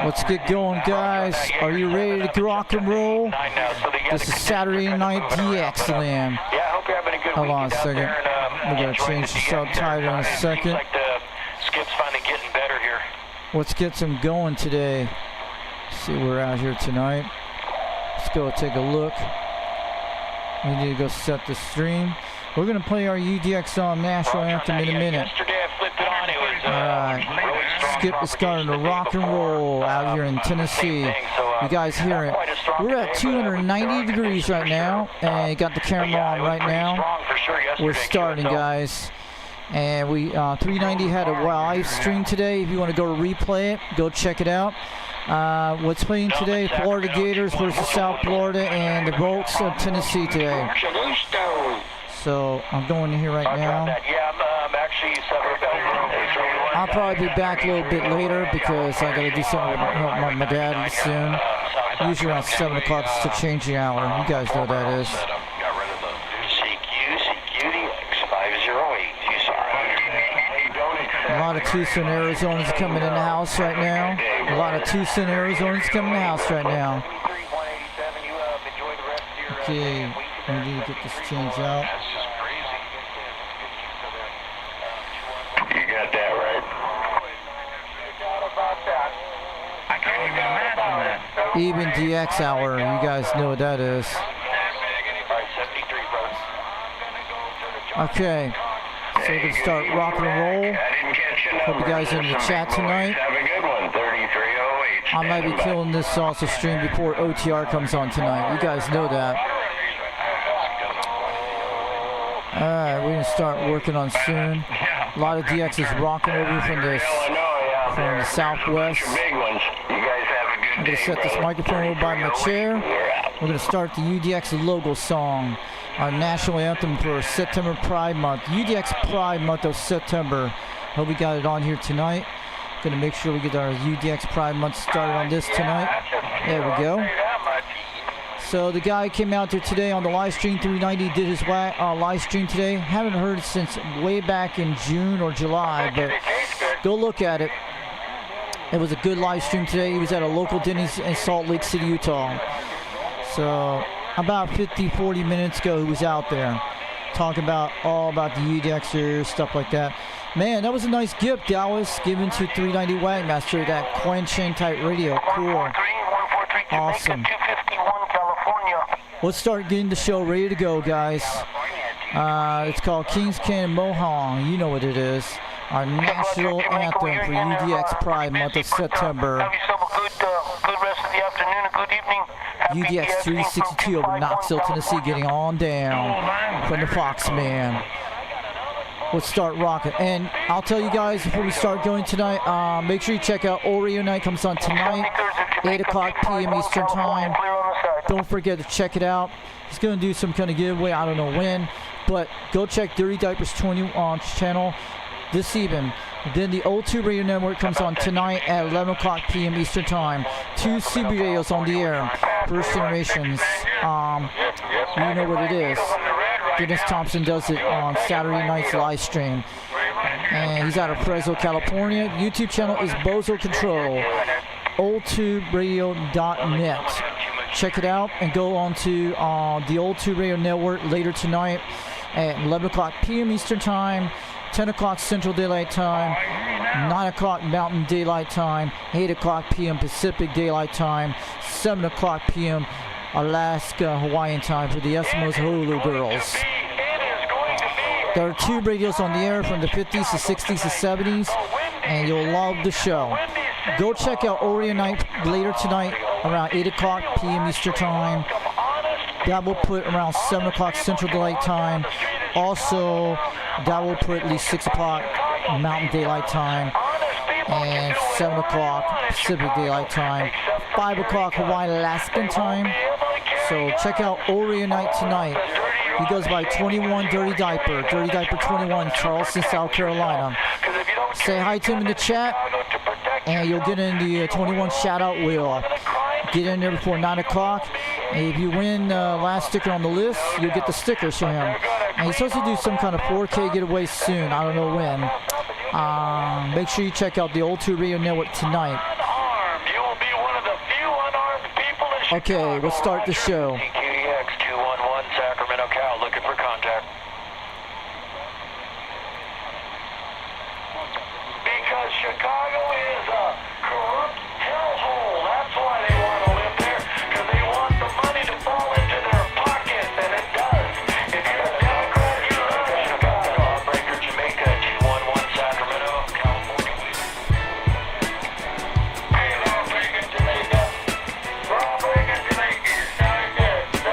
Let's get going, guys. Are you ready to rock and roll? This is Saturday Night DX Land. Hold on a second. We're going to change the subtitle in a second. Let's get some going today. See, we're out here tonight. Let's go take a look. We need to go set the stream. We're going to play our UDX National Anthem in a minute. Alright, Skip is starting to rock and roll out here in Tennessee. You guys hear it. We're at 290 degrees right now, and you got the camera on right now. We're starting, guys. And we 390 had a live stream today. If you want to go replay it, go check it out. What's playing today? Florida Gators versus South Florida and the Volks of Tennessee today. So I'm going in here right now. I'll probably be back a little bit later because I gotta do something with my dad soon. Usually around 7 o'clock to change the hour. You guys know what that is. A lot of Tucson, Arizona's coming in the house right now. A lot of Tucson, Arizona's coming in the house right now. Okay, we need to get this changed out. You got that right. I can't even imagine that. Evening Dx hour, you guys know what that is. Okay, so we can start rocking and roll. Hope you guys are in the chat tonight. I might be killing this salsa stream before OTR comes on tonight. You guys know that. Alright, we're going to start working on soon. A lot of DXs rocking over from the southwest. I'm going to set this microphone over by my chair. We're going to start the UDX logo song, our national anthem for September Pride Month. UDX Pride Month of September. Hope we got it on here tonight. Going to make sure we get our UDX Pride Month started on this tonight. There we go. So the guy came out there today on the live stream, 390, did his live stream today. Haven't heard it since way back in June or July, but go look at it. It was a good live stream today. He was at a local Denny's in Salt Lake City, Utah. So about 40 minutes ago, he was out there talking all about the UDXers, stuff like that. Man, that was a nice gift Dallas given to 390 Wagmaster, that Quenching type radio. Cool. Awesome. Let's start getting the show ready to go, guys. It's called Kings Canyon Mohawk. You know what it is. Our national anthem for UDX Pride Month of September. Have yourself a good rest of the afternoon, a good evening. UDX 362 over Knoxville, Tennessee, getting on down from the Foxman. Let's start rocking. And I'll tell you guys before we start going tonight, make sure you check out Oreo Night. Comes on tonight, 8 o'clock p.m. Eastern Time. Don't forget to check it out. He's going to do some kind of giveaway. I don't know when, but go check Dirty Diapers 20 on channel this evening. Then the O2 Radio Network comes on tonight at 11 o'clock p.m. Eastern Time. 2 CB radios on the air. First generations. You know what it is. Dennis Thompson does it on Saturday night's live stream. And he's out of Fresno, California. YouTube channel is Bozo Control. oldtuberadio.net. Check it out and go on to the O2 Radio Network later tonight at 11 o'clock p.m. Eastern Time, 10 o'clock Central Daylight Time, 9 o'clock Mountain Daylight Time, 8 o'clock p.m. Pacific Daylight Time, 7 o'clock p.m. Alaska Hawaiian Time for the Eskimos Hulu girls. There are 2 radios on the air from the 50s to 60s to 70s, and you'll love the show. Go check out Oreo Night later tonight around 8 o'clock p.m. Eastern Time. That will put around 7 o'clock Central Daylight Time. Also, that will put at least 6 o'clock Mountain Daylight Time and 7 o'clock Pacific Daylight Time, 5 o'clock Hawaii Alaskan Time. So check out Oreo Night tonight. He goes by 21 Dirty Diaper 21, Charleston, South Carolina. Say hi to him in the chat, and you'll get in the 21 shout-out wheel. Get in there before 9 o'clock. And if you win last sticker on the list, you'll get the stickers from him. And he's supposed to do some kind of 4K getaway soon. I don't know when. Make sure you check out the O2 Radio Network tonight. Okay, we'll start the show. UDX 211 Sacramento, Cal, looking for contact. Because Chicago is a corrupt hellhole. That's why they want to live there. Because they want the money to fall into their pockets, and it does. If you're a Democrat, you love Chicago. Lawbreaker, Jamaica, 211 Sacramento, California. Hey, Lawbreaker, Jamaica. Lawbreaker, Jamaica. Sound good.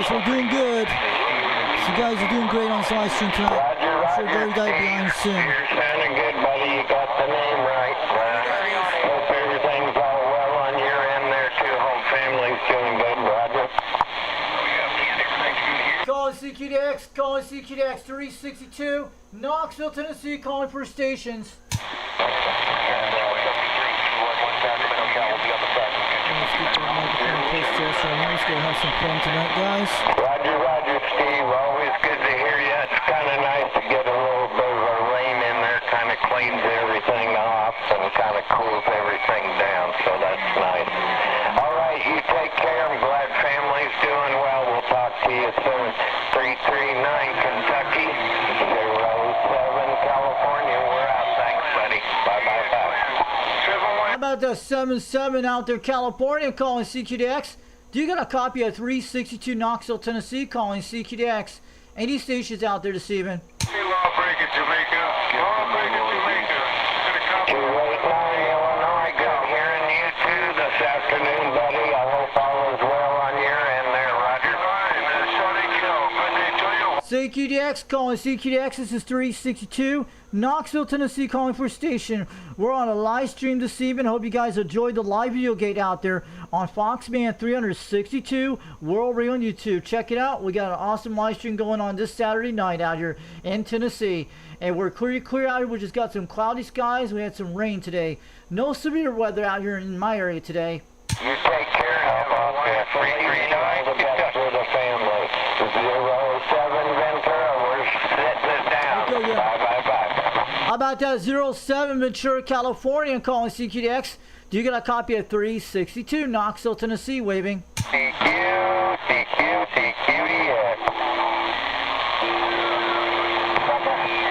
guys. We're doing good. You guys are doing great on this live stream tonight. I'm sure Gary will be behind you soon. You're sounding good, buddy. You got the name right. Hope everything's all well on your end there, too. Home family's doing good, Roger. Calling CQDX, calling CQDX 362, Knoxville, Tennessee, calling for stations. Let's go have some fun tonight, guys. Roger, Steve. Always good to hear you. It's kind of nice to get a little bit of a rain in there. Kind of cleans everything off and kind of cools everything down, so that's nice. All right, you take care. I'm glad family's doing well. We'll talk to you soon. 339 Kentucky, 07 California. We're out. Thanks, buddy. Bye. How about the 77 out there, California, calling CQDX? Do you got a copy of 362 Knoxville, Tennessee, calling CQDX? Any stations out there this evening? Hey, Lawbreaker, Jamaica. Lawbreaker, Jamaica. Got a copy. 289 Illinois. Good hearing you too this afternoon, buddy. I hope all is well on your end there, Roger. CQDX calling CQDX. This is 362 Knoxville, Tennessee, calling for station. We're on a live stream this evening. Hope you guys enjoyed the live video gate out there on Foxman 362 World Radio on YouTube. Check it out. We got an awesome live stream going on this Saturday night out here in Tennessee. And we're clear out here. We just got some cloudy skies. We had some rain today. No severe weather out here in my area today. You take care and have a wonderful evening. All the best for the family. 07 Ventura, we're sitting it down. Okay, yeah. Bye. How about that 07 Ventura, California, calling CQDX? Do you got a copy of 362 Knoxville, Tennessee, waving? CQDX.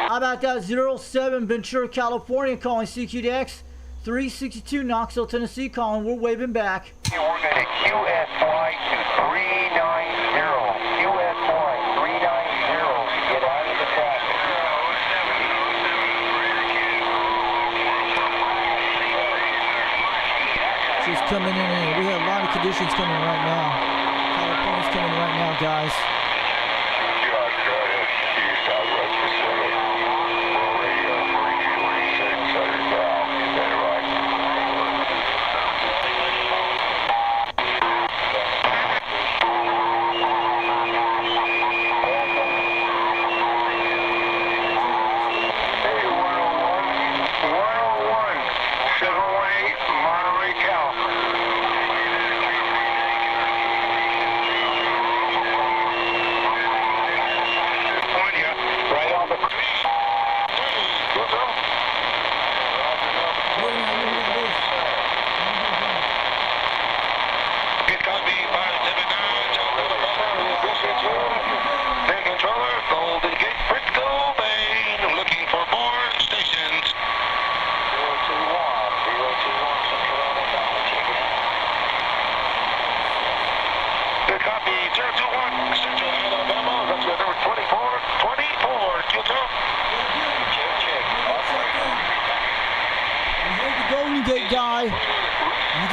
How about that 07 Ventura, California, calling CQDX? 362 Knoxville, Tennessee, calling. We're waving back. We're going to QSY to 390. QSY 390. Get out of the traffic. She's coming in. We have a lot of conditions coming right now. California's coming right now, guys.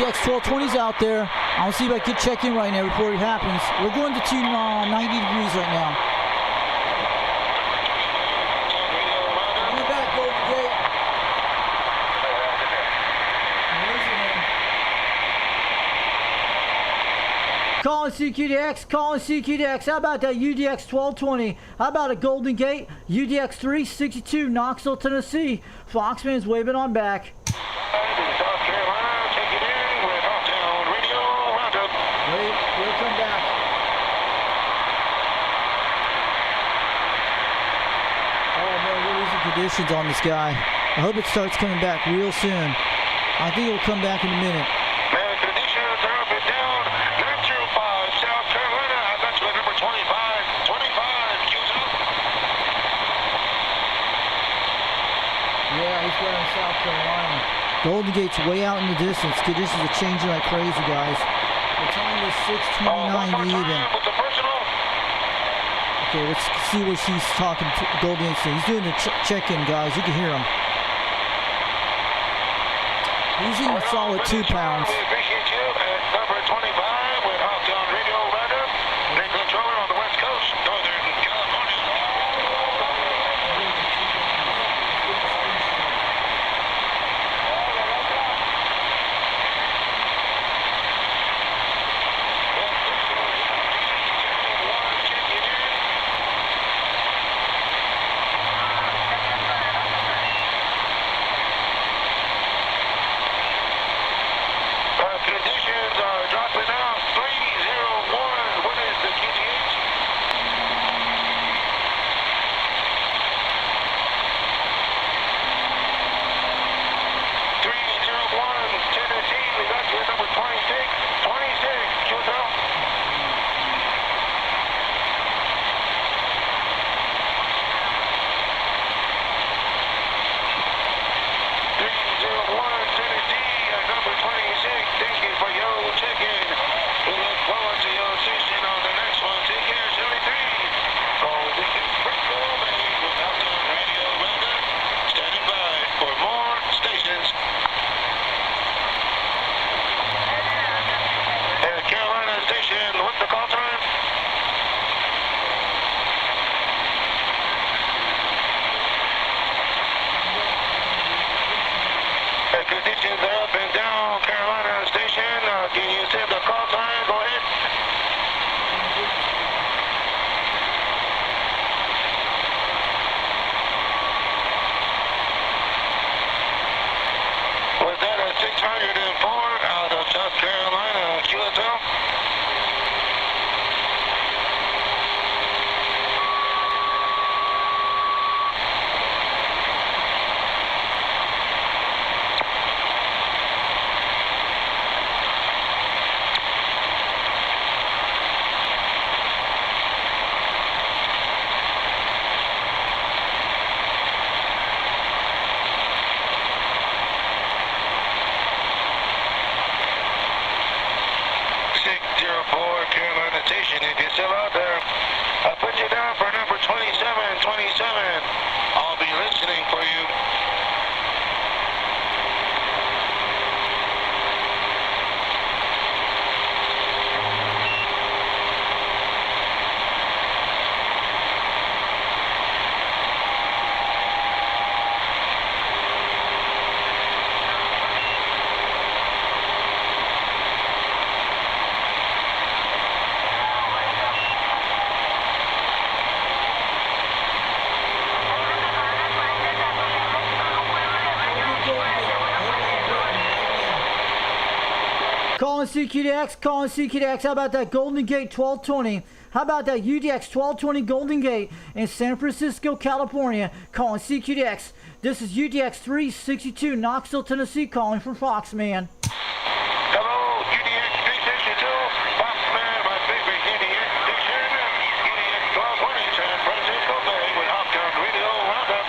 UDX 1220's out there. I'll see if I can check in right now before it happens. We're going to 90 degrees right now. Coming back, Golden Gate. Calling CQDX. How about that UDX 1220? How about a Golden Gate UDX 362 Knoxville, Tennessee? Foxman's waving on back. We'll come back. Oh man, we're losing conditions on this guy. I hope it starts coming back real soon. I think it'll come back in a minute. Man, conditions are up and down. 905 South Carolina. I got you at number 25. 25. Yeah, he's going to South Carolina. Golden Gate's way out in the distance. Conditions are changing like crazy, guys. The time is 6:29 even. Okay, let's see what she's talking to Golden Gate. He's doing the check-in, guys. You can hear him. He's in a solid 2 pounds. We appreciate you at number 25 with Hawktown Radio Roundup. Controller station if you're still out there. I put you down for number 2727. I'll be listening for you. Calling CQDX, calling CQDX. How about that Golden Gate 1220? How about that UDX 1220 Golden Gate in San Francisco, California? Calling CQDX. This is UDX 362, Knoxville, Tennessee, calling from Foxman. Hello, UDX 362, Foxman, my favorite UDX station. UDX 1220, San Francisco Bay with Hoptown Radio Roundup.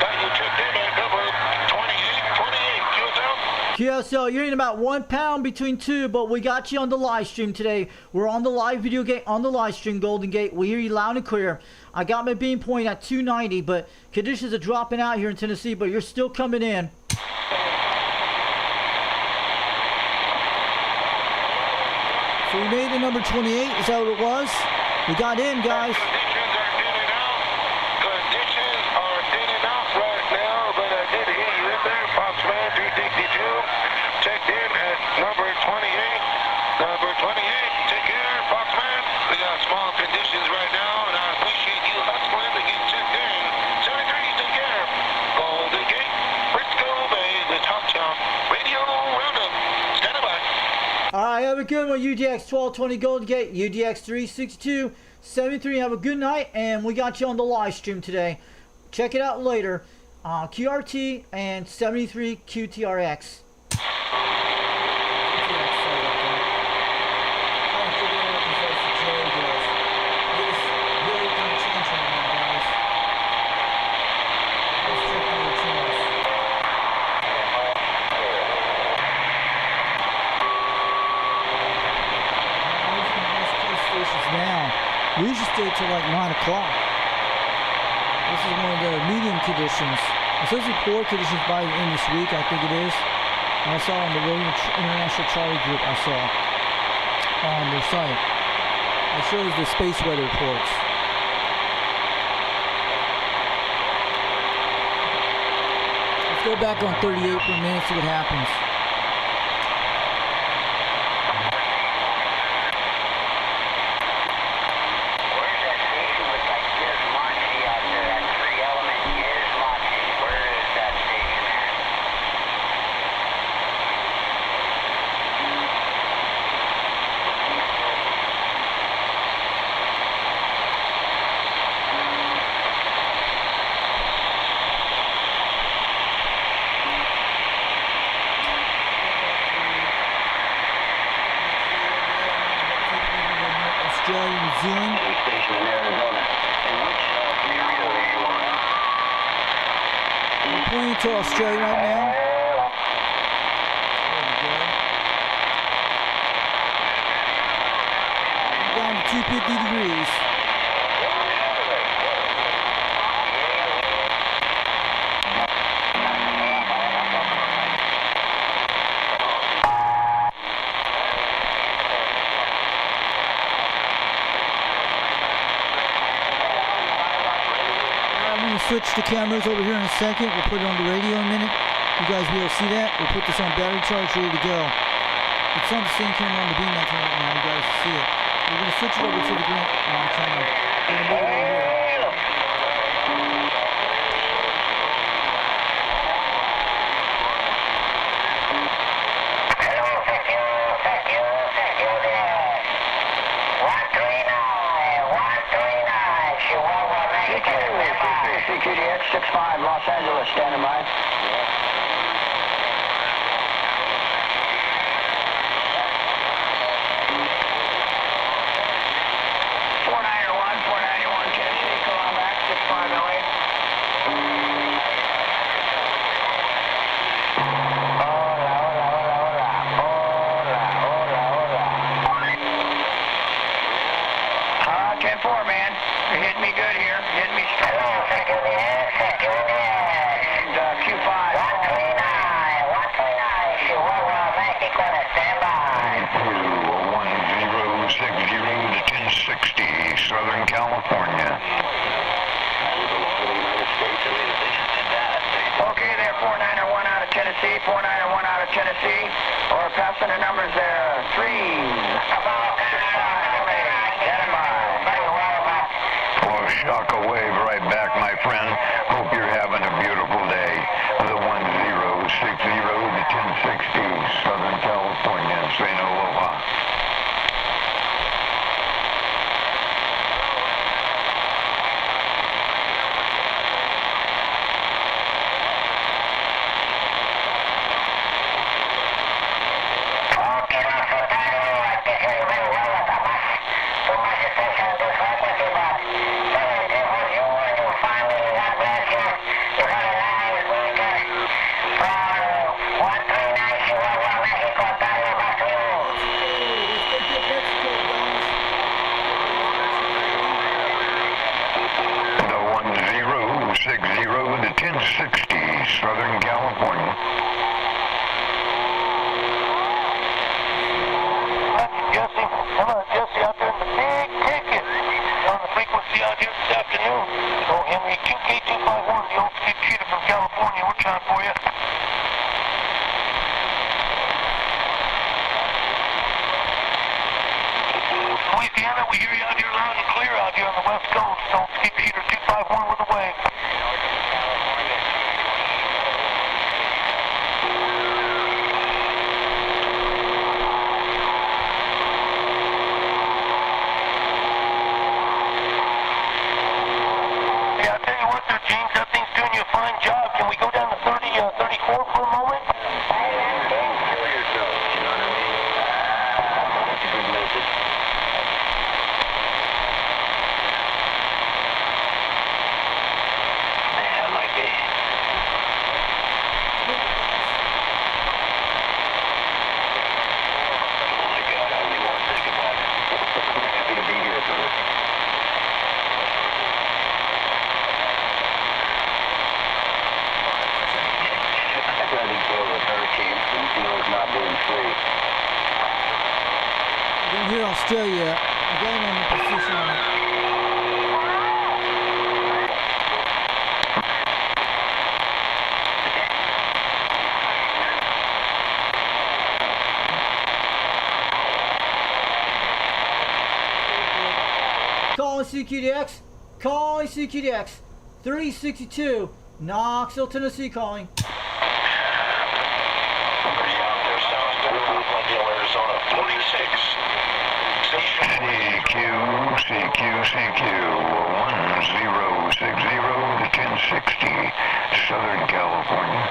Got you checked in at number 2828, QSL. QSL, you're in about 1 pound between two, but we got you on the live stream today. We're on the live video gate, on the live stream, Golden Gate. We hear you loud and clear. I got my beam point at 290, but conditions are dropping out here in Tennessee, but you're still coming in. So we made it number 28, is that what it was? We got in, guys. Conditions are thinning out. Conditions are thinning out right now, but I did hear you in there, Foxman 362. Checked in at number 28. Number 28, take care, Foxman. We got small conditions right now, and I appreciate you hustling to get checked in. 73, take care. Golden Gate, Frisco Bay, the Top Town Radio Roundup. Stand by. All right, have a good one, UDX 1220 Golden Gate, UDX 362 73. Have a good night, and we got you on the live stream today. Check it out later. QRT and 73 QTRX. We usually stay till like 9 o'clock. This is one of the medium conditions. It says poor conditions by the end of this week, I think it is. And I saw on the William International Charlie Group, I saw on their site. It shows the space weather reports. Let's go back on 38 for a minute, see what happens. Australia, New Zealand. Station in Arizona. And which area are you on? We're pointing to Australia right now. There we go. Down to 250 degrees. Switch the cameras over here in a second. We'll put it on the radio in a minute. You guys will be able to see that. We'll put this on battery charge, ready to go. It's on the same camera on the beam that's right now. You guys can see it. We're going to switch it over to the green channel. We're going to move it over here. CQDX 65, Los Angeles, standing by. Tennessee, come on back, 65 LA. Hola, hola, hola, hola. Hola, hola, hola. Hit me good here. Hit me straight. And Q5. 139. Chihuahua, Mexico, stand by. 1060 to 1060, Southern California. Okay there, 491 out of Tennessee, 491 out of Tennessee. Or passing the numbers there. 3. Well, shock a wave right back, my friend. Hope you're having a beautiful day. The 1060 to 1060, Southern California, saying aloha. Southern California. Jesse. Hello, Jesse out there in the big ticket on the frequency out here this afternoon. So Henry, QK251, the old skip shooter from California. We're trying for you. Louisiana, we hear you out here loud and clear out here on the west coast. So skip shooter 251 with a wave. James, that thing's doing you a fine job. Can we go down to 34 for a moment? Kill yourself, you know what I mean? That's a good message. Man, might be. Oh my God, I only want to think about it. Happy to be here, brother. Didn't hear Australia. Again on the position on it. Calling CQDX. Calling CQDX. 362. Knoxville, Tennessee calling. Arizona 46. CQ 1060 to 1060, Southern California.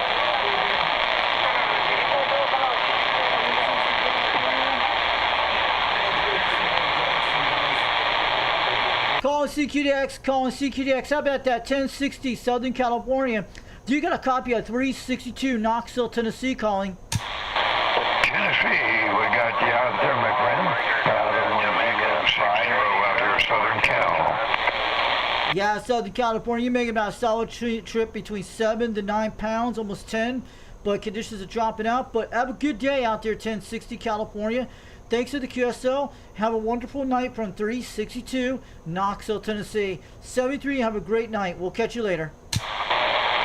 Calling CQDX, calling CQDX. How about that? 1060 Southern California. Do you got a copy of 362 Knoxville, Tennessee calling? Tennessee, we got you out there, my friend. Out here, Southern Cal. Yeah, Southern California. You're making about a solid trip between 7 to 9 pounds, almost 10. But conditions are dropping out. But have a good day out there, 1060 California. Thanks to the QSL. Have a wonderful night from 362 Knoxville, Tennessee. 73, have a great night. We'll catch you later.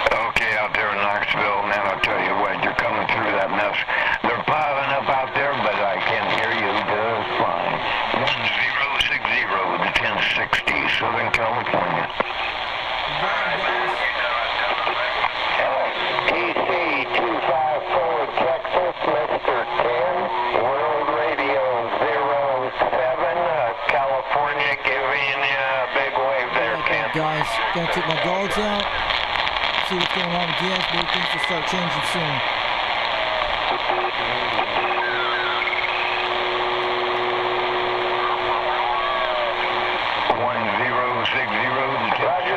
Okay, out there in Knoxville, man, I'll tell you what, you're coming through that mess. They're piling up out there, but I can hear you just fine. 1060 to 1060, Southern California. PC 254 Texas, Mr. 10, World Radio 07, California, giving you a big wave there, Ken. Guys, gonna take my dogs out. See what's going on with DX, but things will start changing soon. 1060.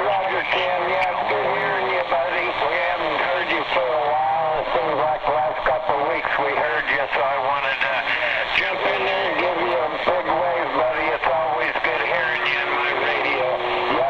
Roger, Ken. Yeah, good hearing you, buddy. We haven't heard you for a while. It seems like the last couple of weeks we heard you, so I wanted to jump in there and give you a big wave, buddy. It's always good hearing you in my radio. You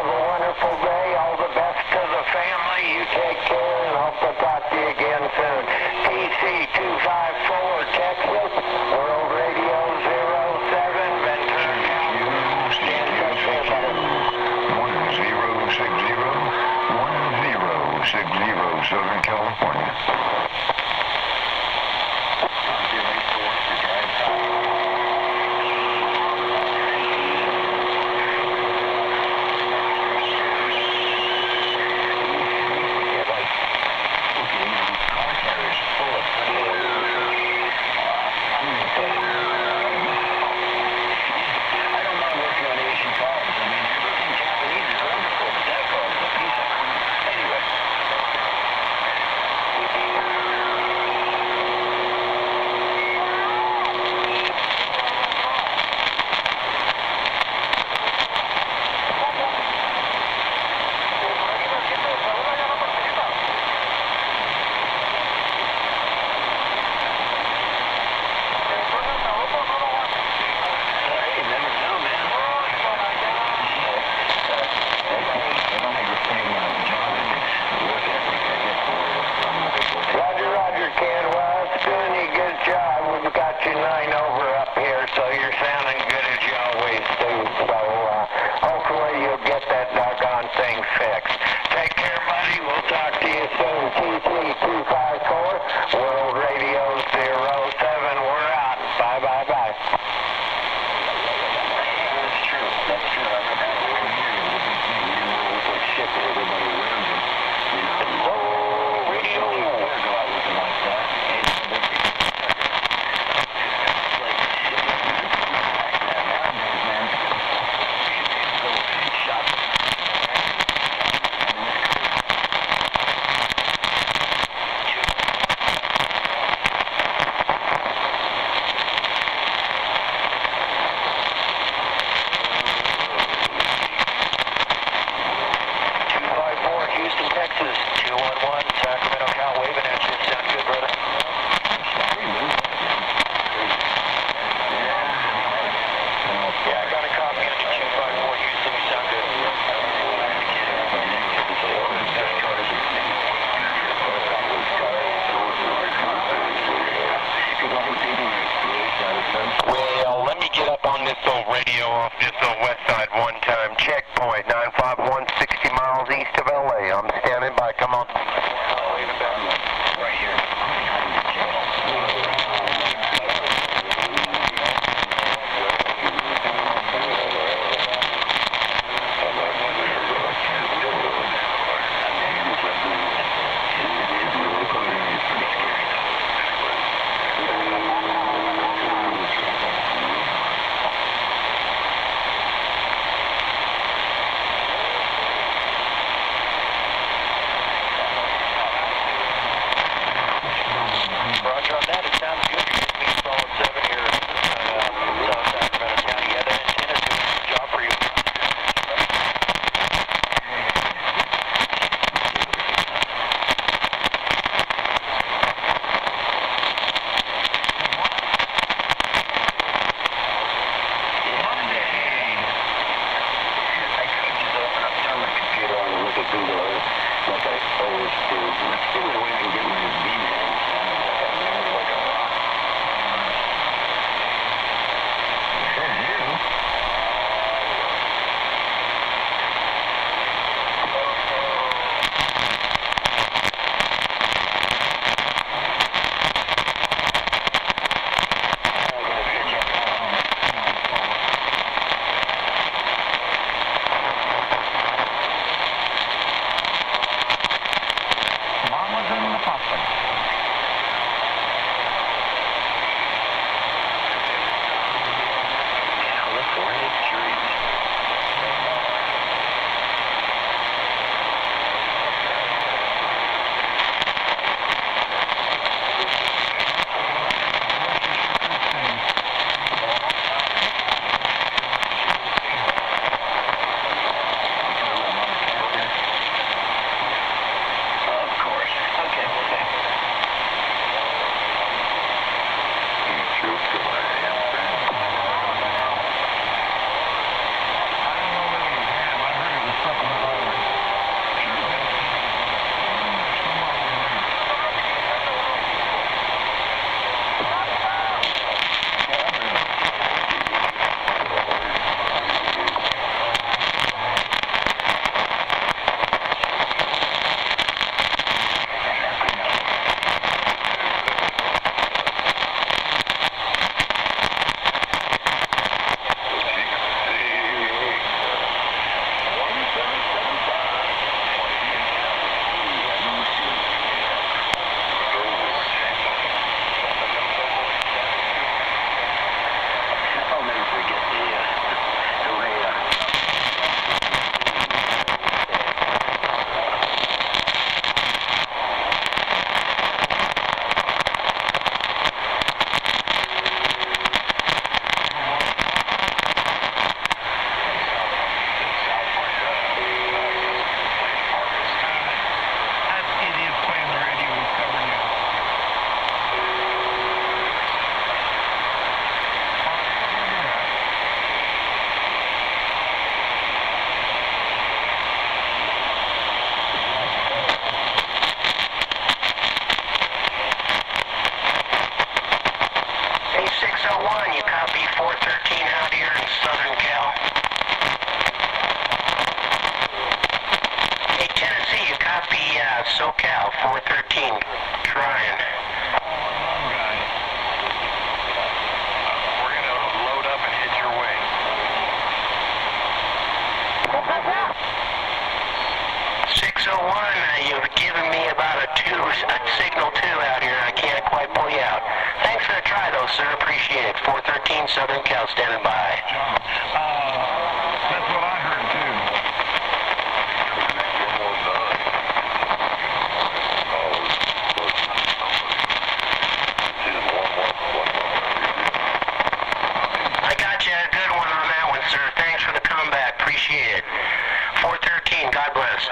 Well, let me get up on this old radio off this old west side one time. Checkpoint 951, 60 miles east of LA. I'm standing by. Come on. Right here. Roger on that. It sounds good. You're getting me solid 7 here south Sacramento County. Yeah, that antenna's doing a good job for you. I could just open up, turn my computer on and look at Google Earth like I always do. That's the only way I can get my beam hands down like a rock. SoCal 413 trying. We're going to load up and hit your way. 601, you've given me about a signal 2 out here. I can't quite pull you out. Thanks for the try though, sir. Appreciate it. 413 Southern Cal standing by. That's what I heard too. I got you a good one on that one, sir. Thanks for the comeback. Appreciate it. 413, God bless.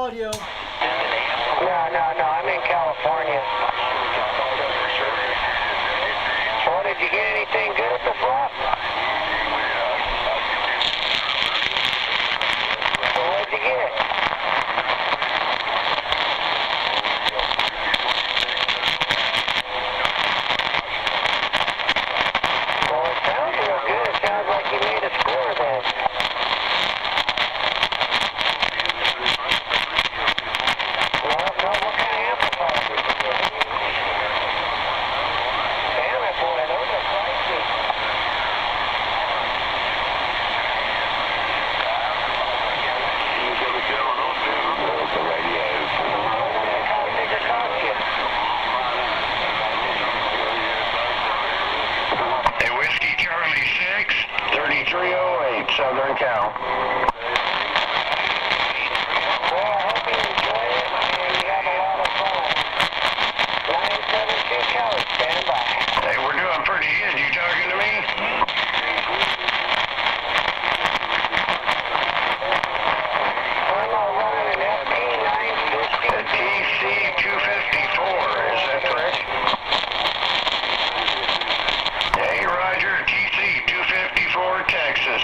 audio. No, I'm in California. Well, did you get anything good at the flop? Well, what'd you get? Well, it sounds real good. It sounds like you made a score then. Well, no, what kind of amplifier did you get? Damn it, boy, those are pricey. How big it cost you? Hey, Whiskey Charlie 6, 3308, Southern Cal. Well, I hope you enjoy it and you have a lot of fun. 972 Kelly, stand by. Hey, we're doing pretty good. You talking to me? I'm running an FP 950. The TC 254, is that correct? Hey, Roger, TC 254, Texas.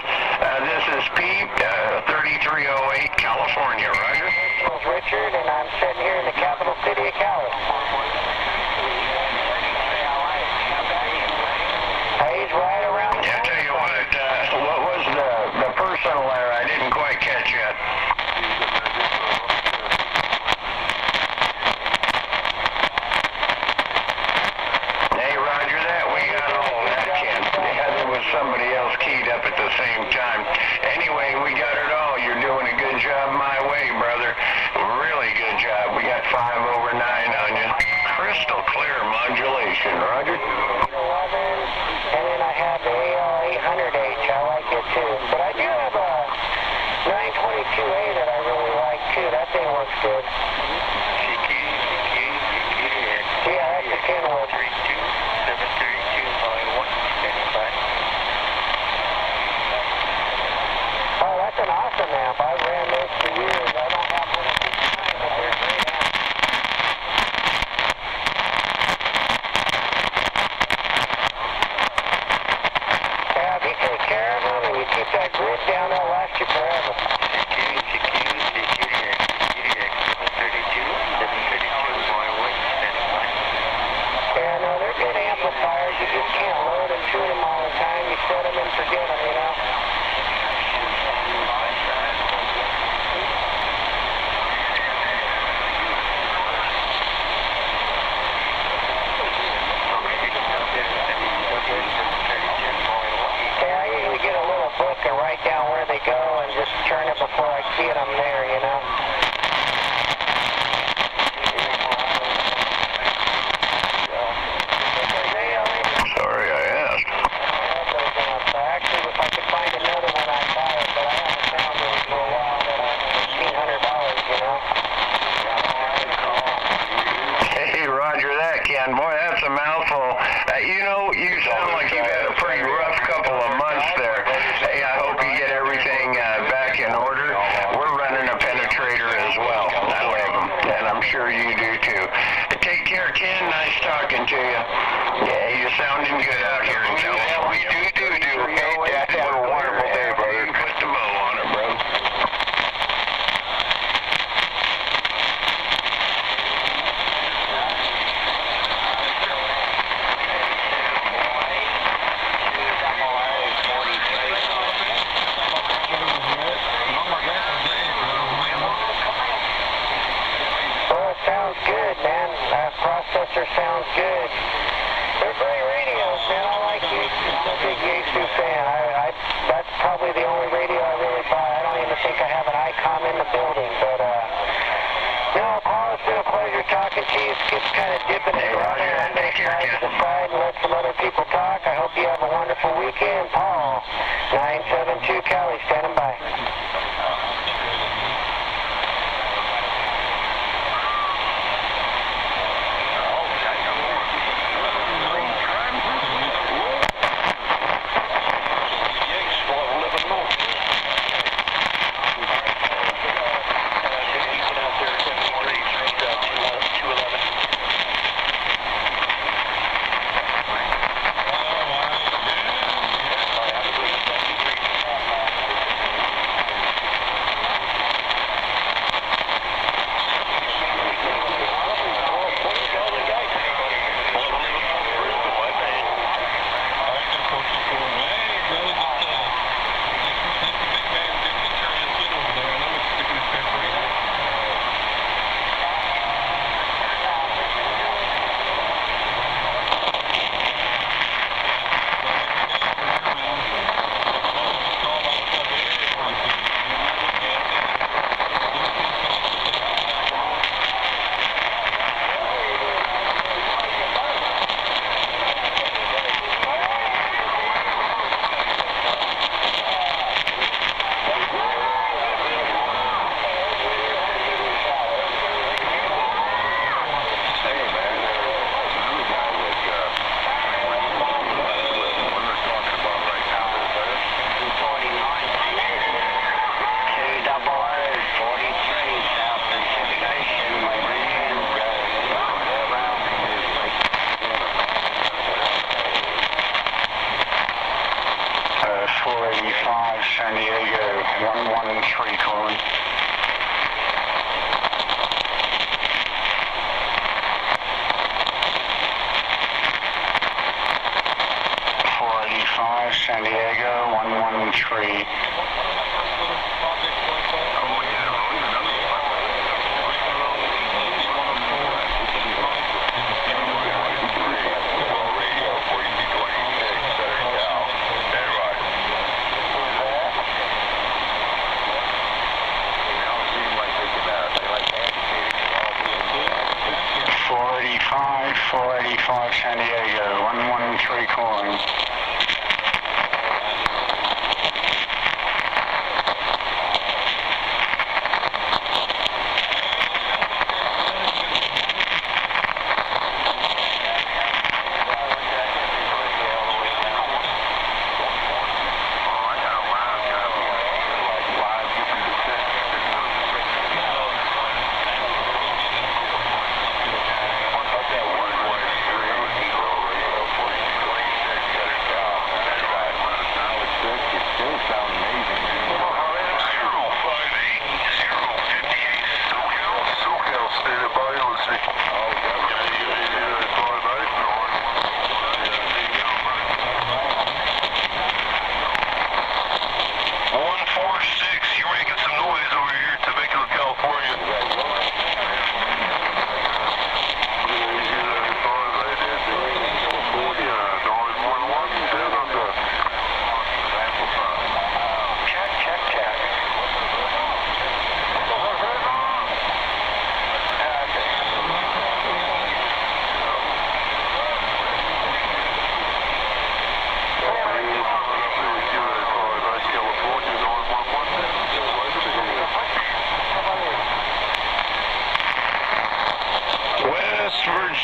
This is Pete, 3308, California, Roger. This is Richard, and I'm sitting here in the capital city of Cali. He's right around the Yeah, tell you what was the personal there? I didn't quite catch it. Hey, Roger that. We got all that, Ken. Yeah, there was somebody else keyed up at the same time. Anyway, we got it all. You're doing a good job my way, brother. Really good job. We got 5 over 9 on you. Crystal clear modulation, Roger. 11, and then I have the AL800H. I like it too. But I do have a 922A that I really like too. That thing works good. Yeah, that's the Kenwood. Oh, that's an awesome amp. I ran this for years. I don't have one of these kind, but they're great amps. Yeah, if you take care of them and you keep that grid down, they'll last you forever. Yeah, no, they're good amplifiers. You just can't load and tune them all the time. You set them and forget them, you know. Yeah, I usually get a little book and write down where they go and just turn it before I see them there, you know. Sorry, I asked. Actually, if I could find another one, I'd buy it, but I haven't found one for a while that I'm $1,500, you know. Hey, Roger that, Ken. Boy, that's a mouthful. You sound like you've had a pretty rough couple of months there. Hey, I hope you get everything back in order. We're running a penetrator as well. I love them, and I'm sure you do too. Take care, Ken. Nice talking to you. Yeah, you're sounding good out here in California. We do. Hey, have a wonderful day, brother. Put the bow on it, bro. Well, it sounds good, man. That processor sounds good. They're great radios, man. I like you. I'm a big Yaesu fan. That's probably the only radio I really buy. I don't even think I have an icon in the building, but no, Paul, it's been a pleasure talking to you. It's kind of dipping and dropping. I'm going to try to the side and let some other people talk. I hope you have a wonderful weekend. Paul, 972 Cali, standing by. 485 San Diego, 113 calling.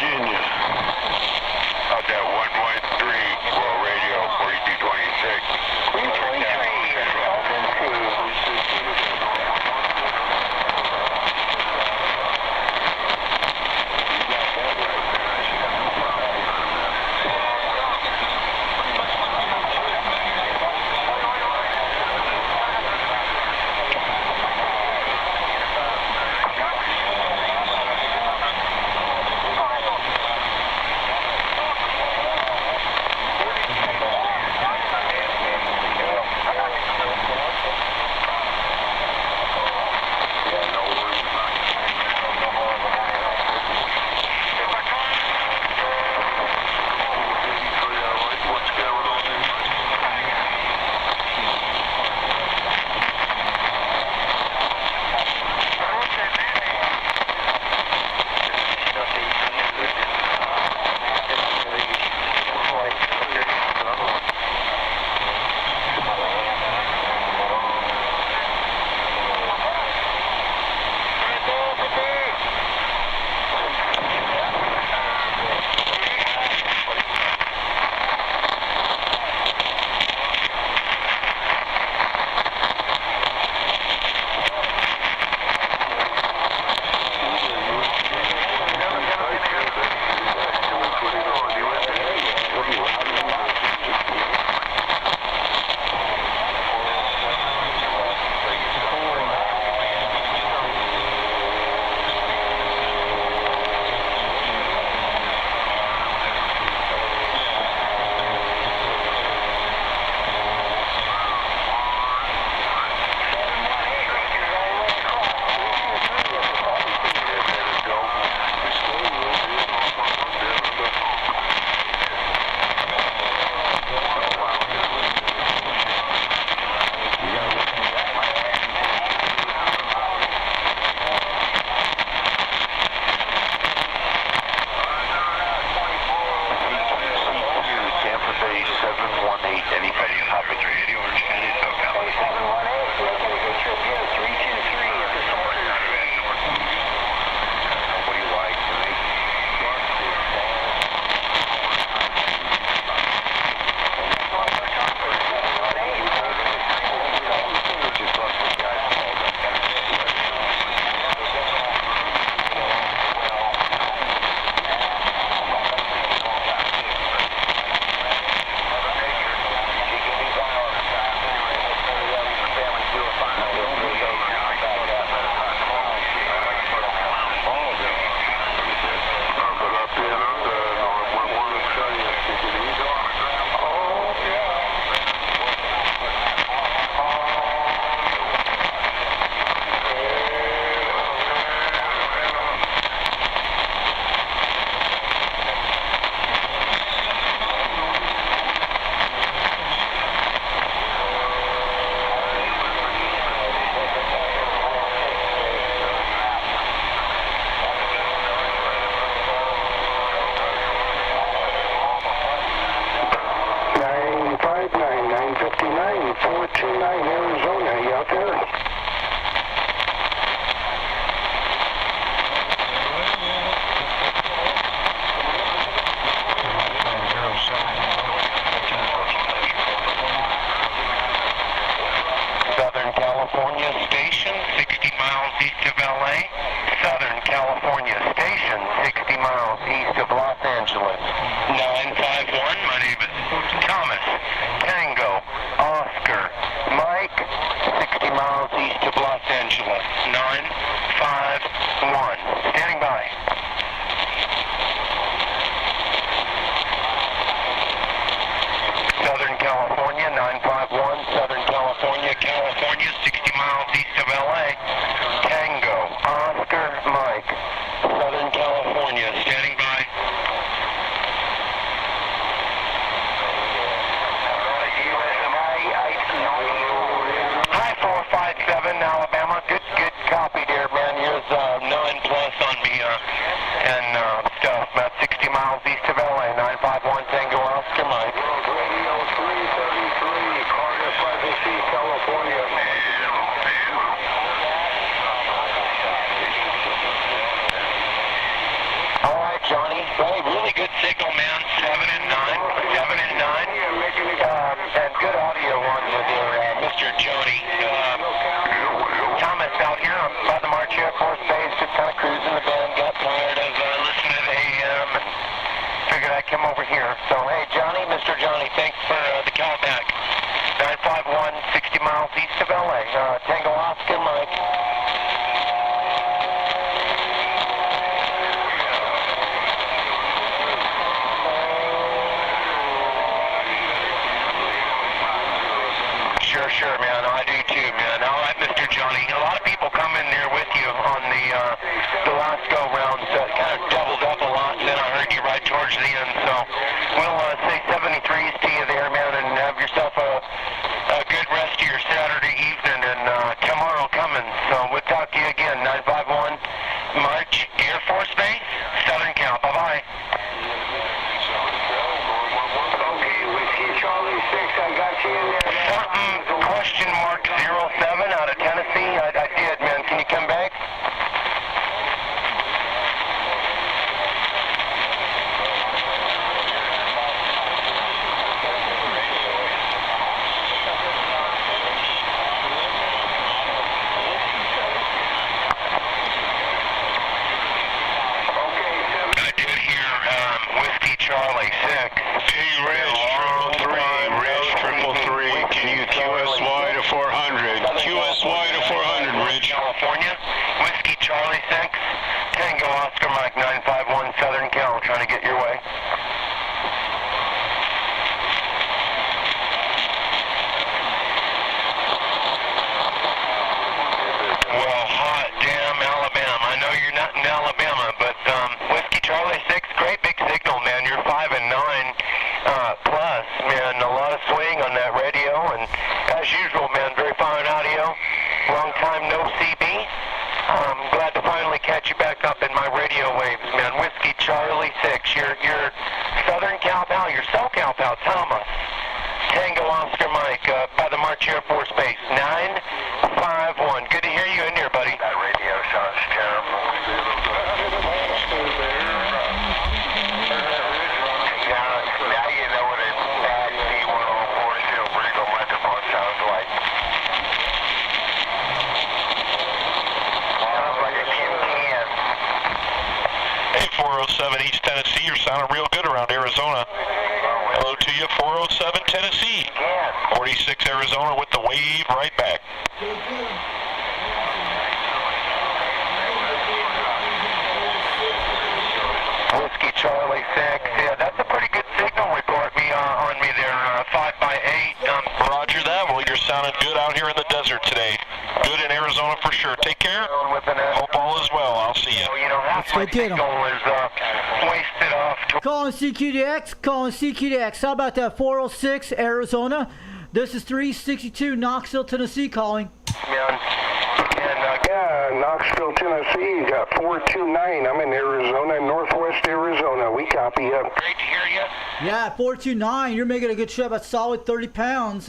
Virginia. Out that 113, World Radio 4226. 323, east of LA, Southern California station, 60 miles east of Los Angeles. 951, my name is Thomas, Tango, Oscar, Mike, 60 miles east of Los Angeles. 951, standing by. Southern California, 951, Southern California, California, 60 miles east of LA. Tango, Oscar, Mike, Southern California, standing by. Hi, 457, Alabama. Good copy there, man. Here's 9 plus on me and stuff. About 60 miles east of LA, 951, Tango, Oscar, Mike. Radio 333, Cardiff, Legacy, California. All right, Johnny. Hey, really good signal, man. 7 and 9. 7 and 9. And good audio on you there, Mr. Johnny. Thomas out here. I'm by the March Air Force Base, just kind of cruising the bend. Got tired of listening to the AM and figured I'd come over here. So, hey, Johnny, Mr. Johnny, thanks for the call back. 951, 60 miles east of LA. Tango Oscar, Mike. Sure, man. I do too, man. All right, Mr. Johnny. A lot of people come in there with you on the last go-round. Kind of doubled up a lot, and then I heard you right towards the end. So we'll say 73s to you there, man, and have yourself a good rest of your Saturday evening, and tomorrow coming. So we'll talk to you again. 951 March Air Force Base, Southern Cal. Bye-bye. Okay, Whiskey Charlie 6, I got you in there. Question mark 07 out of Tennessee. I did, man. Can you come back? I did hear Whiskey Charlie 6. Hey, Rich, 333, Rich, 333, can you QSY to 400? QSY to 400, Rich. California, Whiskey Charlie 6, Tango Oscar Mike 951, Southern Cal, trying to get your way. Well, hot damn Alabama. I know you're not in Alabama, but Whiskey Charlie 6, great big signal, man. You're 5 and 9 plus, man. A lot of swing on that radio, and as usual, man, very fine audio. Long time no CB. I'm glad to finally catch you back up in my radio waves, man. Whiskey Charlie 6, you're Southern Cal pal, you're SoCal pal, Thomas. Tango Oscar Mike, by the March Air Force Base, 951. Good to hear you in here, buddy. That radio sounds terrible. Now you know what a bad C-104 Steel Regal microphone sounds like. Sounds like a tin can. Hey, 407 East Tennessee, you're sounding real good around Arizona. Hello to you, 407 Tennessee. 46 Arizona with the wave right back. Whiskey Charlie 6, yeah, that's a pretty good signal report on me there, 5 by 8. Roger that. Well, you're sounding good out here in the desert today. Good in Arizona for sure. Take care. Hope all is well. I'll see you. You know, half my Let's go get 'em. signal is wasted off. Calling CQDX, calling CQDX. How about that? 406 Arizona. This is 362 Knoxville, Tennessee calling. Man. Yeah, Knoxville, Tennessee. You got 429. I'm in Arizona, Northwest Arizona. We copy you. Great to hear you. Yeah, 429. You're making a good trip. A solid 30 pounds.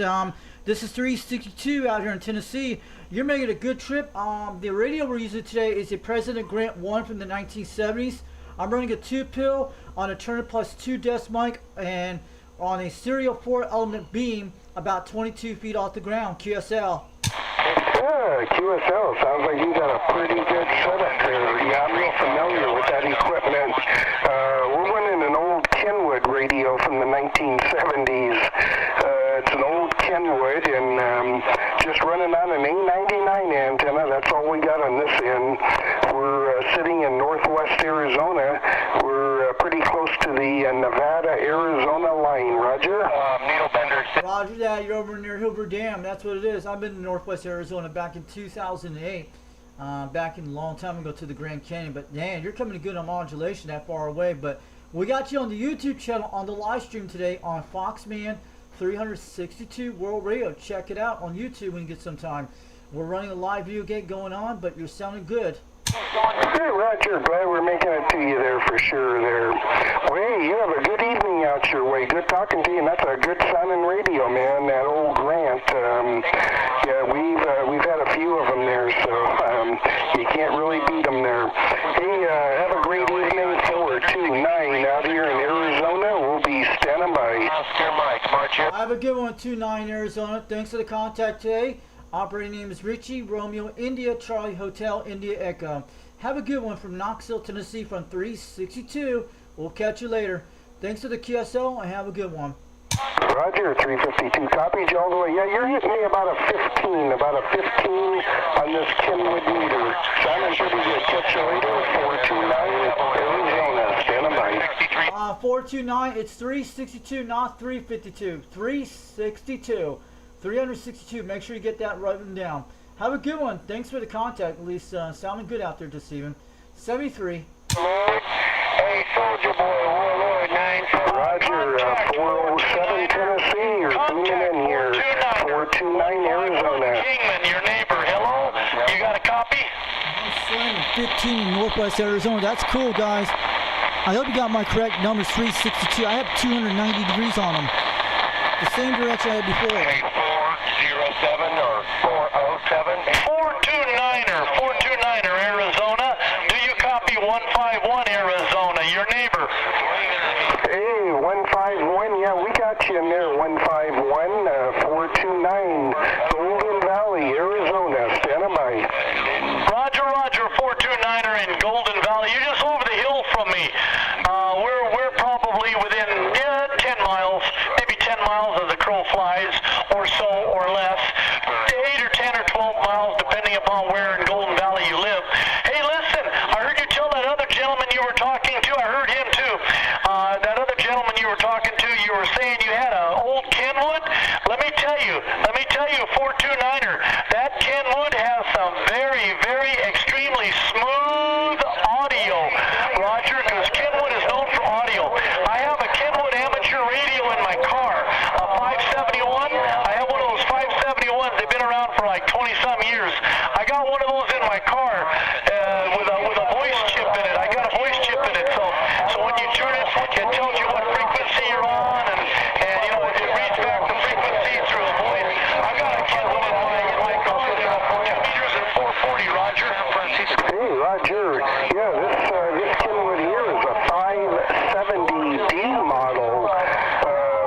This is 362 out here in Tennessee. You're making a good trip. The radio we're using today is a President Grant 1 from the 1970s. I'm running a 2-pill on a Turner Plus 2 desk mic and on a serial 4-element beam about 22 feet off the ground, QSL. QSL, sounds like you got a pretty good setup there. Yeah, I'm real familiar with that equipment. We're running an old Kenwood radio from the 1970s. It's an old Kenwood, and just running on an A99 antenna. That's all we got on this end. We're sitting in northwest Arizona. We're pretty close to the Nevada-Arizona line. Roger? Needle bender. Roger that. You're over near Hoover Dam. That's what it is. I've been in northwest Arizona back in 2008. Back in a long time ago to the Grand Canyon. But man, you're coming good on modulation that far away. But we got you on the YouTube channel on the live stream today on Foxman 362 World Radio. Check it out on YouTube when you get some time. We're running a live video gate going on, but you're sounding good. Hey, Roger, glad we're making it to you there for sure there. Well, hey, you have a good evening out your way. Good talking to you, and that's a good sounding radio, man. That old Grant. Yeah, we've had a few of them there, so you can't really beat them there. Hey, have a great evening. 429 out here in Arizona. We'll be standing by. Oscar Mike, Marcher. I have a good one, 29 Arizona. Thanks for the contact today. Operating name is Richie, Romeo, India, Charlie, Hotel, India, Echo. Have a good one from Knoxville, Tennessee from 362. We'll catch you later. Thanks to the QSL and have a good one. Roger, 352 copies all the way. Yeah, you're hitting me about a 15 on this Kenwood meter. Sounding pretty good. Catch you later, 429 Arizona. Standing by. 429, it's 362, not 352. 362. 362. Make sure you get that written down. Have a good one. Thanks for the contact. At least sounding good out there this evening. 73. Hey, Soldier Boy, Warlord 9. Roger, 407 Tennessee. You're tuning in here. 429 Arizona. Kingman, your neighbor. Hello? You got a copy? 15 in northwest Arizona. That's cool, guys. I hope you got my correct numbers. 362. I have 290 degrees on them. The same direction I had before. 407 or 407. 429er, Arizona. Do you copy 151 Arizona, your neighbor? Hey, 151. Yeah, we got you in there. 151, 429 Golden Valley, Arizona. Standing by. Roger, 429er in Golden Valley. You're just over the hill from me. We're probably within 10 miles, maybe 10 miles as the crow flies, or so, or less. 8 or 10 or 12 miles, depending upon where in Golden Valley you live. Hey, listen, I heard you tell that other gentleman you were talking to, I heard him too, that other gentleman you were talking to, you were saying you had an old Kenwood. Let me tell you, 429er, that Kenwood has some very, very extremely smooth audio, Roger, because Kenwood is known for audio. I have a Kenwood amateur radio in my car, a 571. I have one of those 571s. They've been around for like 20-some years. I got one of those in my car with a voice chip in it. I got a voice chip in it, so when you turn it, it tells you what frequency you're on, and you know it reads back the frequency through a voice. I got a Kenwood in my car, 2 meters and 440, Roger. Hey, Roger. Yeah, this Kenwood here is a 570D model.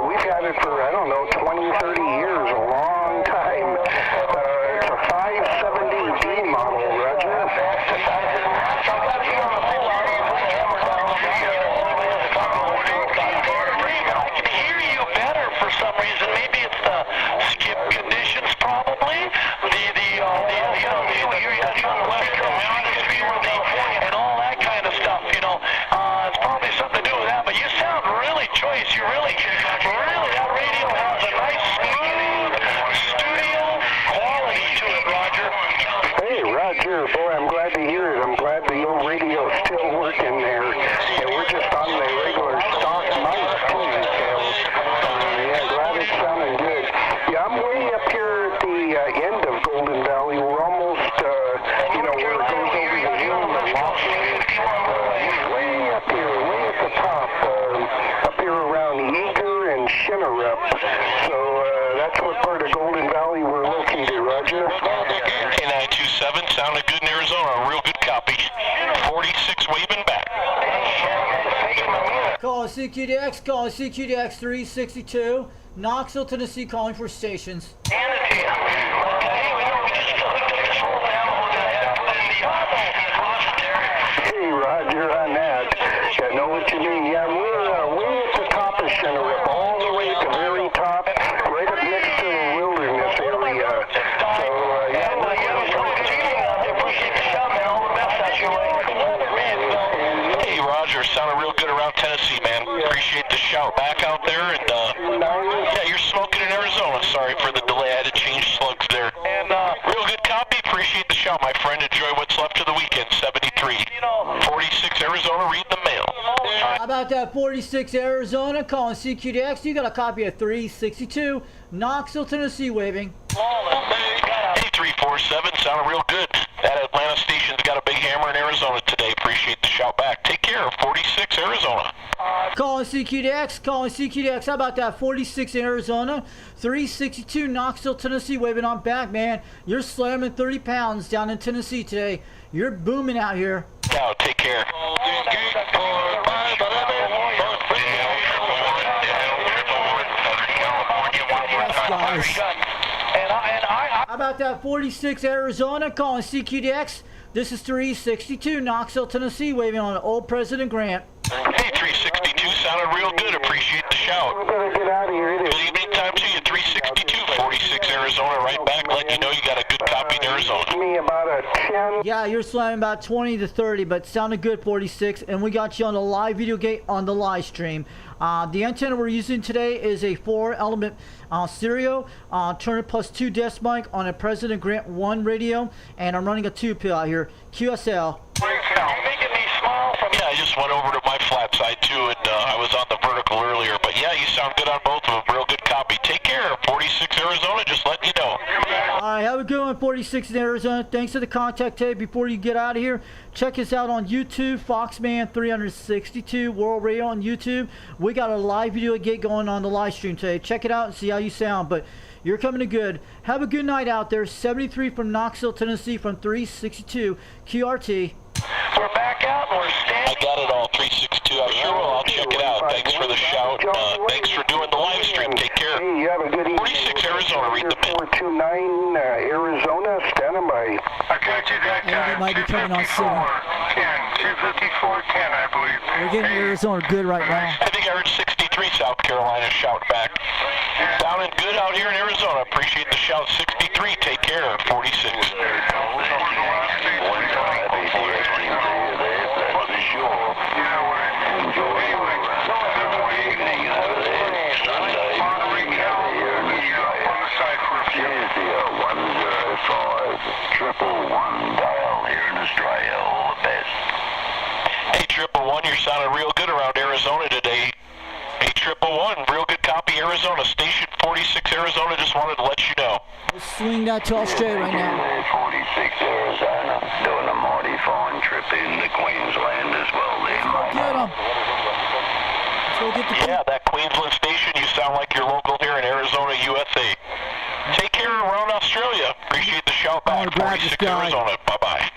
We've had it for, I don't know, 20, 30 years, a long time. It's a 570D model, Roger. I can hear you better for some reason. Maybe it's the skip conditions, probably. And all that kind of stuff, you know. It's probably something to do with that. But you sound really choice. You really, that radio has a nice, smooth, studio quality to it, Roger. Hey, Roger. Boy, I'm glad to hear it. I'm glad the old radio's still working there. And we're just on the regular stock mic, too. Yeah, glad it's sounding good. Yeah, I'm way up here at the end of Golden Valley. We're almost, where it goes over the hill and Lofty. Way up here, way at the top. Up here around Eager and Shinnerup. So that's what part of Golden Valley we're looking to, Roger. K927 sounded good in Arizona. A real good copy. 46 waving back. Call CQDX, call CQDX 362. Knoxville, Tennessee, calling for stations. Okay, we just sounding real good around Tennessee, man. Appreciate the shout back out there. And yeah, you're smoking in Arizona. Sorry for the delay. I had to change slugs there. And real good copy. Appreciate the shout, my friend. Enjoy what's left of the weekend. 73. 46 Arizona, read the mail. How about that 46 Arizona calling CQDX? You got a copy of 362 Knoxville, Tennessee waving. Hey, 347, sounding real good. That Atlanta station's got a big hammer in Arizona today. Appreciate the shout back. Take care. 46 Arizona. Calling CQDX. How about that 46 Arizona, 362 Knoxville, Tennessee waving on back, man. You're slamming 30 pounds down in Tennessee today. You're booming out here. Now, take care. Yes, guys. How about that 46 Arizona calling CQDX? This is 362 Knoxville, Tennessee waving on Old President Grant. Hey, 362, sounded real good. Appreciate the shout. We better get out of here. Good evening time to you. 362, 46 Arizona, right back, letting you know you got a good copy in Arizona. Me about a 10. Yeah, you're slamming about 20 to 30, but sounded good, 46. And we got you on the live video gate on the live stream. The antenna we're using today is a 4-element stereo, Turner plus 2 desk mic on a President Grant 1 radio, and I'm running a 2-pill out here, QSL. Making me smile from I just went over to my flat side too, and I was on the vertical earlier. But yeah, you sound good on both of them. Real good copy. Take care. 46 Arizona, just letting you know. All right, have a good one, 46 in Arizona. Thanks for the contact tape. Before you get out of here, check us out on YouTube, Foxman 362 World Radio on YouTube. We got a live video gate going on the live stream today. Check it out and see how you sound. But you're coming to good. Have a good night out there. 73 from Knoxville, Tennessee from 362 QRT. We're back out and we're standing. I got it all, 362. I sure will. I'll check it out. Thanks for the shout. Thanks for doing the live stream. Take care. Hey, you have a good evening. 46 Arizona, read the mail. 429 Arizona, standing by. I got you that And it might be coming on soon. 254-10, I believe. We're getting Arizona good right now. I think I heard 63 South Carolina shout back. Sounding good out here in Arizona. Appreciate the shout. 63. Take care. 46. Hey, 111, you're sounding real good around Arizona today. Hey, 111, real good copy, Arizona. Station 46 Arizona, just wanted to let you know. Let's swing that to Australia right now. 46 Arizona, doing a mighty fine trip into Queensland as well. Get him. Let's go get the Yeah, that Queensland station, you sound like you're local here in Arizona, USA. Take care around Australia. Appreciate the shout back. grab this 46 guy. Arizona. Bye-bye.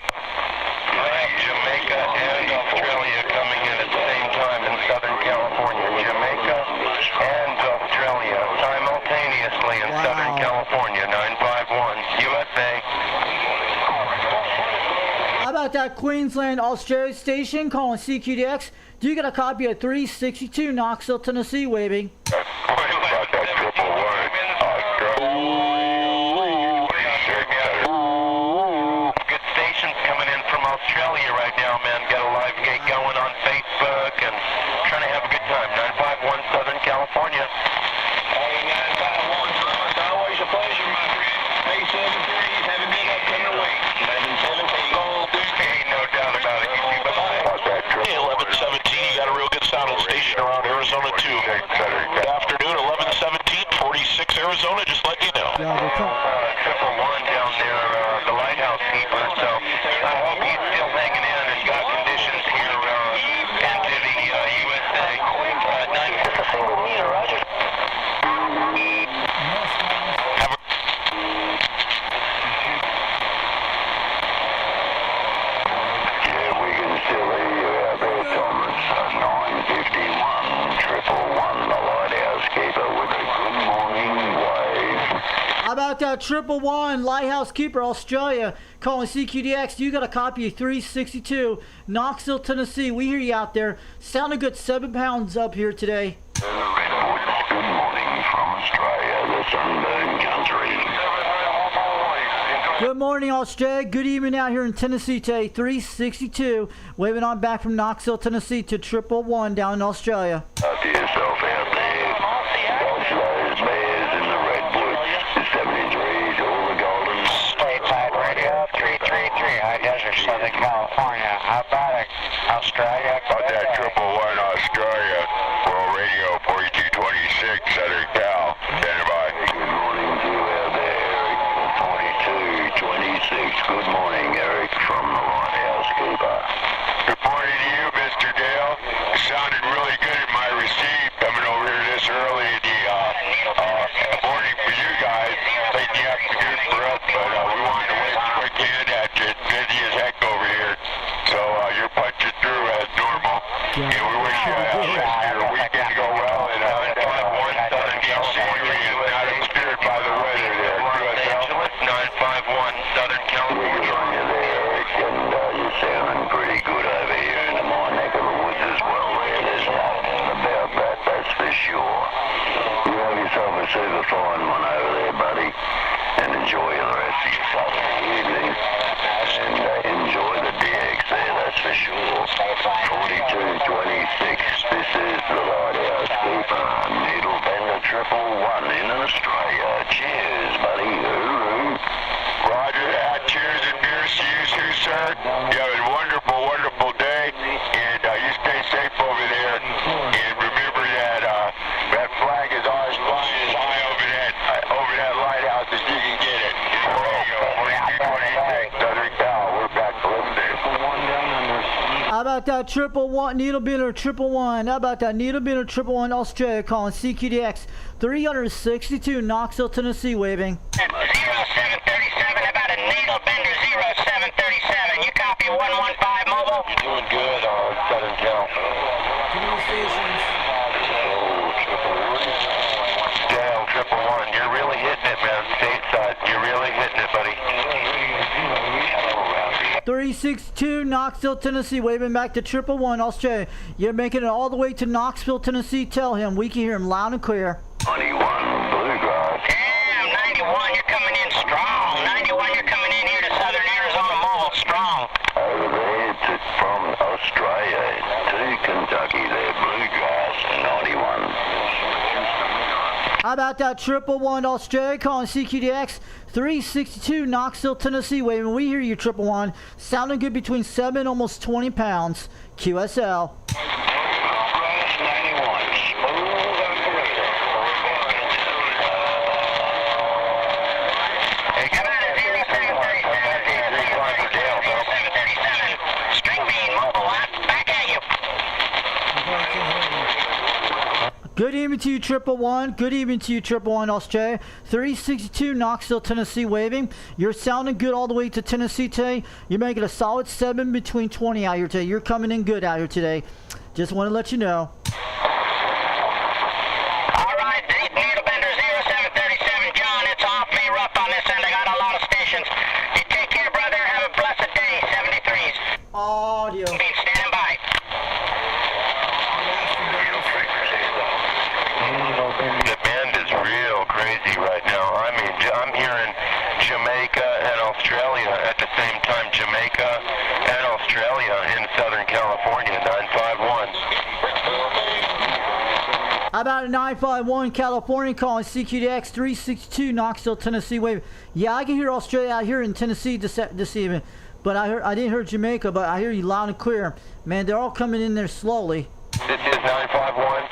Jamaica and Australia coming in at the same time in Southern California. Jamaica and Australia simultaneously in Wow. Southern California. 951 USA. How about that Queensland, Australia station calling CQDX? Do you get a copy of 362 Knoxville, Tennessee waving? Good stations coming in from Australia right now, man. Got a live gate going on Facebook and trying to have a good time. 951 Southern California. Always a pleasure, my friend. May 73s, have a big upcoming week. 1117. Hey, no doubt about it. You keep an eye on that. Hey, 1117, you got a real good sounding station around Arizona, too. Good afternoon, 1117, 46 Arizona, just let you know. Yeah, they're coming. 111 down there, the lighthouse keeper. So I hope he's still hanging in and got conditions here into the USA. 951 Roger. Have a Yeah, we can still hear you out there, Thomas. 951 111, the lighthouse keeper with a good morning wave. How about that 111 Lighthouse Keeper, Australia, calling CQDX? You got a copy of 362 Knoxville, Tennessee. We hear you out there. Sounding good, 7 pounds up here today. Good morning from Australia, the sunburned country. Good morning, Australia. Good evening out here in Tennessee today. 362. Waving on back from Knoxville, Tennessee to 111 down in Australia. Talk to yourself out there. Australia's bears in the redwoods. The 73s, all the golden. Stateside Radio 333, High Desert, Southern California. How about it, Australia? About that 111 Australia. World Radio 4226, Southern Cal. Stand by. Good morning to you out there, Eric. 4226. Good morning, Eric, from the Lighthouse Keeper. Good morning to you, Mr. Dale. It sounded really good in my receive coming over here this early in the morning for you guys. Late in the afternoon for us, but we wanted to wait till we can after it's busy as heck over here. So you're punching through as normal. And we wish you your weekend to go well. And 951 Southern California is not obscured by the weather there. Los Angeles, 951 Southern California. You're sounding pretty good over here in my neck of the woods as well. There's nothing about that, that's for sure. You have yourself a super fine one over there, buddy. And enjoy the rest of your Southern evening. And enjoy the DX there, that's for sure. 4226, this is the Lighthouse Keeper. Needle Bender 111 in Australia. Cheers, buddy. Hooroo. Roger that. Cheers and beers to you too, sir. You have a wonderful, wonderful day. And you stay safe over there. And remember that that flag is always flying as high over that lighthouse as you can get it. 4226, Southern Cal. We're back to living there. How about that 111 Needle Bender 111? How about that Needle Bender 111 Australia calling CQDX 362 Knoxville, Tennessee waving. 0737, about a Needle Bender 0737. You copy 115 mobile? You're doing good on Southern Cal. Dale 111, you're really hitting it, man. Stateside, you're really hitting it, buddy. 362 Knoxville, Tennessee waving back to 111 Australia. You're making it all the way to Knoxville, Tennessee. Tell him we can hear him loud and clear. 91 Bluegrass. Damn, 91, you're coming in strong. 91, you're coming in here to Southern Arizona Mall, strong. Over there from Australia to Kentucky, there, Bluegrass 91. How about that 111 Australia calling CQDX 362 Knoxville, Tennessee waving. We hear you 111. Sounding good between 7 almost 20 pounds. QSL. Bluegrass 91. Smooth operator. Hey, Come on, 0737, String bean mobile lot, back at you. Good evening to you, 111. Good evening to you, 111 Australia. 362 Knoxville, Tennessee waving. You're sounding good all the way to Tennessee today. You're making a solid 7 between 20 out here today. You're coming in good out here today. Just want to let you know. All right, Needle Bender 0737, John, it's off me rough on this end. I got a lot of stations. You take care, brother. Have a blessed day. 73s. Audio. Being standing by. The band is real crazy right now. I mean, I'm hearing Jamaica and Australia at the same time. Jamaica and Australia in Southern California, 951. How about a 951 California calling CQDX 362 Knoxville, Tennessee waving. Yeah, I can hear Australia out here in Tennessee this evening. But I didn't hear Jamaica, but I hear you loud and clear. Man, they're all coming in there slowly. This is 951,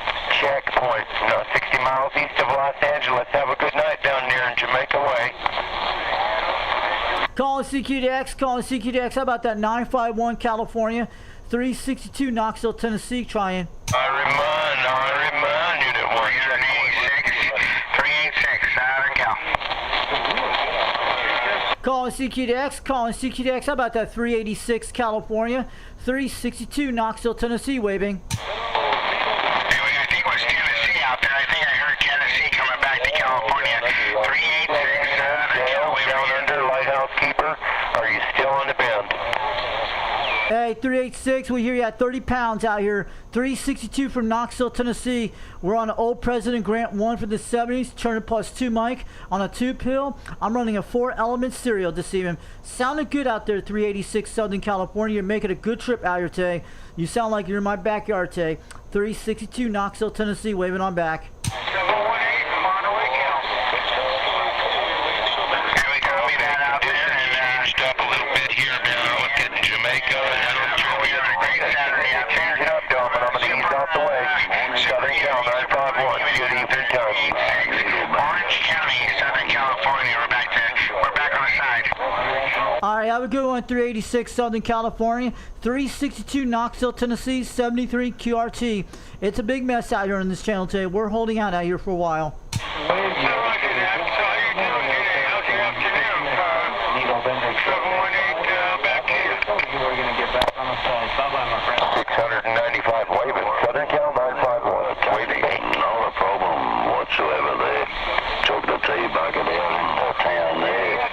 checkpoint, 60 miles east of Los Angeles. Have a good night down there in Jamaica Way. Calling CQDX. How about that 951 California, 362 Knoxville, Tennessee trying. I remind you that we're here at 386, Southern Cal. Calling CQDX. How about that 386 California, 362 Knoxville, Tennessee waving. I think it was Tennessee out there. I think I heard Tennessee coming back to California. 386, down under Lighthouse Keeper. Are you still on the band? Hey, 386, we hear you at 30 pounds out here. 362 from Knoxville, Tennessee. We're on an old President Grant 1 from the 70s. Turner +2 mic on a 2-pill. I'm running a 4-element serial this evening. Sounded good out there, 386 Southern California. You're making a good trip out here today. You sound like you're in my backyard today. 362 Knoxville, Tennessee, waving on back. 718, Monterey County. Here we go. This is changed up a little bit here now. Look at Jamaica and Australia. Great Saturday out there. Ease up, Dolphin. I'm going to ease off the way. Southern Cal 951. Good evening time. Orange County, Southern California. We're back on the side. All right, have a good one, 386 Southern California, 362 Knoxville, Tennessee, 73 QRT. It's a big mess out here on this channel today. We're holding out here for a while. Back here. We're going to get back on the side. Bye-bye, my friend. 695 waving. Southern Cal 951. Waving. Not a problem whatsoever there. Took the T-bucket in the town there.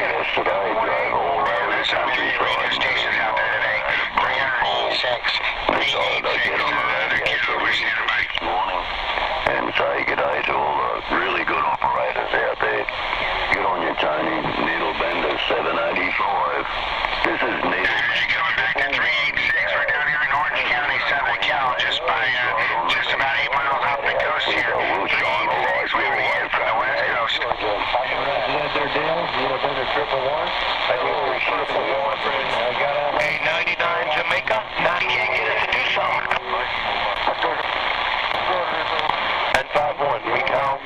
Yesterday, drove all over the country. Radio stations out there today. 386. 386. Another kilo. We're standing by. Morning. And say good day to all the really good operators out there. Good on you, Tony. Needle Bender 785. This is Needle. Coming back to 386. We're down here in Orange County, Southern Cal, just about 8 miles off the coast here. 386. We're here from the west coast. Hey, 99 Jamaica. Now you can't get us to do something. 951. We count.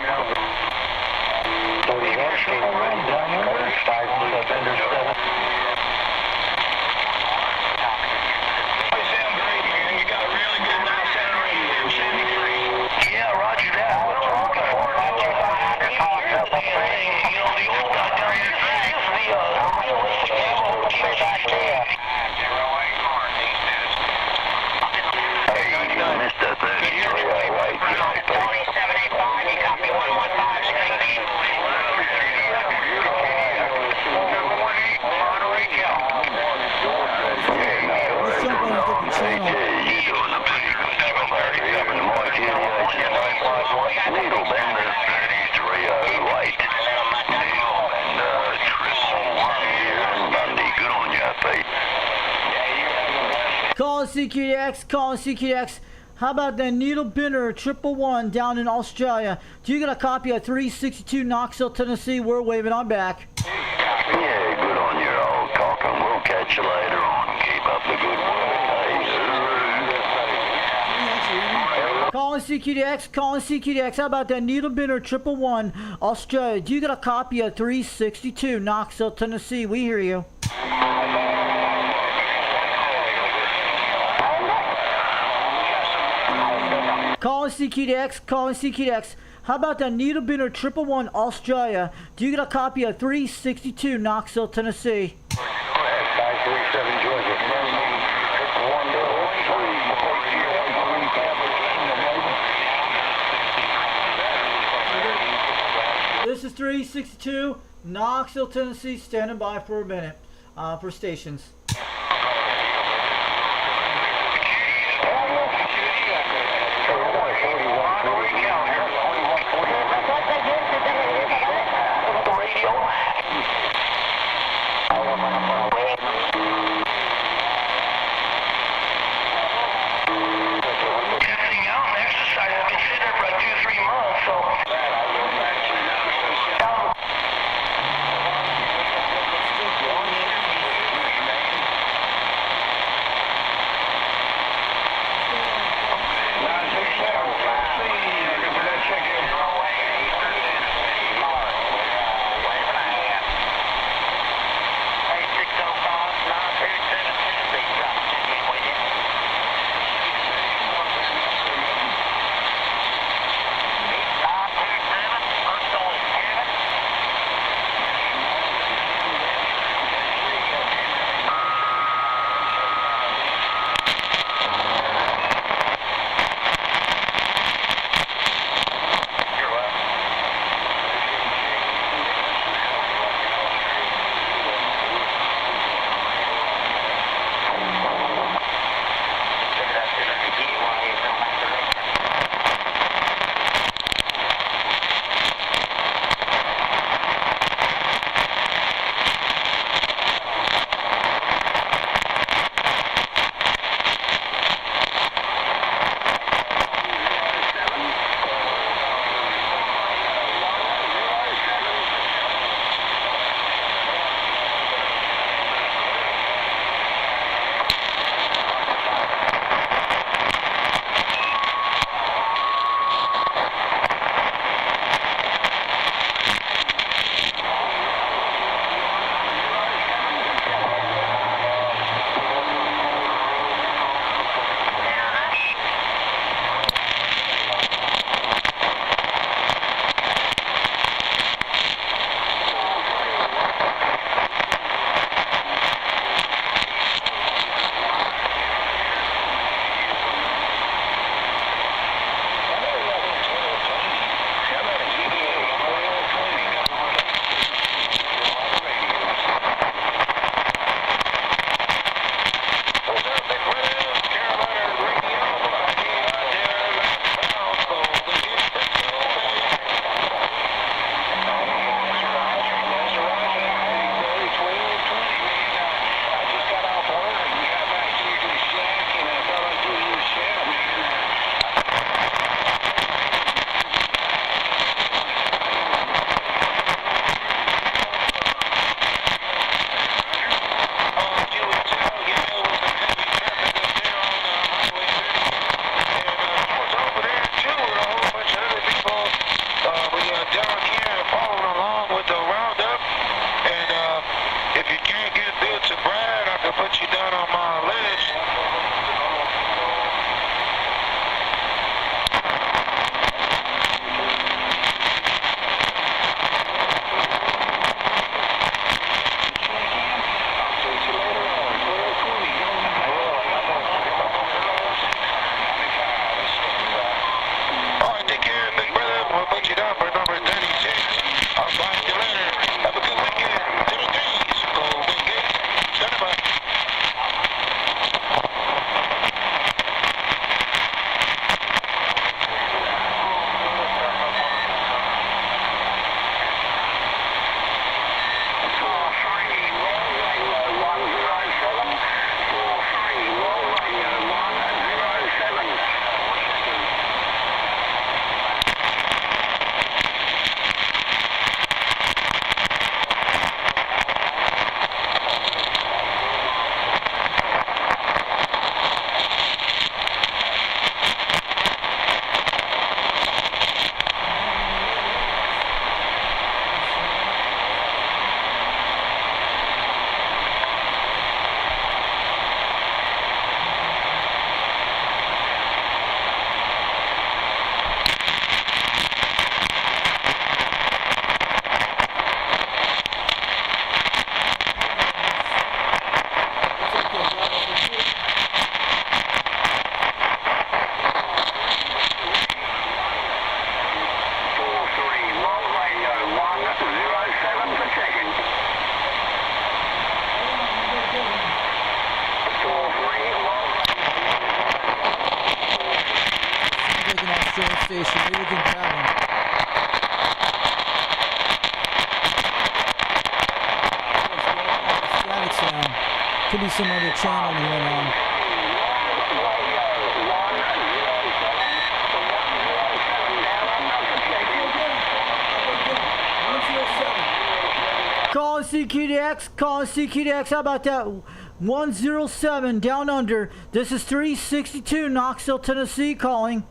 Yeah, roger that. We're looking forward to it. You know, the old guy down here, the realistic ammo dealer back there. Hey, you missed that 3308 JP. 785, you got me 115. Monterey County. Let's jump on a different channel. You doing the big 737 Mike Idiot, Needle Bender 3308. Needle Bender 111 here in Bundy. Good on you, Pete. Calling CQDX, calling CQDX. How about that Needle Bender 111 down in Australia? Do you get a copy of 362 Knoxville, Tennessee? We're waving on back. Yeah, good on you, old cock, and we'll catch you later on. Keep up the good work. Hey, Calling CQDX, calling CQDX. How about that Needle Bender 111 Australia? Do you get a copy of 362 Knoxville, Tennessee? We hear you. Calling CQDX, calling CQDX. How about that Needle Bender 111 Australia? Do you get a copy of 362 Knoxville, Tennessee? 537 Georgia. 103. This is 362 Knoxville, Tennessee. Standing by for a minute for stations. station. Maybe we can grab him. Static sound. Could be some other channel going on. Calling CQDX, how about that? 107 down under. This is 362 Knoxville, Tennessee calling.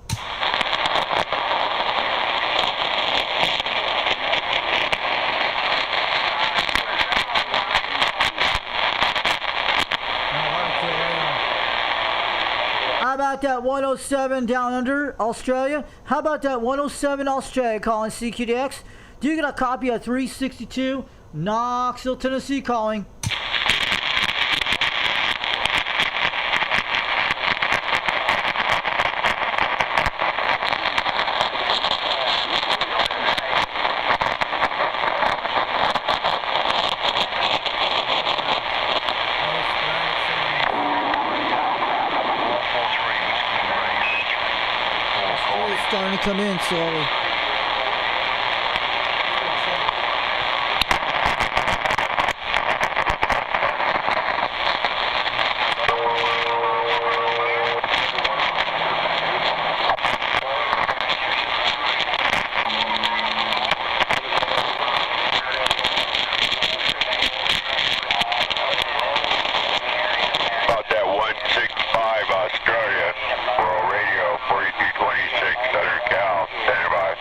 How about that 107 down under Australia? How about that 107 Australia calling CQDX? Do you get a copy of 362 Knoxville, Tennessee calling? It's starting to come in slowly. About that 165 Australia, World Radio 4226 Southern Cal, standing by.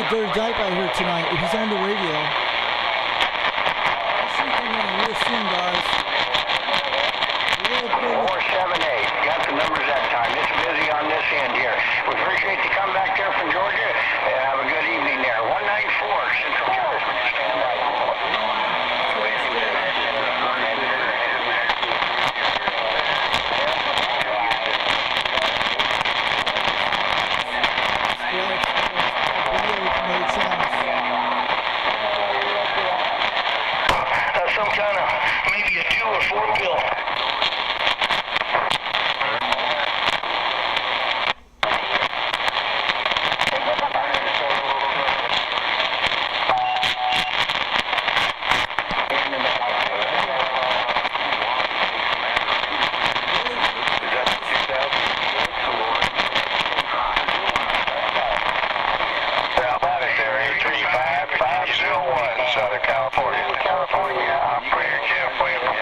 Dirty Dyke out here tonight if he's on the radio. I'll see him real soon, guys. 478. Got the numbers that time. It's busy on this end here. We appreciate you coming back there from Georgia. Have a good evening there. 194 Central California. Stand by. Some kind of maybe a 2 or 4 bill. Southern California. California, operator Jeff Whalen.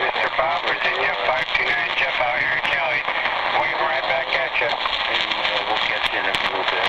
Mr. Bob, Virginia, 529 Jeff out here in Cali. Waving right back at you. We'll catch you in a little bit.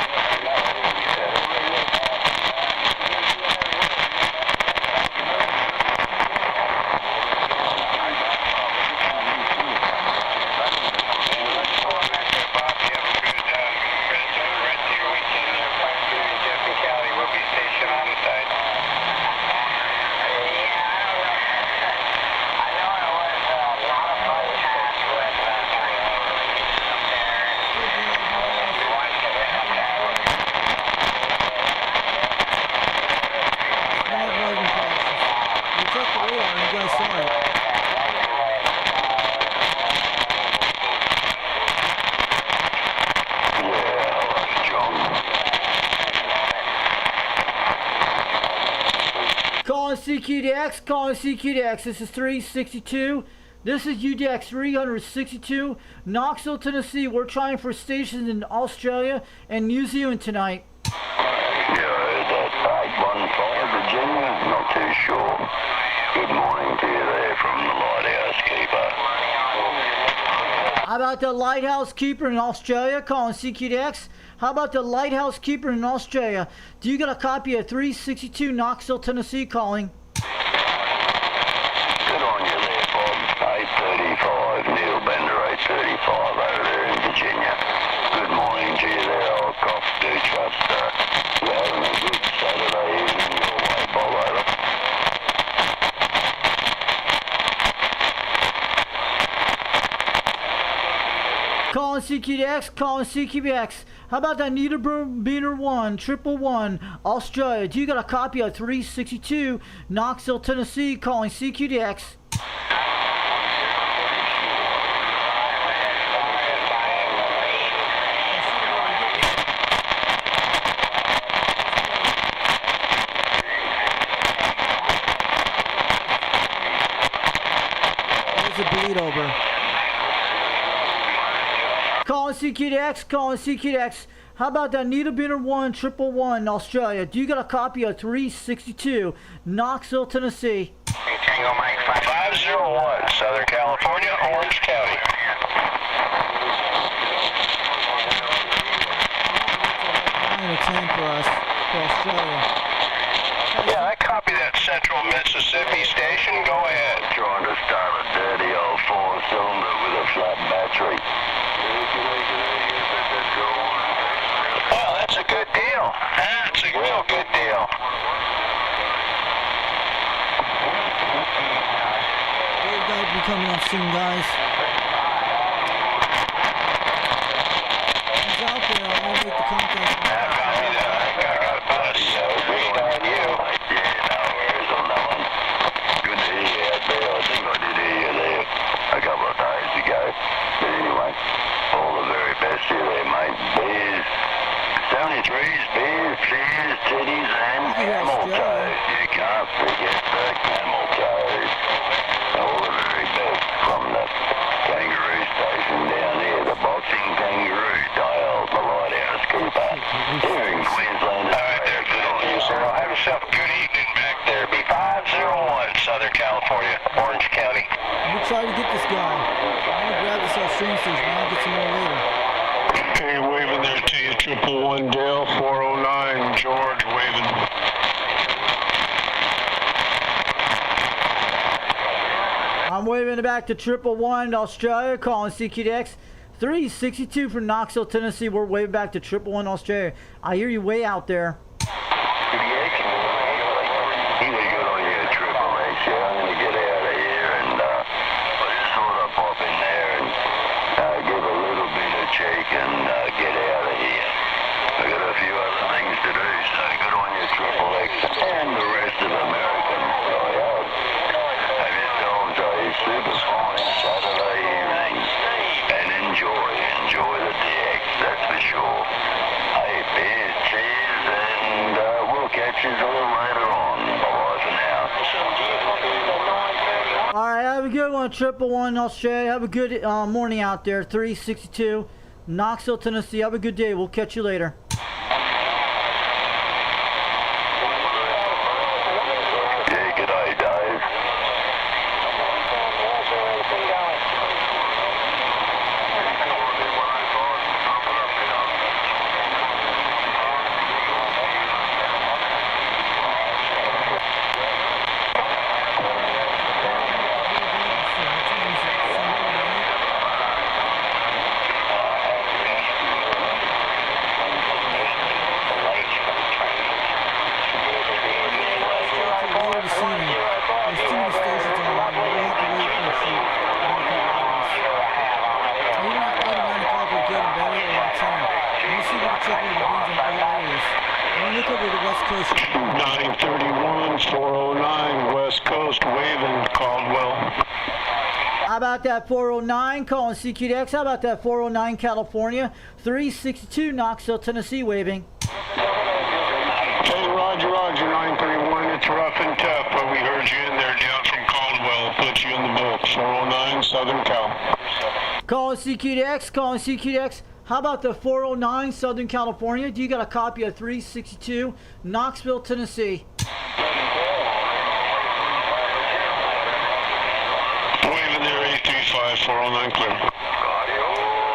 CQDX, calling CQDX. This is 362. This is UDX 362, Knoxville, Tennessee. We're trying for stations in Australia and New Zealand tonight. Yeah, that's 815 Virginia, not too sure. Good morning to you there from the Lighthouse Keeper. How about the Lighthouse Keeper in Australia, calling CQDX? How about the Lighthouse Keeper in Australia? Do you got a copy of 362 Knoxville, Tennessee, calling? Good on you there, Bob. 835, Neil Bender, 835 over there in Virginia. Good morning to you there, old cop. Do trust you're having a good Saturday evening your way, Bob, over. Calling CQDX, calling CQBX. How about that Niederbrenner 1, 111, Australia? Do you got a copy of 362 Knoxville, Tennessee, calling CQDX? There's a bleed over. Calling CQDX, calling CQDX. How about that Niederbrenner 1, 111, Australia? Do you got a copy of 362 Knoxville, Tennessee? Tango Mike 501, Southern California, Orange County. For us, for Australia. Yeah, I copy that Central Mississippi station. Go ahead. Trying to start a dirty old four-cylinder with a flat battery. Well, that's a good deal. That's a real good deal. You guys be coming up soon, guys. He's out there. I'll make the contact. A couple of days ago. But anyway, all the very best to you there, mate. Beers, 73s, beers, cheers, titties, and camel toes. You can't forget the camel toes. All the very best from the kangaroo station down here, the boxing kangaroo, dial the Lighthouse Keeper. Here in Queensland. All right, there. Good on you, sir. Have yourself a good evening back there. Be 501, Southern California, Orange County. We'll try to get this guy. I'm gonna grab this Australian station. I'll get some more later. Hey, waving there to you, 111 Dale, 409, George, waving. I'm waving it back to 111 Australia, calling CQDX. 362 from Knoxville, Tennessee. We're waving back to 111 Australia. I hear you way out there. He was good on you, Triple H. Yeah, I'm going to get out of here and just sort of pop in there and give a little bit of shake and get out of here. I got a few other things to do, so good on you, Triple X, and the rest of American. Have yourselves a super fine Saturday evening and enjoy the DX, that's for sure. Hey, beers, cheers, and we'll catch you a little later on. Bye for now. All right, have a good one, 111 Australia. Have a good morning out there, 362 Knoxville, Tennessee. Have a good day. We'll catch you later. Yeah, good day, Dave. Look over the West Coast. 931, 409, West Coast, waving, Caldwell. How about that 409 calling CQDX? How about that 409 California? 362 Knoxville, Tennessee, waving. Hey, Roger, 931 it's rough and tough, but we heard you in there down from Caldwell. Put you in the book. 409 Southern Cal. Calling CQDX, calling CQDX. How about the 409 Southern California? Do you got a copy of 362 Knoxville, Tennessee? Waving there, 835, 409 clear.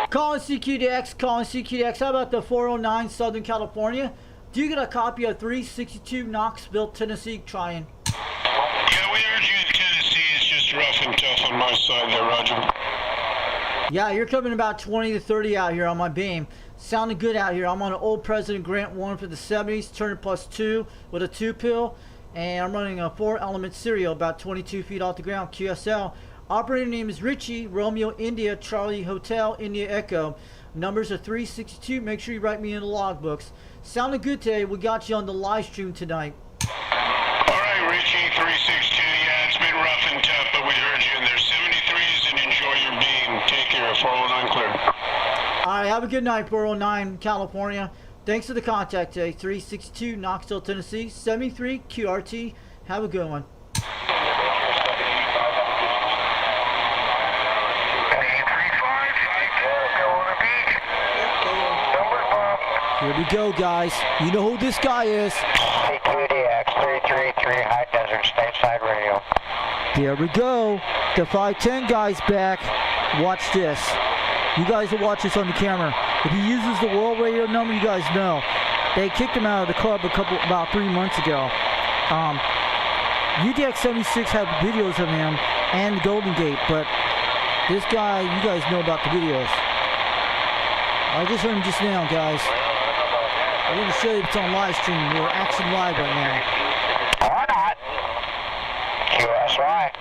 Calling CQDX, calling CQDX. How about the 409 Southern California? Do you get a copy of 362 Knoxville, Tennessee? Trying. Yeah, we heard you in Tennessee. It's just rough and tough on my side there, Roger. Yeah, you're coming about 20 to 30 out here on my beam. Sounding good out here. I'm on an old President Grant 1 for the 70s, turning +2 with a 2-pill. And I'm running a 4-element serial about 22 feet off the ground, QSL. Operator name is Richie, Romeo India, Charlie Hotel, India Echo. Numbers are 362. Make sure you write me in the logbooks. Sounding good today. We got you on the live stream tonight. All right, Richie, 362. Yeah, it's been rough and tough, but we heard you in there. 73s and enjoy your beam. Take care. 409 clear. All right, have a good night, 409 California. Thanks for the contact today. 362 Knoxville, Tennessee, 73 QRT. Have a good one. Here we go, guys. You know who this guy is. CQDX 333 High Desert Stateside Radio. There we go. The 510 guy's back. Watch this. You guys will watch this on the camera. If he uses the world radio number, you guys know. They kicked him out of the club about 3 months ago. UDX 76 had videos of him and the Golden Gate, but this guy, you guys know about the videos. I just heard him just now, guys. I'm going to show you it's on live stream. We're actually live right now. Or not. QSY.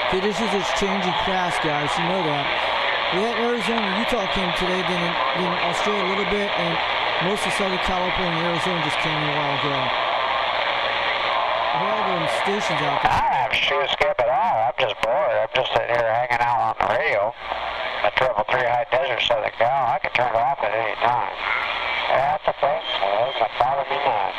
Okay, this is just changing fast, guys. You know that. We had Arizona, Utah came today, then Australia a little bit, and most of Southern California, Arizona just came in a while ago. We have all them stations out there. I don't have to shoot skip at all. I'm just bored. I'm just sitting here hanging out on the radio. At 333 High Desert Southern Cal. I can turn it off at any time. That's the thing. It doesn't bother me none.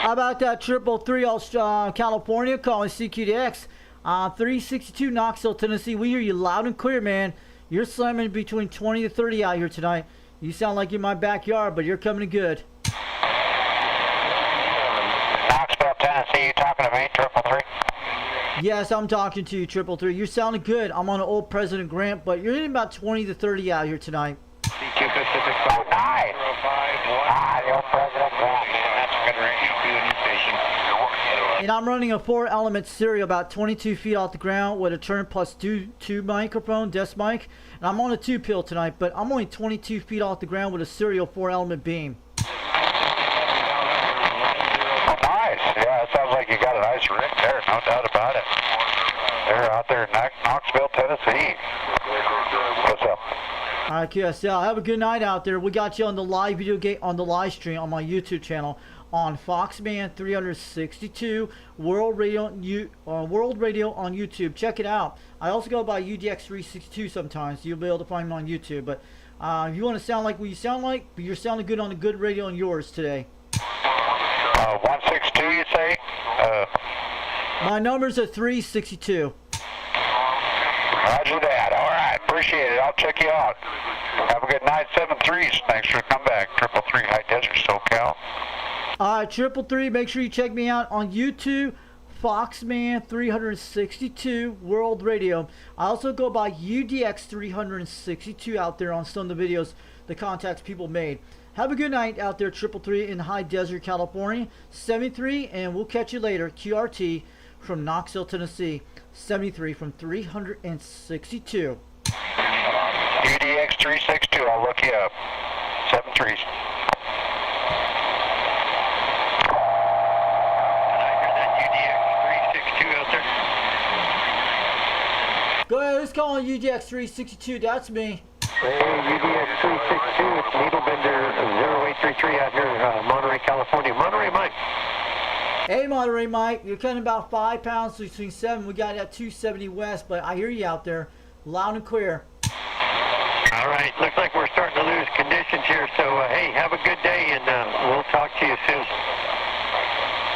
How about that 333 California calling CQDX? 362 Knoxville, Tennessee. We hear you loud and clear, man. You're slamming between 20 to 30 out here tonight. You sound like you're in my backyard, but you're coming in good. Knoxville, Tennessee, you talking to me, 333? Yes, I'm talking to you, 333. You're sounding good. I'm on an old President Grant, but you're in about 20 to 30 out here tonight. CQ Pacific 59. The old President Grant, man. That's a good radio. Station. And I'm running a 4-element serial about 22 feet off the ground with a turn +2 microphone, desk mic. And I'm on a 2-pill tonight, but I'm only 22 feet off the ground with a serial 4-element beam. Nice. Yeah, it sounds like you got a nice rig there, no doubt about it. They're out there in Knoxville, Tennessee. What's up? All right, QSL. Have a good night out there. We got you on the live video gate on the live stream on my YouTube channel on Foxman 362 World Radio on YouTube. Check it out. I also go by UDX 362 sometimes. You'll be able to find me on YouTube. But if you want to sound like what you sound like, but you're sounding good on the good radio on yours today. 162, you say? My numbers are 362. Roger that. All right. Appreciate it. I'll check you out. Have a good night. 7-3s. Thanks for coming back. 333 High Desert SoCal. All right, 333. Make sure you check me out on YouTube. Foxman 362 World Radio. I also go by UDX 362 out there on some of the videos the contacts people made. Have a good night out there, 333 in High Desert, California. 73, and we'll catch you later. QRT from Knoxville, Tennessee. 73 from 362. UDX 362. I'll look you up. 7-3s. Go ahead, let's call on UDX 362. That's me. Hey, UDX 362. It's Needlebender 0833 out here in Monterey, California. Monterey, Mike. Hey, Monterey Mike. You're cutting about 5 pounds between 7. We got it at 270 West, but I hear you out there loud and clear. I All right, looks like we're starting to lose conditions here, so hey, have a good day, and we'll talk to you soon.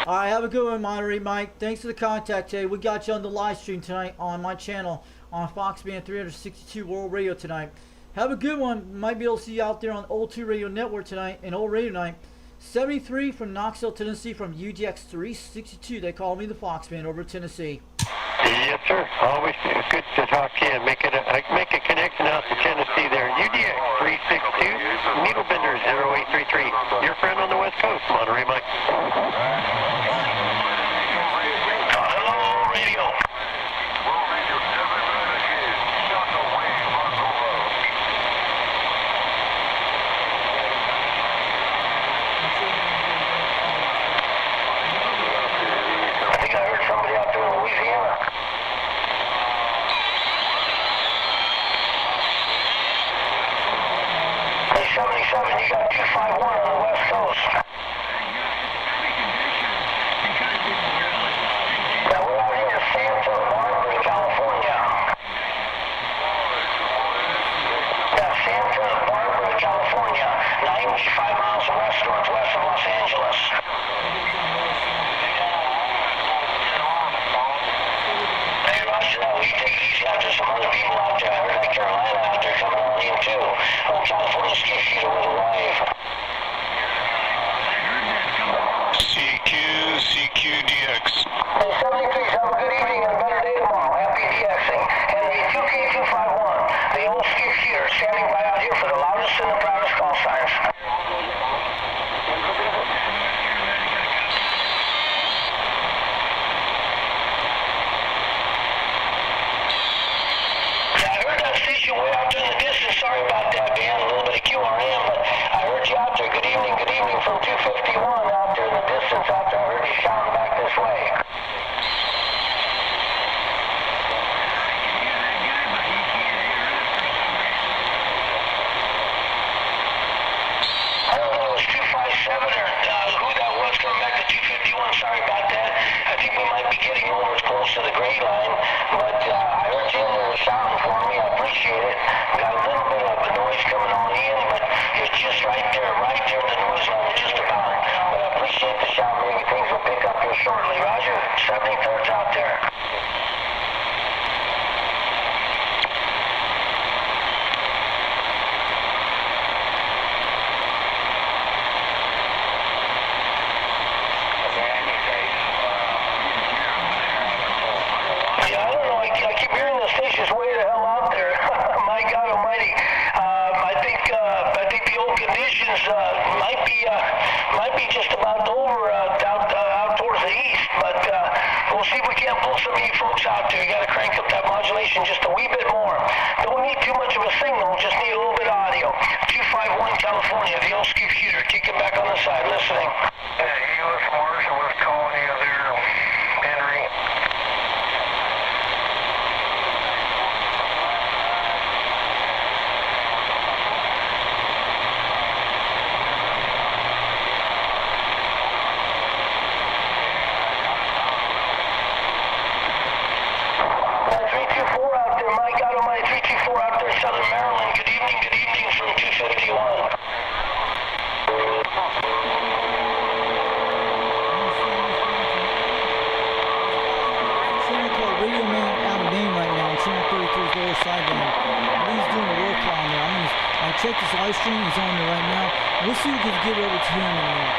All right, have a good one, Monterey Mike. Thanks for the contact today. We got you on the live stream tonight on my channel on Fox Band 362 World Radio tonight. Have a good one. Might be able to see you out there on Old 2 Radio Network tonight and Old Radio Night. 73 from Knoxville, Tennessee from UDX 362. They call me the Fox Band over Tennessee. Yes, sir. Always good to talk to you and make a connection out to Tennessee there. UDX 362, Needlebender 0833. Your friend on the West Coast, Monterey Mike. Hello, radio. I think I heard somebody out there in Louisiana. Hey, 77, you got 251 on the West Coast. Now we're out here in Sanford, Marbury, California. Yeah, Sanford, Marbury, California. 95 miles west-northwest of Los Angeles. Hey, Roger, will you take it easy out there? Some other people out there. I heard North Carolina out there coming on in too. Oh, California ski shooter with a wave. CQDX. Hey, 73, have a good evening and a better day tomorrow. Happy DXing. And the 2K251, the old ski shooter, standing by out here for the loudest and the proudest call signs. Yeah, I heard that station way out there in the distance. Sorry about that, Dan. A little bit of QRM, but I heard you out there. Good evening from 251 out there in the distance out there. I heard you shouting back this way. I don't know if it was 257 or who that was coming back to 251. Sorry about that. I think we might be getting over as close to the gray line, but I heard you in there shouting for me. I appreciate it. Got a little bit of a noise coming on in, but it's just right there in the noise line, just about. But I appreciate the shout. Maybe things will pick up here shortly. Roger. 73's out there. Yeah, I don't know. I keep hearing the station's way the hell out there. My God Almighty. I think the old conditions might be just about over out towards the east. But we'll see if we can't pull some of you folks out there. You got to crank up that modulation just a wee bit more. Don't need too much of a signal. Just need a little bit of audio. 251 California, the old ski shooter, kicking back on the side, listening. U.S. Marshal was calling you there, Henry. Southern Maryland. Good evening from 251. Radio Man out of Maine right now on Channel 33's lower sideband. He's doing a roll call on there. I'm gonna check this live stream. He's on there right now. We'll see if we can get over to him in a minute.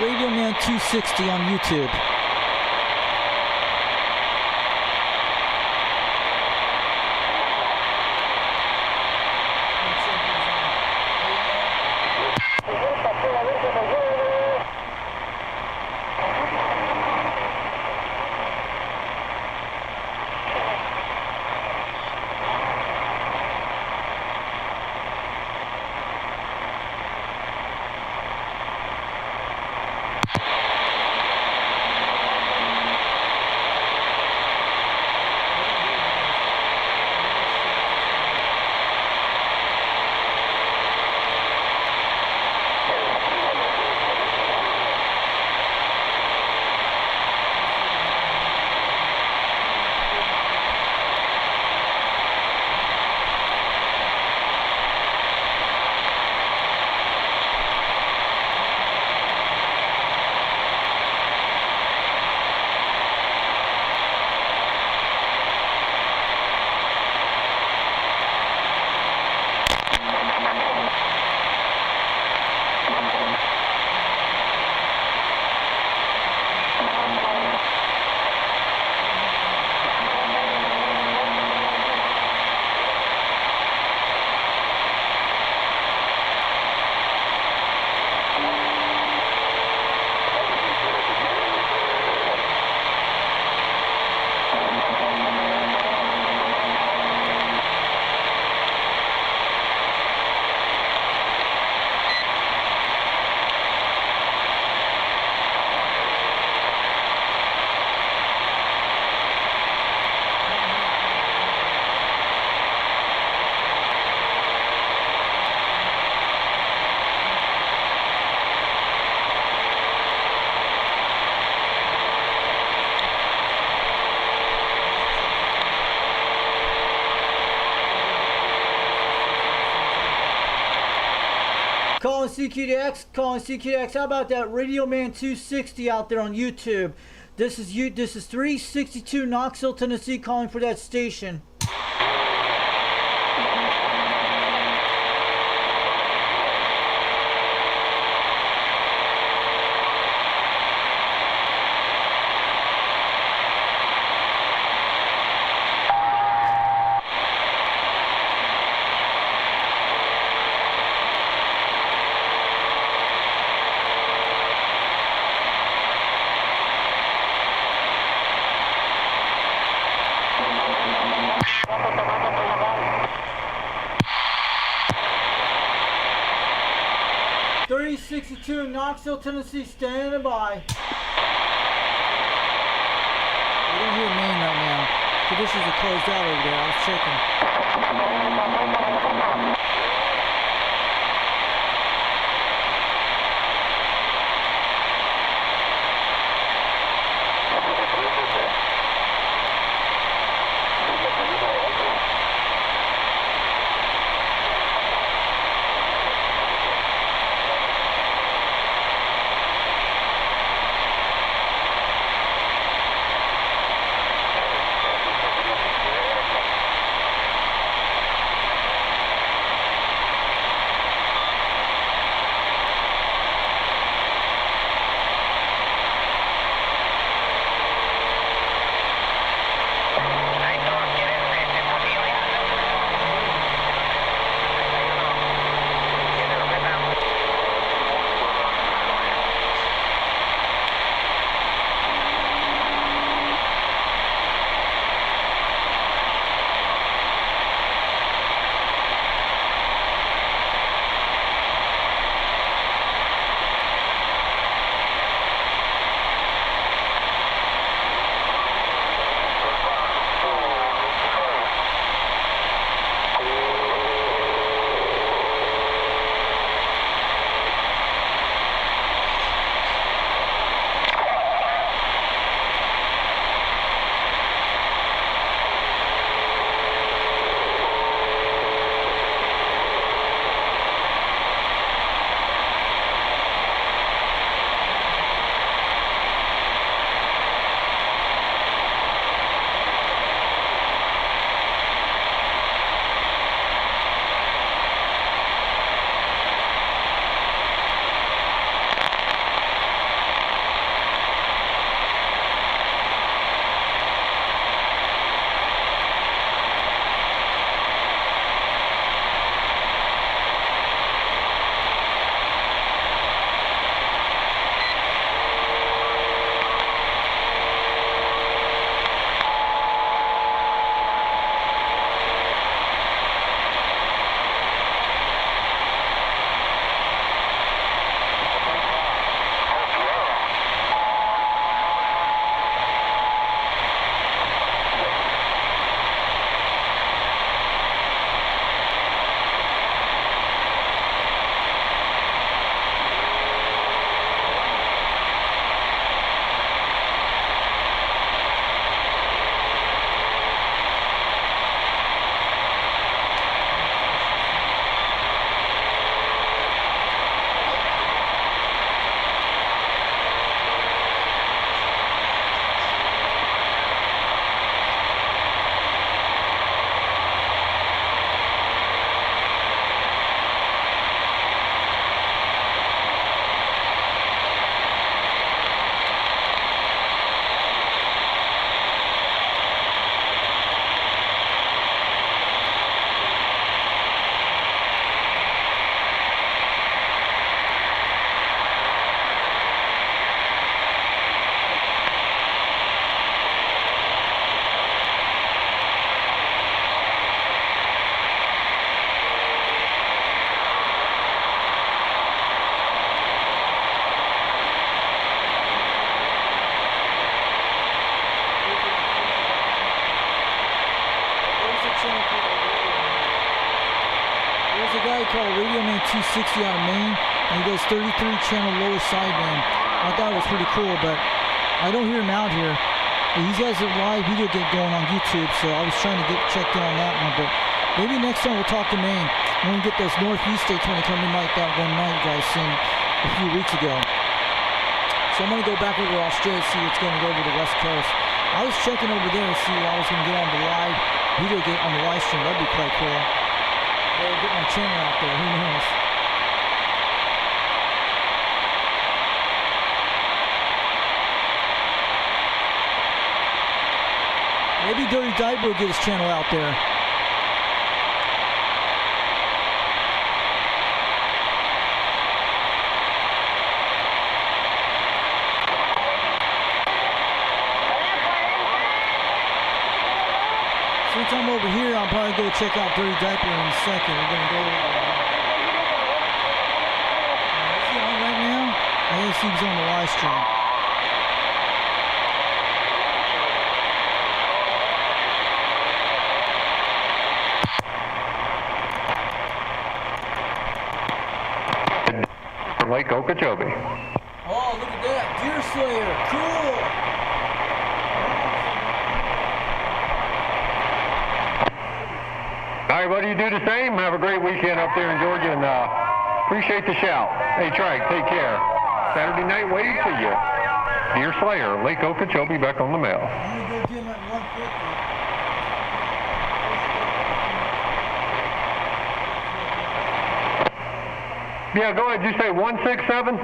Radio Man 260 on YouTube. CQDX, calling CQDX. How about that Radio Man 260 out there on YouTube? This is 362 Knoxville, Tennessee, calling for that station. Knoxville, Tennessee, standing by. We don't hear Maine right now. Conditions are closed out over there. I was checking. called Radio Man 260 out of Maine, and he does 33 channel lower sideband. I thought it was pretty cool, but I don't hear him out here. He has a live video game going on YouTube, so I was trying to get checked in on that one, but Maybe next time we'll talk to Maine. When we get those Northeast states when they come in like that one night you guys seen a few weeks ago. So I'm going to go back over to Australia to see what's going over the West Coast. I was checking over there to see I was going to get on the live video get on the live stream. That'd be quite cool. They'll get my channel out there. Who knows? Maybe Dirty Diaper will get his channel out there. Since I'm over here, I'll probably go check out Dirty Diaper in a second. We're gonna go. Is he on right now? I guess he was on the live stream. Lake Okeechobee. Oh, look at that. Deer Slayer. Cool. All right, buddy, you do the same. Have a great weekend up there in Georgia, and appreciate the shout. Hey, Trike, take care. Saturday night wave to you. Deer Slayer, Lake Okeechobee, back on the mail. I'm going to go get him at 150. Yeah, go ahead. Did you say 167?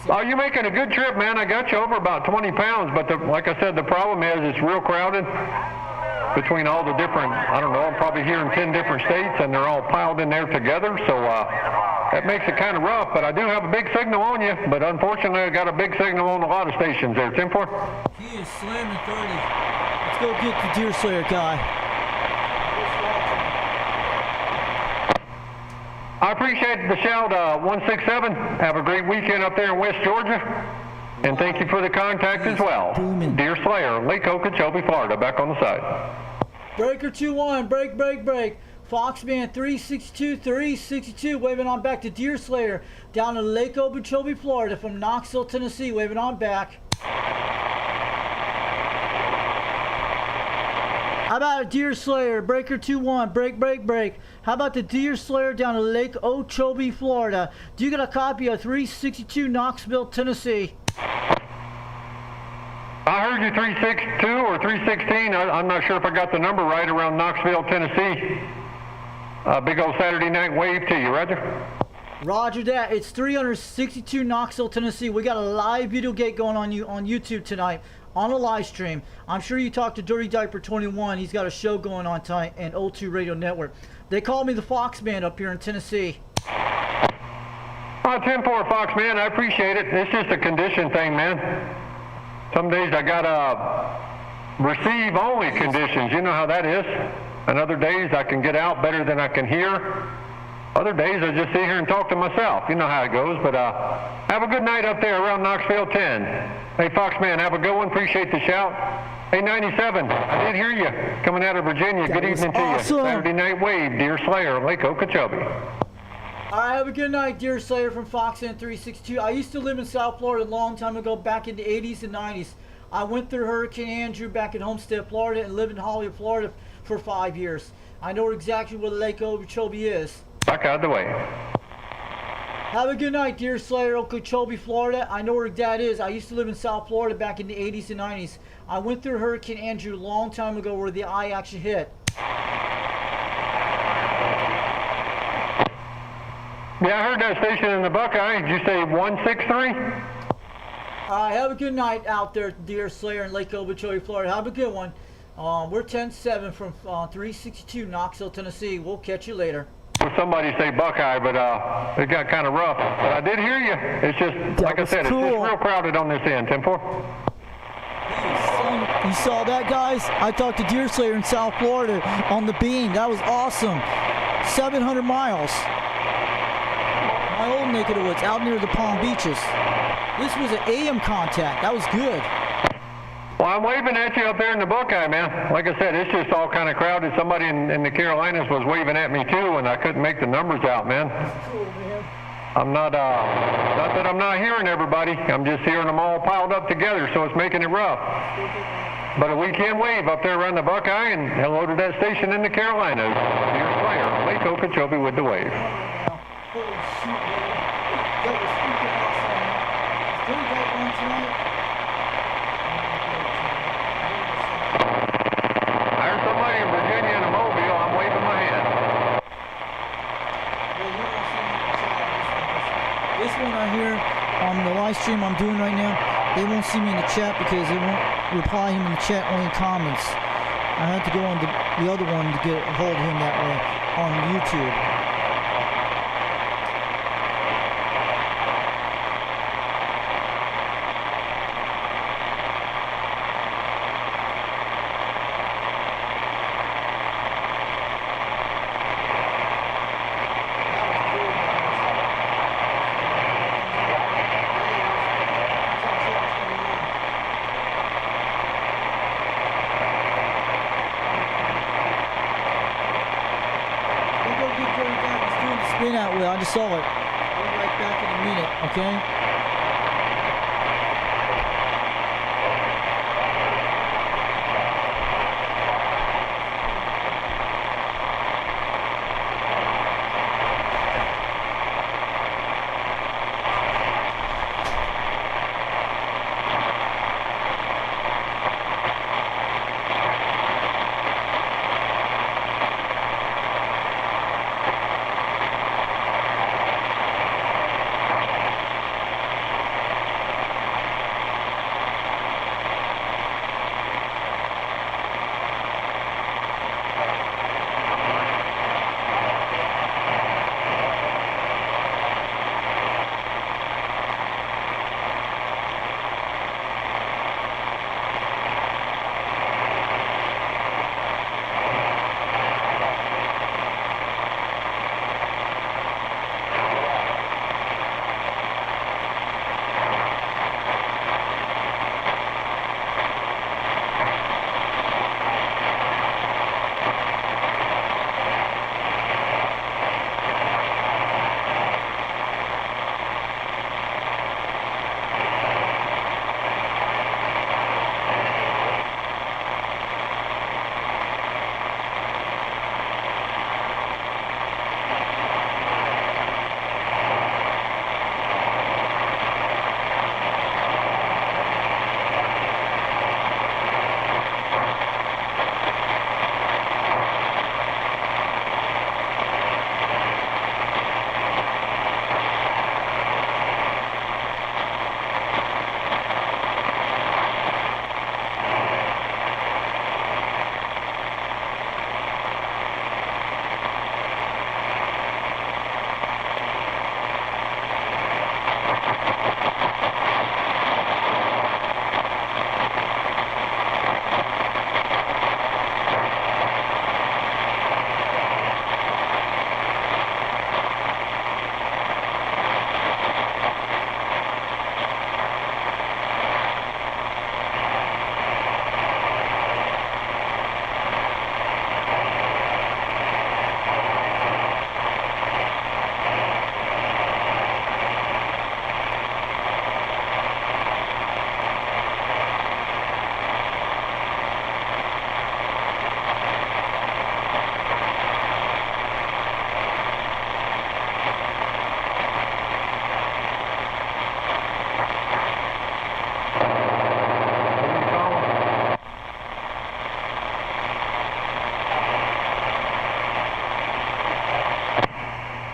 Oh, you're making a good trip, man. I got you over about 20 pounds, but like I said, the problem is it's real crowded between all the different, I don't know, I'm probably here in 10 different states, and they're all piled in there together, so that makes it kind of rough, but I do have a big signal on you, but unfortunately I got a big signal on a lot of stations there. 10-4? He is slamming 30. Let's go get the Deer Slayer guy. I appreciate the shout, 167. Have a great weekend up there in West Georgia. And thank you for the contact as well. Deer Slayer, Lake Okeechobee, Florida, back on the side. Breaker 2-1, break. Foxman 362, waving on back to Deer Slayer down to Lake Okeechobee, Florida from Knoxville, Tennessee, waving on back. How about a Deer Slayer, Breaker 2-1, break. How about the Deer Slayer down to Lake Okeechobee, Florida? Do you get a copy of 362 Knoxville, Tennessee? I heard you 362 or 316. I'm not sure if I got the number right around Knoxville, Tennessee. Big old Saturday night wave to you, Roger. Roger that. It's 362 Knoxville, Tennessee. We got a live video gate going on YouTube tonight on a live stream. I'm sure you talked to Dirty Diaper 21. He's got a show going on tonight and O2 Radio Network. They call me the Fox Man up here in Tennessee. 10-4, Fox, man. I appreciate it. It's just a condition thing, man. Some days I gotta receive only conditions. You know how that is. And other days I can get out better than I can hear. Other days I just sit here and talk to myself. You know how it goes. But have a good night up there around Knoxville 10. Hey, Fox, man, have a good one. Appreciate the shout. Hey, 97, I did hear you coming out of Virginia. Good evening to you. Saturday Night Wave, Deer Slayer, Lake Okeechobee. All right, have a good night, Deer Slayer from Foxman 362. I used to live in South Florida a long time ago, back in the 80s and 90s. I went through Hurricane Andrew back in Homestead, Florida, and lived in Hollywood, Florida for 5 years. I know exactly where Lake Okeechobee is. Back out of the way. Have a good night, Deer Slayer, Okeechobee, Florida. I know where that is. I used to live in South Florida back in the 80s and 90s. I went through Hurricane Andrew a long time ago where the eye actually hit. Yeah, I heard that station in the Buckeye. Did you say 163? Have a good night out there, Deer Slayer in Lake Okeechobee, Florida. Have a good one. We're 10-7 from 362 Knoxville, Tennessee. We'll catch you later. Somebody say Buckeye, but it got kind of rough. But I did hear you. It's just, like I said, cool. It's just real crowded on this end. 10-4. You saw that, guys? I talked to Deer Slayer in South Florida on the beam. That was awesome. 700 miles. My old neck of the woods, out near the Palm Beaches. This was an AM contact. That was good. Well, I'm waving at you up there in the Buckeye, man. Like I said, it's just all kind of crowded. Somebody in the Carolinas was waving at me, too, and I couldn't make the numbers out, man. That's cool, man. I'm not that I'm not hearing everybody. I'm just hearing them all piled up together, so it's making it rough. But a weekend wave up there around the Buckeye, and hello to that station in the Carolinas. Dear Slayer, Lake Okeechobee with the wave. There's somebody in Virginia and a Mobile. I'm waving my hand. This one right here on the live stream I'm doing right now, they won't see me in the chat because they won't reply him in the chat, only in comments. I had to go on the other one to get a hold of him that way on YouTube. Spin out wheel. I just saw it. I'll be right back in a minute, okay?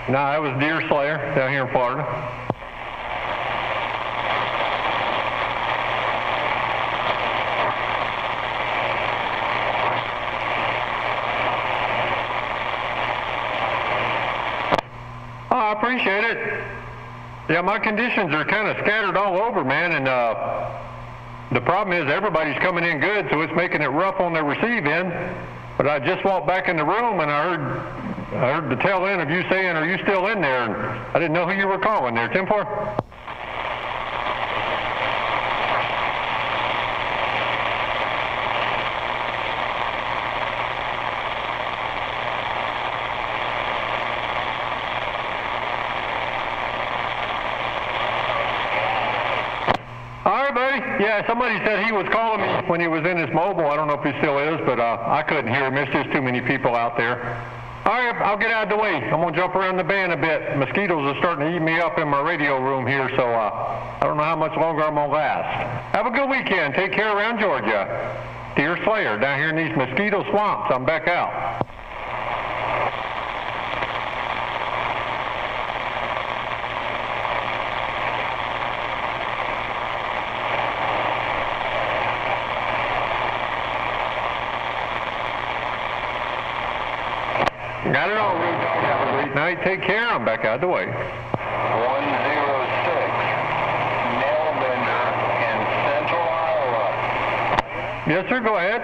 No, that was Deer Slayer down here in Florida. Oh, I appreciate it. Yeah, my conditions are kind of scattered all over, man, and the problem is everybody's coming in good, so it's making it rough on their receive end. But I just walked back in the room and I heard the tail end of you saying, "Are you still in there?" And I didn't know who you were calling there. 10-4? Yeah, somebody said he was calling me when he was in his mobile. I don't know if he still is, but I couldn't hear him. It's just too many people out there. All right, I'll get out of the way. I'm going to jump around the band a bit. Mosquitoes are starting to eat me up in my radio room here, so I don't know how much longer I'm going to last. Have a good weekend. Take care around Georgia. Dear Slayer, down here in these mosquito swamps. I'm back out. Got it all, Root Dog. Have a great night. Take care. I'm back out of the way. 106, Nailbender in Central Iowa. Yes, sir. Go ahead.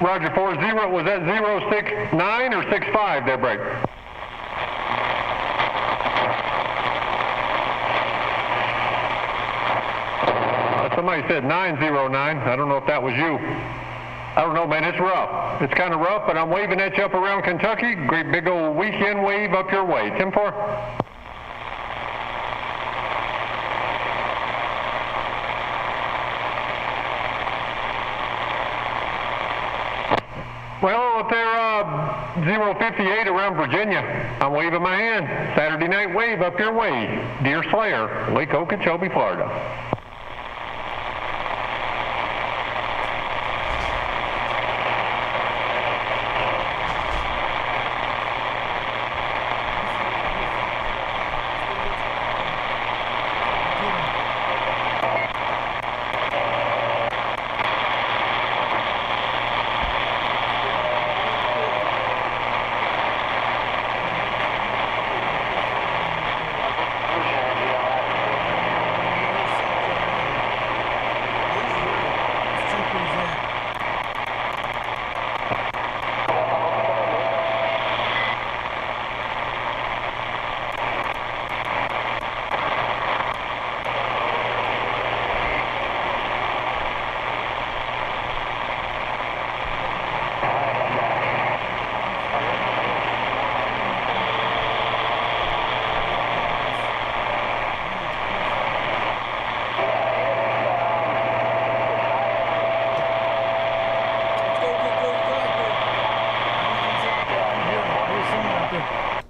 Roger, 40. Was that 069 or 65 there, break? Somebody said 909. I don't know if that was you. I don't know, man. It's rough. It's kind of rough, but I'm waving at you up around Kentucky. Great big old weekend wave up your way. 10-4. Well, up there, 058 around Virginia. I'm waving my hand. Saturday night wave up your way. Dear Slayer, Lake Okeechobee, Florida.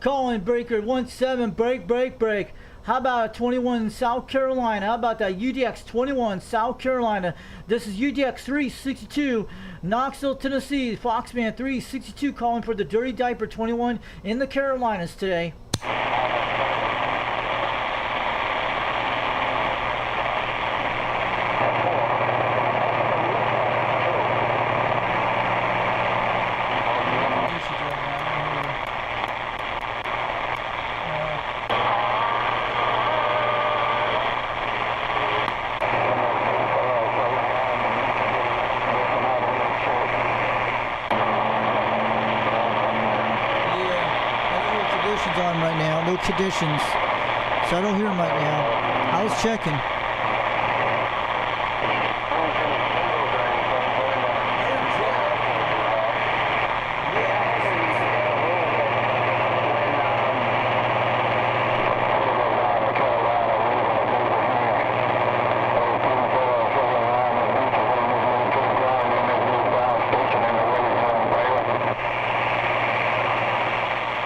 Calling breaker 17, break. How about 21 South Carolina? How about that UDX 21 South Carolina? This is UDX 362 Knoxville, Tennessee. Foxman 362 calling for the Dirty Diaper 21 in the Carolinas today. On right now, no conditions, so I don't hear them right now. I was checking.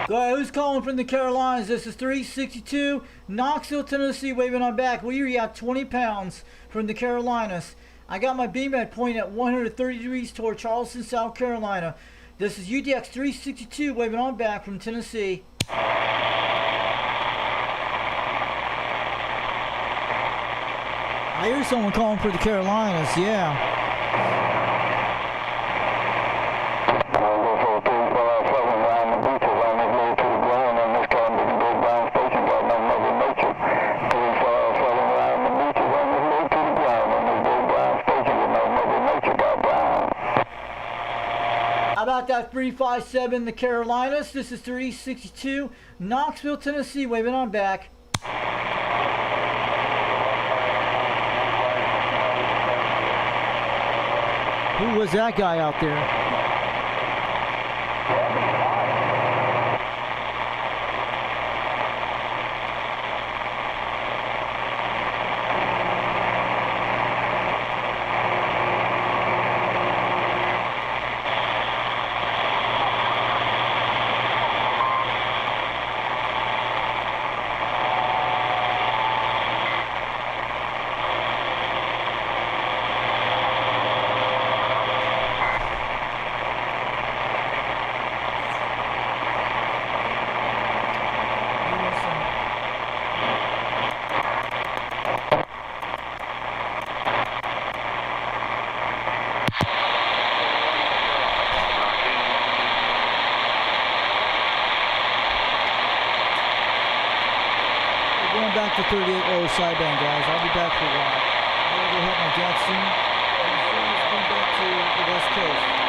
Go ahead, who's calling from the Carolinas? This is 362 Knoxville, Tennessee, waving on back. We're at 20 pounds from the Carolinas. I got my beam at point at 130 degrees toward Charleston, South Carolina. This is UDX 362 waving on back from Tennessee. I hear someone calling for the Carolinas, yeah. About that 357 the Carolinas. This is 362 Knoxville, Tennessee, waving on back. Who was that guy out there? back to 38 lower sideband, guys. I'll be back for a while. I gotta go help my dad soon. I'm soon as going back to the West Coast.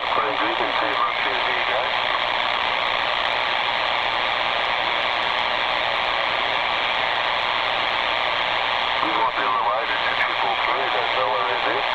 sounds pretty good. You can see my TV, guys. We won't be reminded to 243, that's all it is.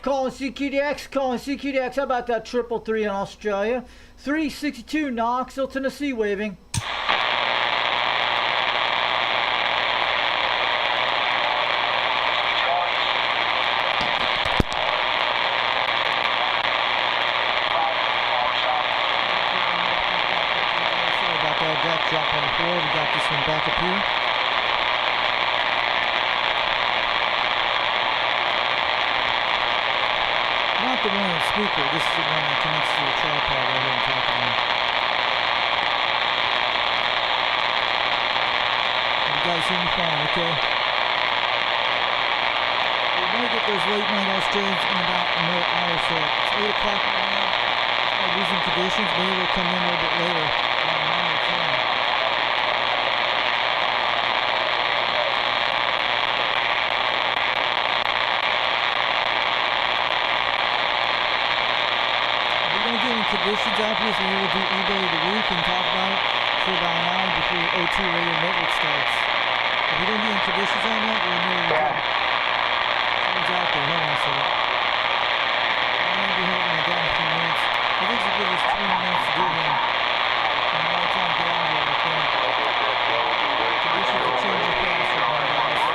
Calling CQDX. How about that 333 in Australia? 362 Knoxville, Tennessee, waving. Sorry about that, Jack. Drop on the floor. We got this one back up here. Not the one on the speaker, this is the one that connects to the tripod right here I'm talking about. You guys hear me fine, okay? We're going to get those late night Australians in about another hour or so. It's 8 o'clock right now. Losing conditions, maybe we'll come in a little bit later. Conditions out here, so we will do eBay of the week and talk about it for about an hour before the O2 radio network starts. If we don't get any conditions on that, we'll know someone's out there. Hold on a second. I might be helping my dad in a few minutes. I think it's give us 20 minutes to do that. And I'm not trying to get out of here like that. Conditions are changing fast right now, guys.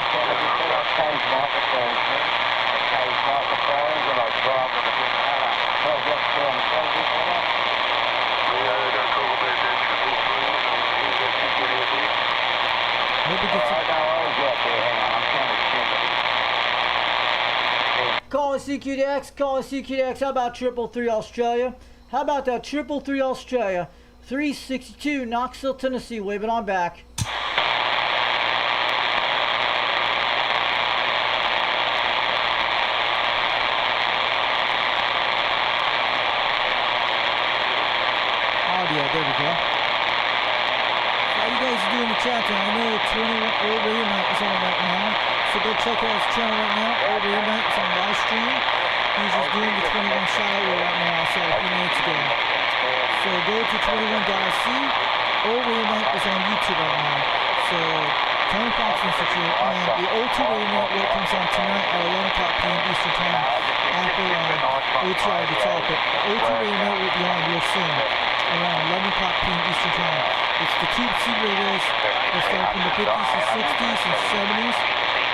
Hope it gets Calling CQDX, calling CQDX. How about 333 Australia? How about that 333 Australia? 362 Knoxville, Tennessee. Waving on back. Audio, there we go. How you guys doing in the chat? I know 21 Old Radio Night is on right now, so go check out his channel right now. Old Radio Night is on live stream. He's just doing the 21 shout out right now, so a few minutes ago. So go to 21.c. Old Radio Night is on YouTube right now. So Tony Fox Institute and the O2 Radio Network comes on tonight at 11 o'clock p.m. Eastern Time after OTI gets off. But O2 Radio Network will be on real soon around 11 o'clock p.m. Eastern Time. It's the Tube C radios that start from the 50s and 60s and 70s.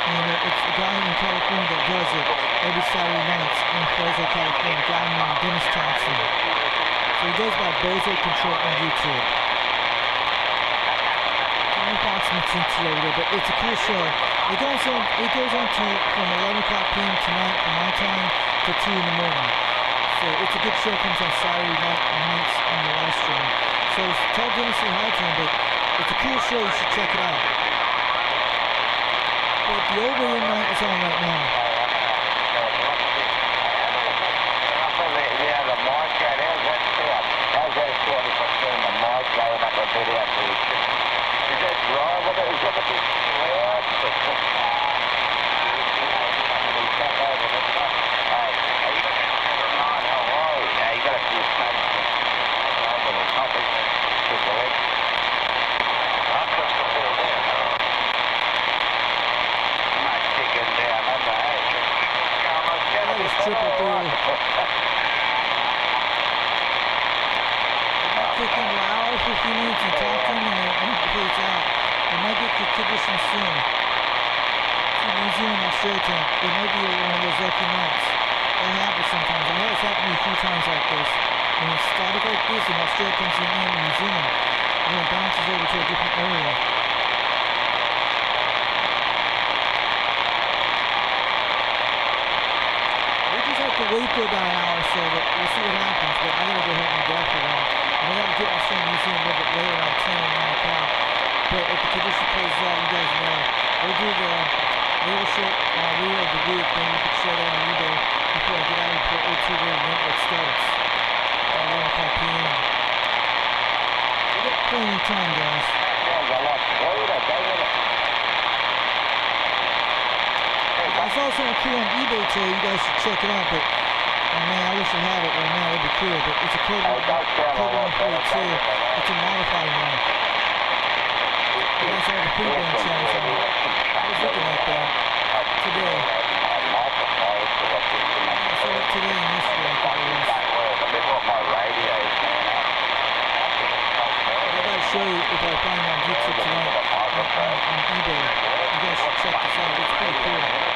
And it's a guy in California that does it every Saturday nights in Fresno, California. A guy named Dennis Thompson. So he goes by Bozo Control on YouTube. Tony Fox into radio, but it's a cool show. It goes on to from 11 o'clock p.m. tonight from my time to 2 in the morning. So it's a good show. Comes on Saturday nights on the live stream. So tell Dennis say hi to him, but it's a cool show. You should check it out. But the Old Radio Night is on right now. Yeah, the mark right there, that's it. That's very cool. The mark going up a bit after you. Is that wrong with it? Is that a bit Kicking loud for a few minutes and talk to him and it fades out. It might get the condition soon. To New Zealand, Australia, it might be one of those lucky nights. That happens sometimes. I know it's happened to me a few times like this. When it's static like this and Australia comes in New Zealand, and then it bounces over to a different area. To wait for about an hour or so, but we'll see what happens. But I gotta go help my dad for that. And I gotta get my son New Zealand a little bit later, around 10 or 9 o'clock. But if the condition closes out, you guys know. We'll do the radio show, radio of the week, then you can share that on eBay before I get out before O2 Radio Network starts at 11 o'clock p.m. We got plenty of time, guys. I saw something cool on eBay today. You guys should check it out. But man, I wish I had it right now. It'd be cool. But it's a Cobra 142. It's a modified one. You guys have the pre-band channels on it. I was looking at that today. I saw it today and yesterday. I think it was. I gotta show you if I find it on YouTube tonight on eBay. You guys should check this out. It's pretty cool.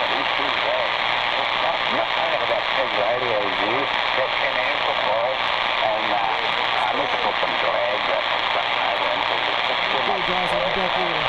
Okay, guys, I'll be back later.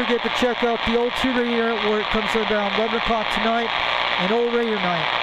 forget to check out the old 2 Radio Network. Comes around 11 o'clock tonight and old radio night.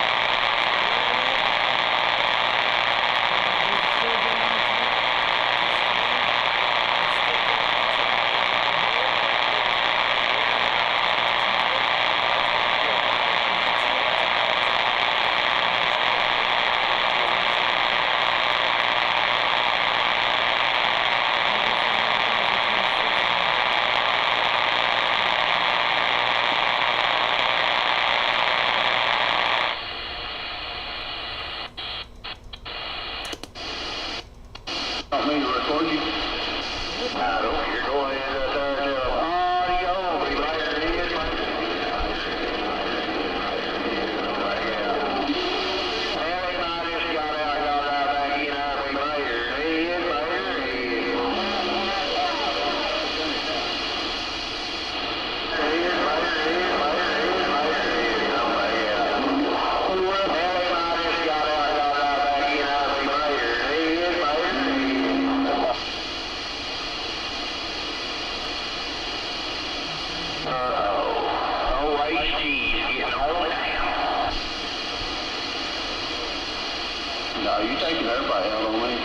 No, you taking everybody out on me.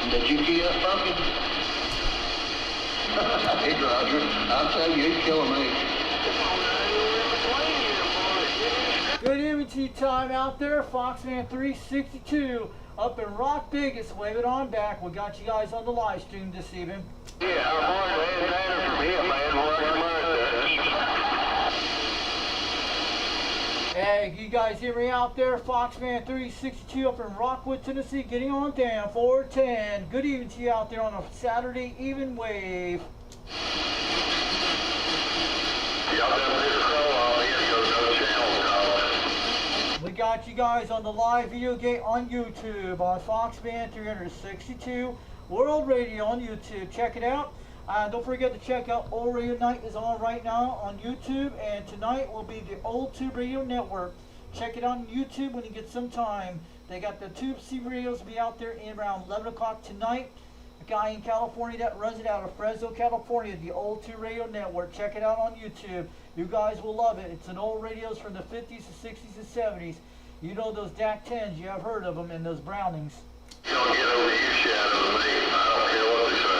Did you get us fucking? Hey, Roger, I'll tell you, he's killing me. Good evening to you time out there, Foxman 362 up in Rock Vegas. Wave it on back. We got you guys on the live stream this evening. Yeah, I'm on the head from here, man. Hey, you guys hear me out there? Foxman 362 up in Rockwood, Tennessee, getting on down, 410. Good evening to you out there on a Saturday even wave. We got you guys on the live video gate on YouTube on Foxman 362 World Radio on YouTube. Check it out. Don't forget to check out Old Radio Night is on right now on YouTube, and tonight will be the Old Tube Radio Network. Check it out on YouTube when you get some time. They got the Tube C radios be out there in around 11 o'clock tonight. A guy in California that runs it out of Fresno, California, the Old Tube Radio Network. Check it out on YouTube. You guys will love it. It's an old radios from the 50s, the 60s, and 70s. You know those DAC 10s, you have heard of them, and those Brownings. You don't get over you shadow me. I don't care what they say.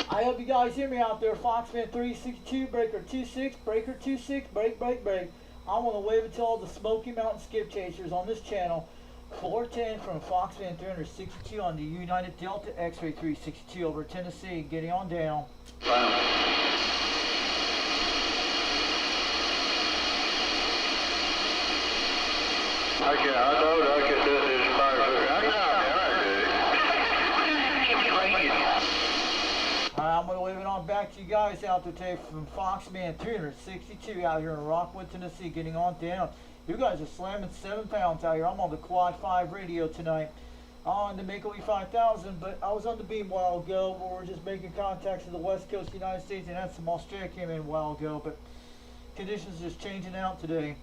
I hope you guys hear me out there. Foxman 362, breaker 26, breaker 26, break, break, break. I want to wave it to all the Smoky Mountain skip chasers on this channel. 410 from Foxman 362 on the United Delta X-Ray 362 over Tennessee. Getting on down. I know I can do this I'm going to wave it on back to you guys out there today from Foxman 362 out here in Rockwood, Tennessee, getting on down. You guys are slamming 7 pounds out here. I'm on the Quad 5 radio tonight on the Make-A-Wee 5000, but I was on the beam a while ago where we're just making contacts to the west coast of the United States, and had some Australia came in a while ago, but conditions just changing out today.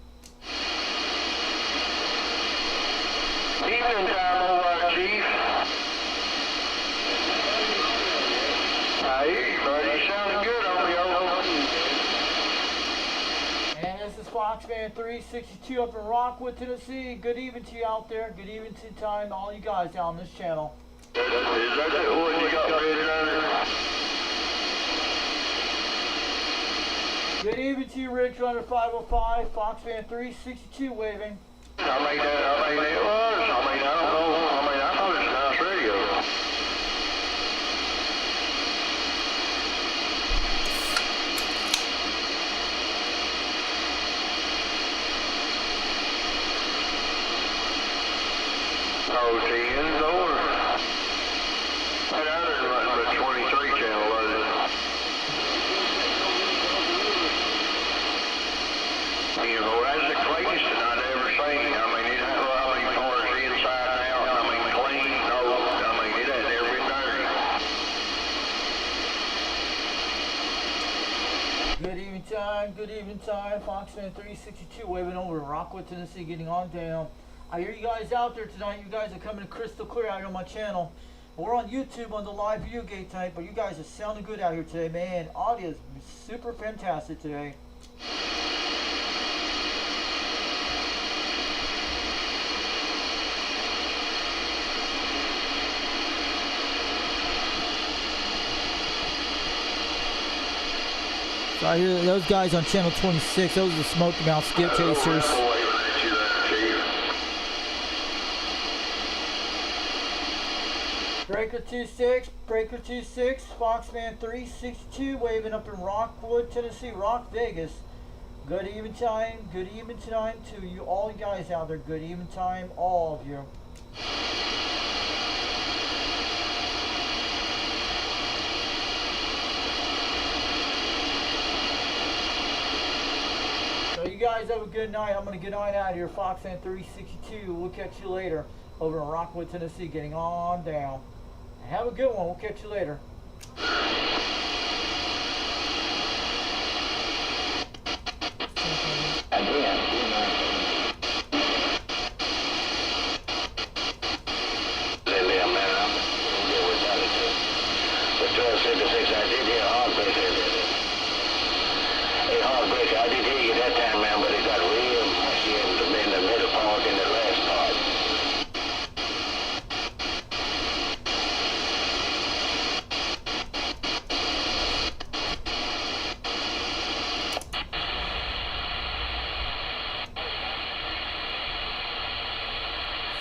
Evening time, old Chief. Hey, buddy, sounding good on the old. And this is Foxman 362 up in Rockwood, Tennessee. Good evening to you out there. Good evening to time, all you guys down this channel. Is that the one you got ready down there? Good evening to you, Rich Runner 505, Foxman 362 waving. I don't know it's a nice radio. Oh, 10's over. That other's running the 23 channel, wasn't it? You know, that's the cleanest that I'd ever seen. I mean, it had, as far as inside and out, I mean, clean, it had never been dirty. Good evening time, Foxman 362 waving over in Rockwood, Tennessee, getting on down. I hear you guys out there tonight. You guys are coming crystal clear out here on my channel. We're on YouTube on the live view gate tonight, but you guys are sounding good out here today, man. Audio is super fantastic today. So I hear those guys on channel 26, those are the Smoky Mouth Skip Chasers. Breaker 26, Breaker 26, Foxman 362, waving up in Rockwood, Tennessee, Rock Vegas. Good evening time to you all you guys out there. Good evening time, all of you. So you guys have a good night. I'm going to get on out of here. Foxman 362. We'll catch you later over in Rockwood, Tennessee. Getting on down. Have a good one. We'll catch you later.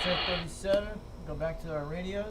Set 37, go back to our radios.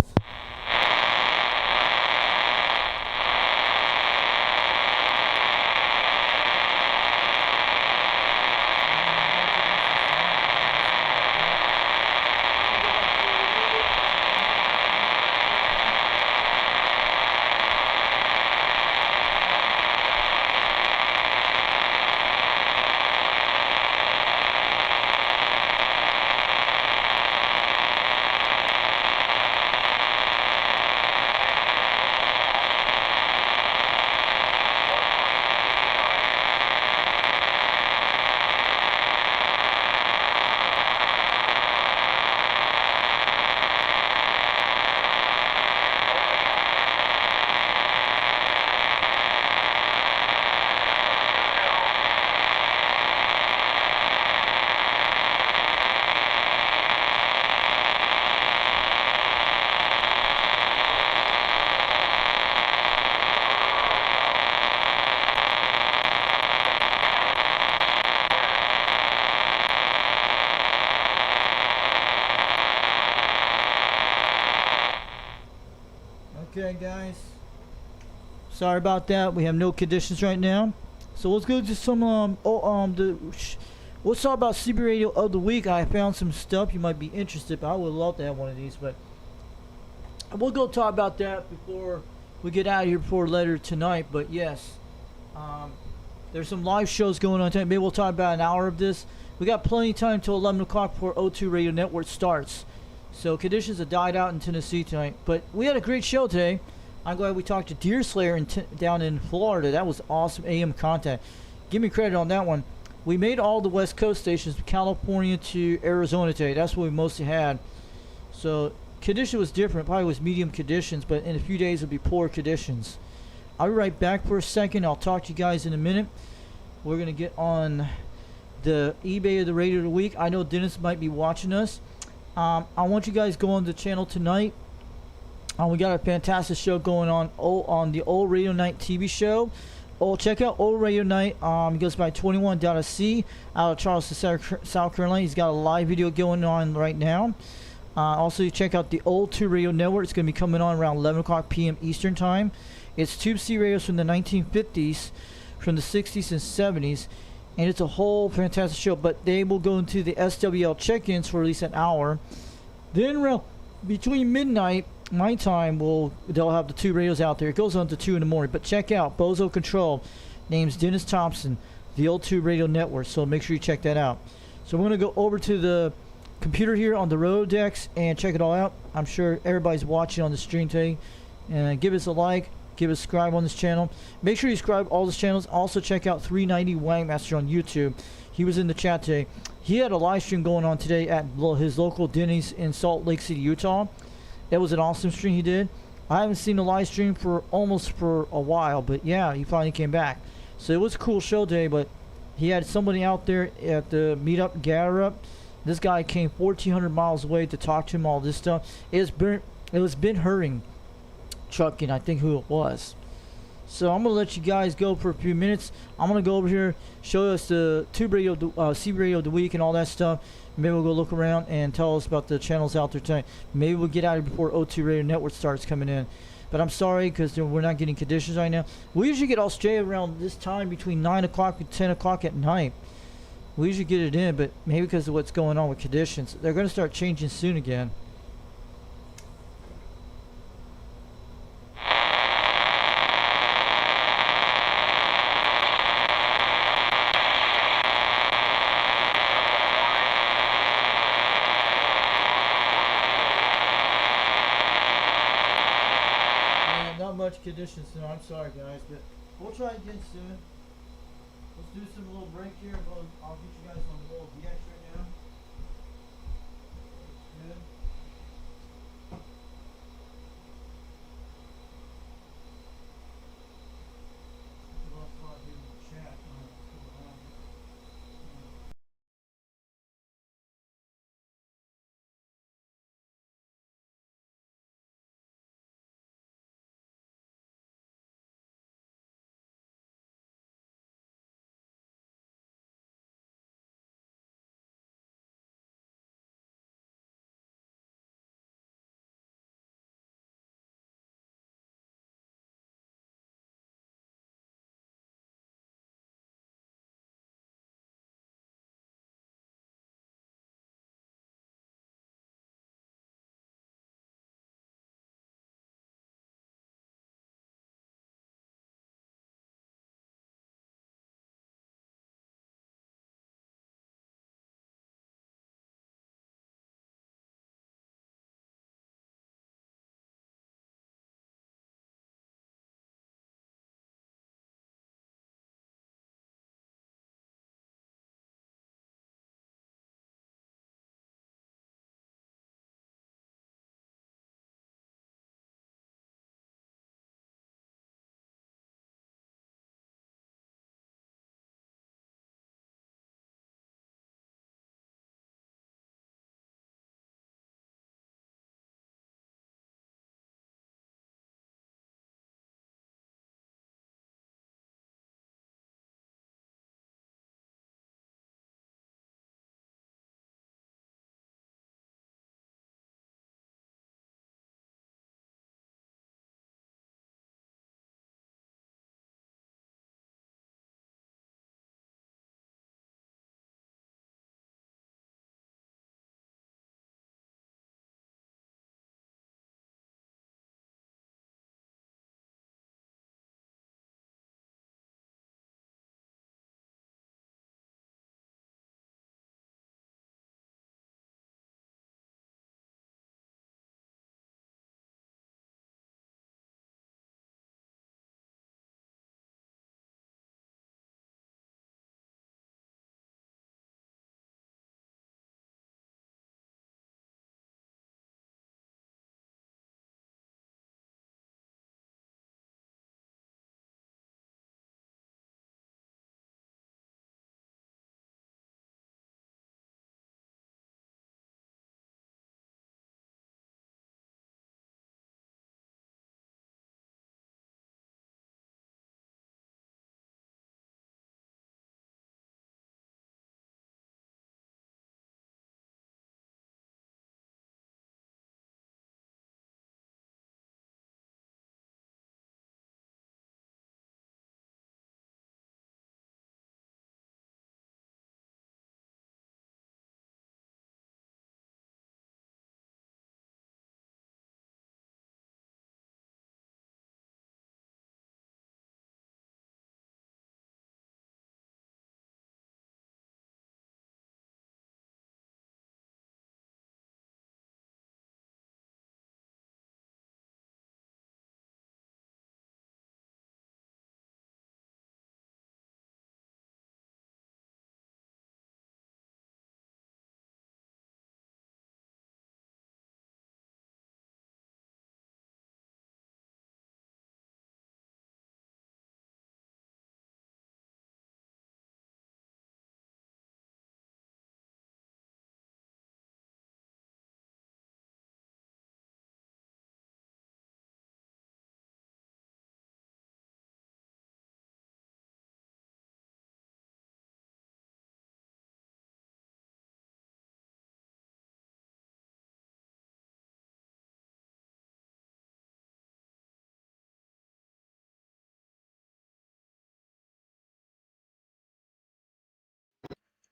Okay, guys. Sorry about that. We have no conditions right now. So let's go to some let's talk about CB Radio of the week. I found some stuff you might be interested, but I would love to have one of these, but we'll go talk about that before we get out of here before later tonight. But yes, there's some live shows going on tonight. Maybe we'll talk about an hour of this. We got plenty of time until 11 o'clock before O2 Radio Network starts. So conditions have died out in Tennessee tonight, but we had a great show today. I'm glad we talked to Deer Slayer down in Florida. That was awesome AM contact. Give me credit on that one. We made all the West Coast stations, California to Arizona today. That's what we mostly had. So condition was different. Probably was medium conditions, but in a few days it'll be poor conditions. I'll be right back for a second. I'll talk to you guys in a minute. We're going to get on the eBay of the Radio of the Week. I know Dennis might be watching us. I want you guys to go on the channel tonight. We got a fantastic show going on the Old Radio Night TV show. Check out Old Radio Night. He goes by 21.C out of Charleston, South Carolina. He's got a live video going on right now. Also, you check out the Old 2 Radio Network. It's going to be coming on around 11 o'clock p.m. Eastern Time. It's Tube C radios from the 1950s, from the 60s and 70s. And it's a whole fantastic show, but they will go into the SWL check-ins for at least an hour. Then around between midnight, my time, they'll have the 2 radios out there. It goes on to 2 in the morning. But check out Bozo Control, name's Dennis Thompson, the Old 2 Radio Network. So make sure you check that out. So we're going to go over to the computer here on the Rolodex and check it all out. I'm sure everybody's watching on the stream today. And give us a like. Give us a subscribe on this channel. Make sure you subscribe all these channels. Also check out 390 Wangmaster on YouTube. He was in the chat today. He had a live stream going on today at his local Denny's in Salt Lake City, Utah. It was an awesome stream he did. I haven't seen the live stream for a while, but yeah, he finally came back. So it was a cool show today, but he had somebody out there at the meetup, gather up. This guy came 1,400 miles away to talk to him, all this stuff. It was Ben Hurring trucking, I think who it was. So I'm gonna let you guys go for a few minutes. I'm gonna go over here, show us the tube radio, C radio of the week and all that stuff. Maybe we'll go look around and tell us about the channels out there tonight. Maybe we'll get out of here before O2 Radio Network starts coming in. But I'm sorry because we're not getting conditions right now. We usually get Australia around this time between 9 o'clock and 10 o'clock at night. We usually get it in, but maybe because of what's going on with conditions. They're going to start changing soon again. Not much conditions, so I'm sorry guys, but we'll try again soon. Let's do some little break here. I'll get you guys on the little DX right now. Good.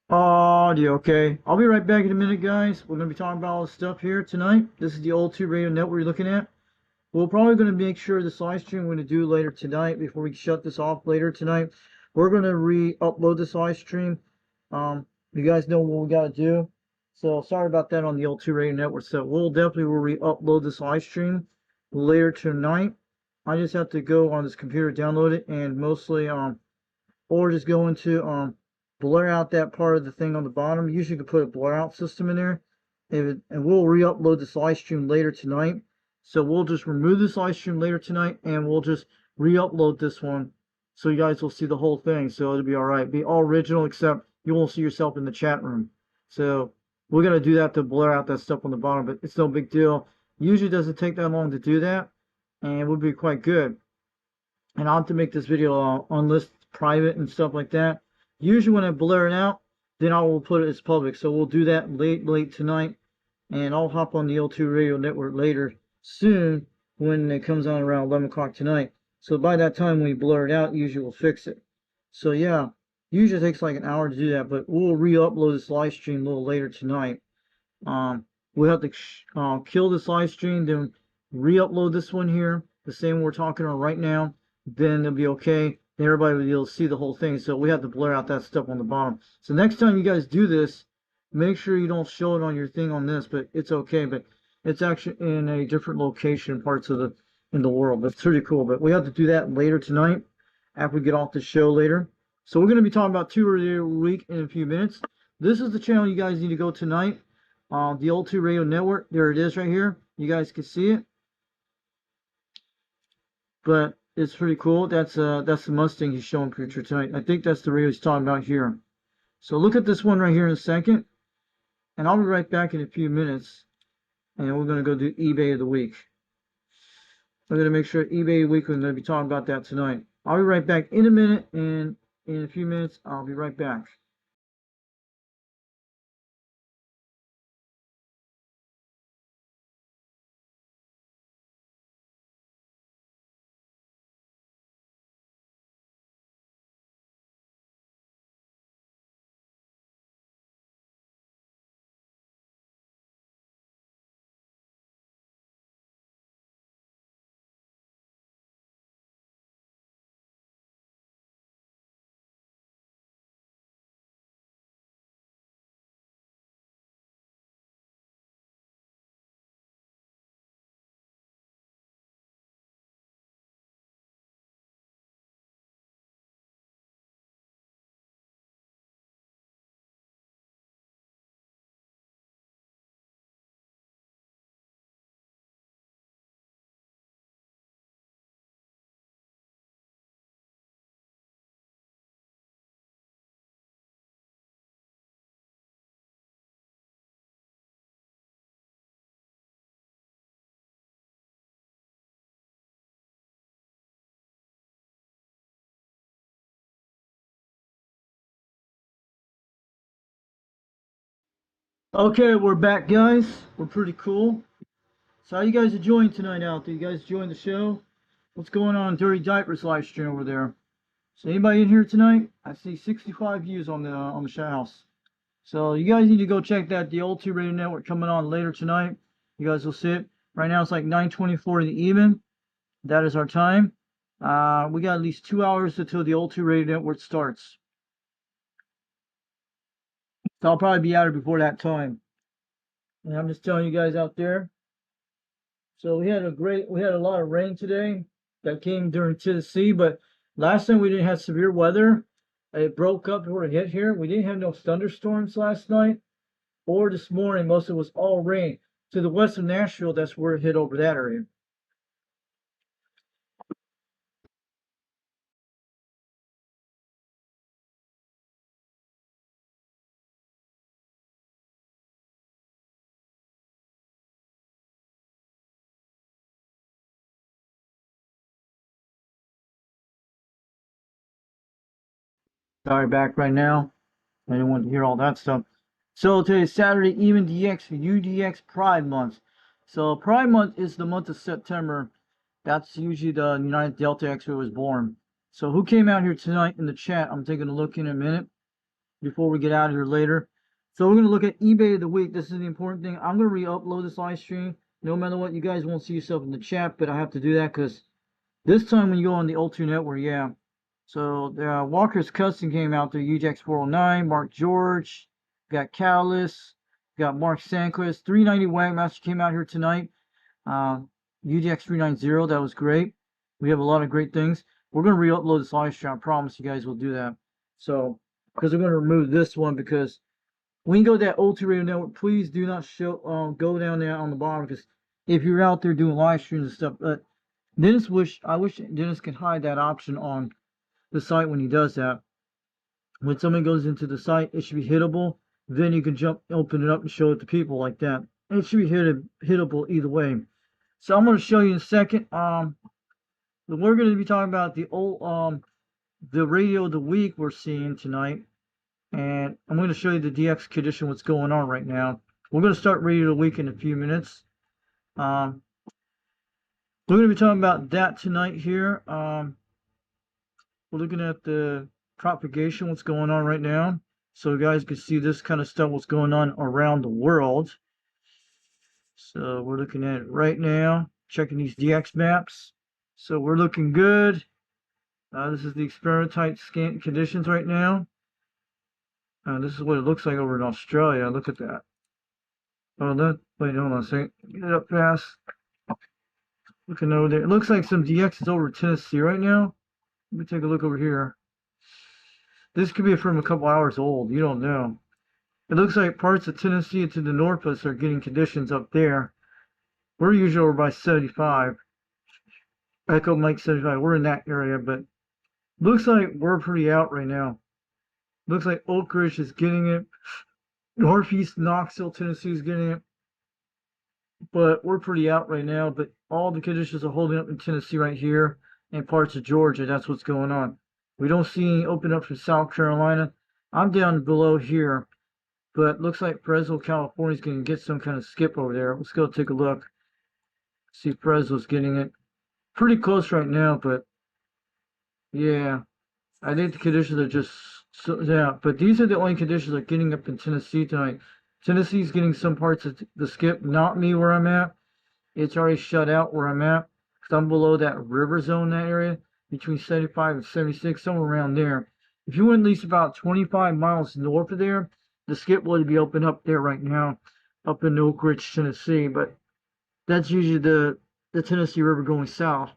Audio, okay. I'll be right back in a minute, guys. We're going to be talking about all this stuff here tonight. This is the old 2 radio network you're looking at. We're probably going to make sure this live stream we're going to do later tonight before we shut this off later tonight. We're going to re-upload this live stream. You guys know what we got to do. So sorry about that on the old 2 radio network. So we'll definitely re-upload this live stream later tonight. I just have to go on this computer, download it, and mostly or just go into blur out that part of the thing on the bottom. Usually you can put a blur out system in there, and we'll re-upload this live stream later tonight. So we'll just remove this live stream later tonight, and we'll just re-upload this one, so you guys will see the whole thing. So it'll be all right, be all original, except you won't see yourself in the chat room. So we're gonna do that to blur out that stuff on the bottom, but it's no big deal. Usually doesn't take that long to do that, and it would be quite good. And I'll have to make this video unlisted, private, and stuff like that. Usually when I blur it out, then I will put it as public. So we'll do that late tonight, and I'll hop on the L2 radio network later soon when it comes on around 11 o'clock tonight. So by that time when we blur it out, usually we'll fix it. So yeah, usually takes like an hour to do that, but we'll re-upload this live stream a little later tonight. We'll have to kill this live stream, then re-upload this one here, the same one we're talking about right now. Then it'll be okay. Then everybody will be able to see the whole thing. So we have to blur out that stuff on the bottom. So next time you guys do this, make sure you don't show it on your thing on this, but it's okay. But it's actually in a different location, parts of the world. But it's pretty cool. But we have to do that later tonight after we get off the show later. So we're going to be talking about 2 radio a week in a few minutes. This is the channel you guys need to go tonight. The old 2 radio network. There it is right here. You guys can see it. But it's pretty cool. That's the Mustang he's showing picture tonight. I think that's the radio he's talking about here. So look at this one right here in a second, and I'll be right back in a few minutes, and we're gonna go do eBay of the week. We're gonna make sure eBay of the week, we're gonna be talking about that tonight. I'll be right back in a minute, and in a few minutes I'll be right back. Okay, we're back, guys. We're pretty cool. So how you guys enjoying tonight out there? You guys enjoying the show? What's going on Dirty Diapers live stream over there? So anybody in here tonight? I see 65 views on the show house. So you guys need to go check that the old 2 radio network coming on later tonight. You guys will see it. Right now it's like 9:24 in the evening. That is our time. We got at least 2 hours until the old 2 radio network starts. So I'll probably be out here before that time. And I'm just telling you guys out there. So we had a lot of rain today that came during Tennessee, but last time we didn't have severe weather. It broke up before it hit here. We didn't have no thunderstorms last night or this morning. Most of it was all rain. To the west of Nashville, that's where it hit over that area. Sorry, back right now. I didn't want to hear all that stuff. So today is Saturday, Evening Dx UDX Pride Month. So Pride Month is the month of September. That's usually the United Delta X who was born. So who came out here tonight in the chat? I'm taking a look in a minute. before we get out of here later. So we're going to look at eBay of the week. This is the important thing. I'm going to re-upload this live stream. No matter what, you guys won't see yourself in the chat, but I have to do that because this time when you go on the O2 network, yeah. So Walker's Custom came out there, UDX 409, Mark George, got Callus, got Mark Sanquist, 390 Wagmaster came out here tonight. UDX 390, that was great. We have a lot of great things. We're going to re-upload this live stream. I promise you guys we'll do that. So, because we're going to remove this one because when you go to that O2 Radio Network, please do not go down there on the bottom because if you're out there doing live streams and stuff, I wish Dennis could hide that option on the site when he does that. When somebody goes into the site, it should be hittable. Then you can open it up and show it to people like that. And it should be hittable either way. So I'm going to show you in a second. We're going to be talking about the radio of the week we're seeing tonight. And I'm going to show you the DX condition, what's going on right now. We're going to start radio of the week in a few minutes. We're going to be talking about that tonight here. We're looking at the propagation, what's going on right now. So you guys can see this kind of stuff, what's going on around the world. So we're looking at it right now, checking these DX maps. So we're looking good. This is the experimental scan conditions right now. This is what it looks like over in Australia. Look at that. Wait, hold on a second. Get it up fast. Looking over there. It looks like some DX is over Tennessee right now. Let me take a look over here. This could be from a couple hours old. You don't know. It looks like parts of Tennessee to the north of us are getting conditions up there. We're usually over by 75. Echo Mike 75. We're in that area, but looks like we're pretty out right now. Looks like Oak Ridge is getting it. Northeast Knoxville, Tennessee is getting it. But we're pretty out right now. But all the conditions are holding up in Tennessee right here and parts of Georgia. That's what's going on. We don't see any open up from South Carolina. I'm down below here. But looks like Fresno, California is going to get some kind of skip over there. Let's go take a look. See if Fresno's getting it. Pretty close right now, but yeah. I think the conditions are just but these are the only conditions that are getting up in Tennessee tonight. Tennessee's getting some parts of the skip, not me where I'm at. It's already shut out where I'm at. Because I'm below that river zone, that area, between 75 and 76, somewhere around there. If you went at least about 25 miles north of there, the skip would be open up there right now, up in Oak Ridge, Tennessee. But that's usually the Tennessee River going south.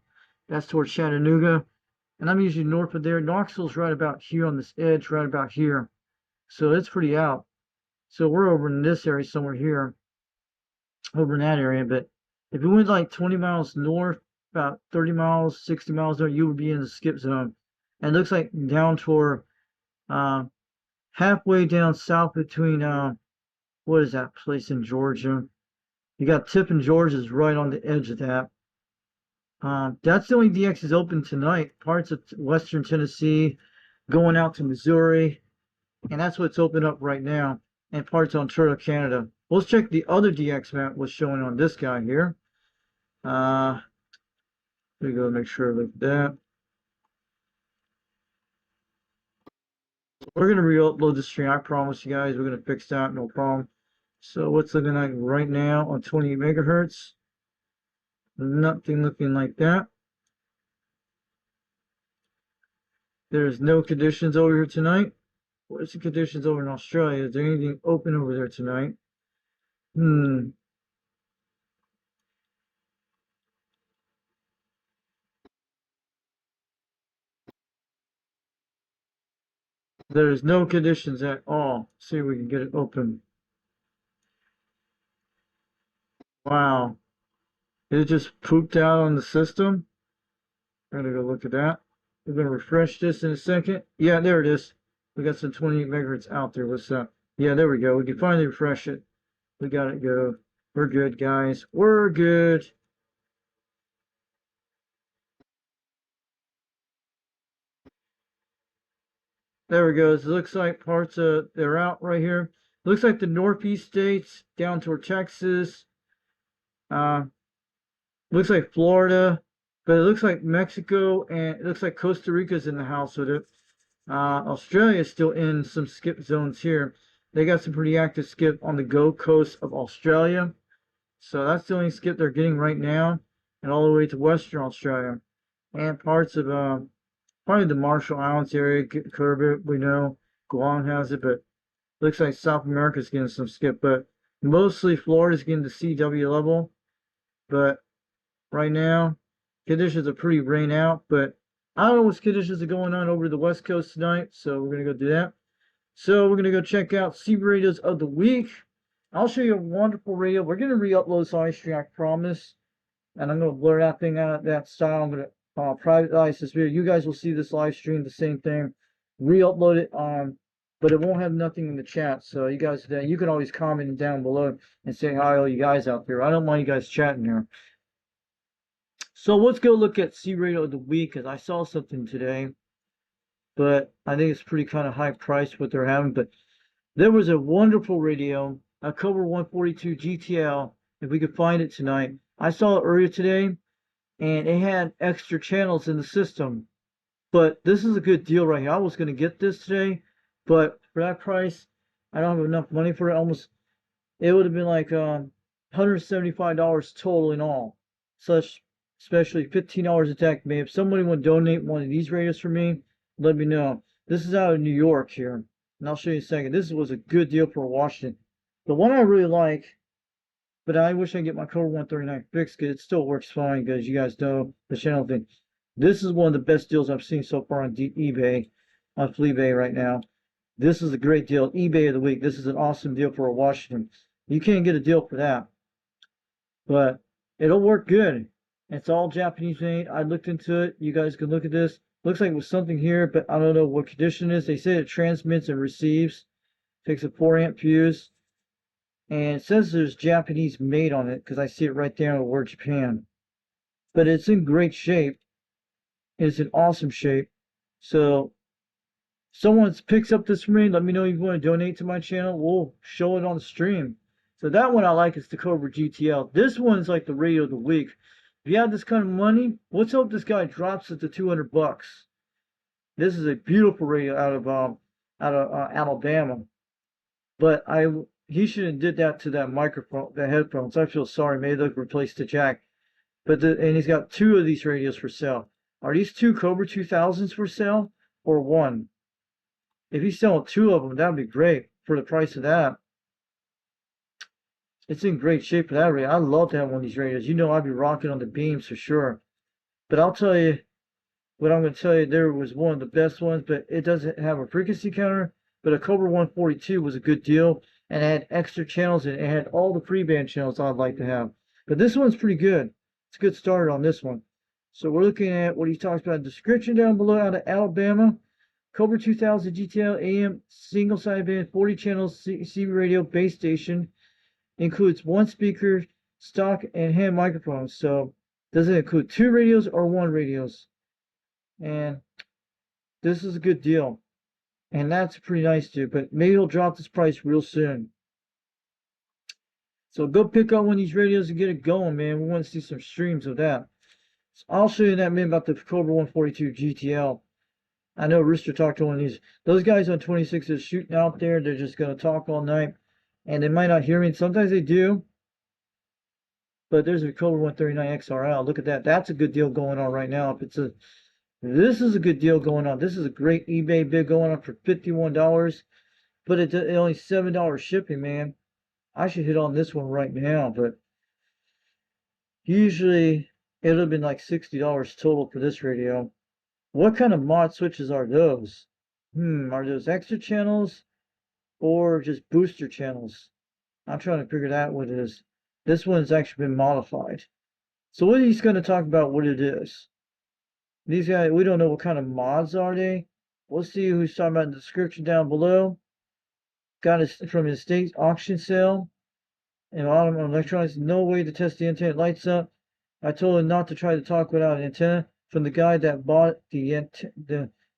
That's towards Chattanooga. And I'm usually north of there. Knoxville's right about here on this edge, right about here. So it's pretty out. So we're over in this area somewhere here, over in that area. But if you went like 20 miles north, about 30 miles, 60 miles north, you would be in the skip zone. And it looks like down toward halfway down south between, what is that place in Georgia? You got Tippin, Georgia's right on the edge of that. That's the only DX is open tonight. Parts of western Tennessee, going out to Missouri, and that's what's open up right now. And parts of Ontario, Canada. Let's check the other DX map what's showing on this guy here. Here we go, make sure I look at that. We're gonna re-upload the stream. I promise you guys, we're gonna fix that, no problem. So what's looking like right now on 28 megahertz? Nothing looking like that. There's no conditions over here tonight. What's the conditions over in Australia? Is there anything open over there tonight? There's no conditions at all. See if we can get it open. Wow. It just pooped out on the system. I'm gonna go look at that. We're gonna refresh this in a second. Yeah, there it is. We got some 28 megahertz out there. What's that? Yeah, there we go. We can finally refresh it. We got it go. We're good, guys. We're good. There we go. It looks like parts of they're out right here. Looks like the northeast states down toward Texas. Looks like Florida, but it looks like Mexico and it looks like Costa Rica's in the house with it. Australia is still in some skip zones here. They got some pretty active skip on the Gold Coast of Australia. So that's the only skip they're getting right now, and all the way to Western Australia and parts of probably the Marshall Islands area. Curve we know Guam has it, but looks like South America's getting some skip. But mostly Florida's getting the CW level. But right now, conditions are pretty rain out. But I don't know what conditions are going on over the West Coast tonight, so we're gonna go do that. So we're gonna go check out C radios of the week. I'll show you a wonderful radio. We're gonna re-upload this live stream, I promise. And I'm gonna blur that thing out that style. I'm gonna privatize this video. You guys will see this live stream, the same thing. Re-upload it but it won't have nothing in the chat. So you guys, you can always comment down below and say hi, all you guys out there. I don't mind you guys chatting here. So let's go look at C radio of the week, because I saw something today, but I think it's pretty kind of high priced what they're having. But there was a wonderful radio, a Cobra 142 GTL, if we could find it tonight. I saw it earlier today, and it had extra channels in the system. But this is a good deal right here. I was going to get this today, but for that price, I don't have enough money for it. It would have been like $175 total in all. Such, especially $15 a tech. Maybe if somebody would donate one of these radios for me, let me know. This is out of New York here, and I'll show you in a second. This was a good deal for Washington. The one I really like, but I wish I could get my Cobra 139 fixed, because it still works fine, because you guys know the channel thing. This is one of the best deals I've seen so far on eBay, on Fleabay right now. This is a great deal. eBay of the week. This is an awesome deal for a Washington. You can't get a deal for that. But it'll work good. It's all Japanese made. I looked into it. You guys can look at this. Looks like it was something here, but I don't know what condition it is. They say it transmits and receives. Takes a 4-amp fuse. And it says there's Japanese made on it, because I see it right there on the word Japan. But it's in great shape. It's in awesome shape. So someone picks up this for me, let me know if you want to donate to my channel. We'll show it on the stream. So that one I like is the Cobra GTL. This one's like the radio of the week. If you have this kind of money, let's hope this guy drops it to 200 bucks. This is a beautiful radio out of Alabama. But he should have did that to that microphone, the headphones. I feel sorry. Maybe they'll replace the jack. And he's got 2 of these radios for sale. Are these 2 Cobra 2000s for sale, or 1? If he's selling 2 of them, that would be great for the price of that. It's in great shape for that radio. I love to have one of these radios. You know I'd be rocking on the beams for sure. But I'll tell you what I'm going to tell you. There was one of the best ones, but it doesn't have a frequency counter. But a Cobra 142 was a good deal, and it had extra channels, and it had all the pre-band channels I'd like to have. But this one's pretty good. It's a good starter on this one. So we're looking at what he talks about. Description down below out of Alabama. Cobra 2000 GTL AM single sideband 40 channels CB radio base station. Includes 1 speaker, stock, and hand microphones. So does it include 2 radios or 1 radios? And this is a good deal. And that's pretty nice too. But maybe he'll drop this price real soon. So go pick up one of these radios and get it going, man. We want to see some streams of that. So I'll show you in that minute about the Cobra 142 GTL. I know Rooster talked to one of these. Those guys on 26 is shooting out there. They're just going to talk all night. And they might not hear me. Sometimes they do. But there's a Cobra 139 XRL. Look at that. That's a good deal going on right now. This is a good deal going on. This is a great eBay bid going on for $51. But it's only $7 shipping, man. I should hit on this one right now. But usually it would have been like $60 total for this radio. What kind of mod switches are those? Are those extra channels or just booster channels? I'm trying to figure that what it is. This one's actually been modified. So what he's going to talk about what it is. These guys, we don't know what kind of mods are they. We'll see who's talking about in the description down below. Got it from his state auction sale. And autumn electronics, no way to test the antenna. It lights up. I told him not to try to talk without an antenna. From the guy that bought the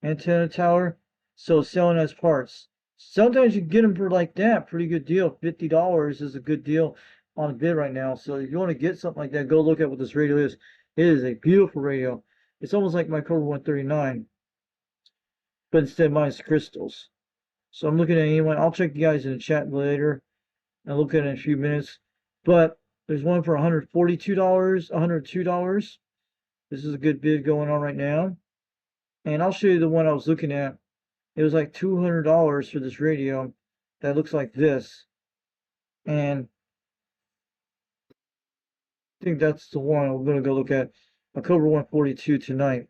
antenna tower, so selling as parts. Sometimes you can get them for like that, pretty good deal. $50 is a good deal on a bid right now. So if you want to get something like that, go look at what this radio is. It is a beautiful radio. It's almost like my Cobra 139. but instead mine's crystals. So I'm looking at anyone. I'll check you guys in the chat later. I'll look at it in a few minutes. But there's one for $142, $102. This is a good bid going on right now. And I'll show you the one I was looking at. It was like $200 for this radio that looks like this. And I think that's the one I'm going to go look at. A Cobra 142 tonight.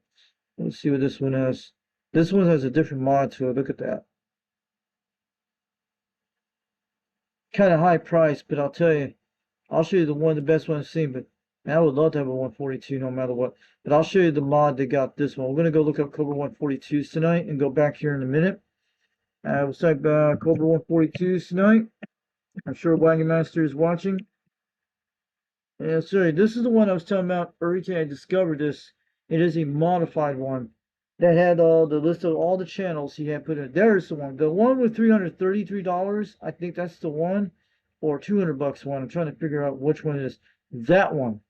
Let's see what this one has. This one has a different mod to it. Look at that. Kind of high price, but I'll tell you, I'll show you the one, the best one I've seen. But man, I would love to have a 142 no matter what. But I'll show you the mod that got this one. We're going to go look up Cobra 142s tonight and go back here in a minute. We'll type Cobra 142s tonight. I'm sure Wagon Master is watching. Yeah, sorry, this is the one I was talking about earlier. I discovered this. It is a modified one that had the list of all the channels he had put in. There's the one. The one with $333, I think that's the one, or $200 one. I'm trying to figure out which one it is. That one.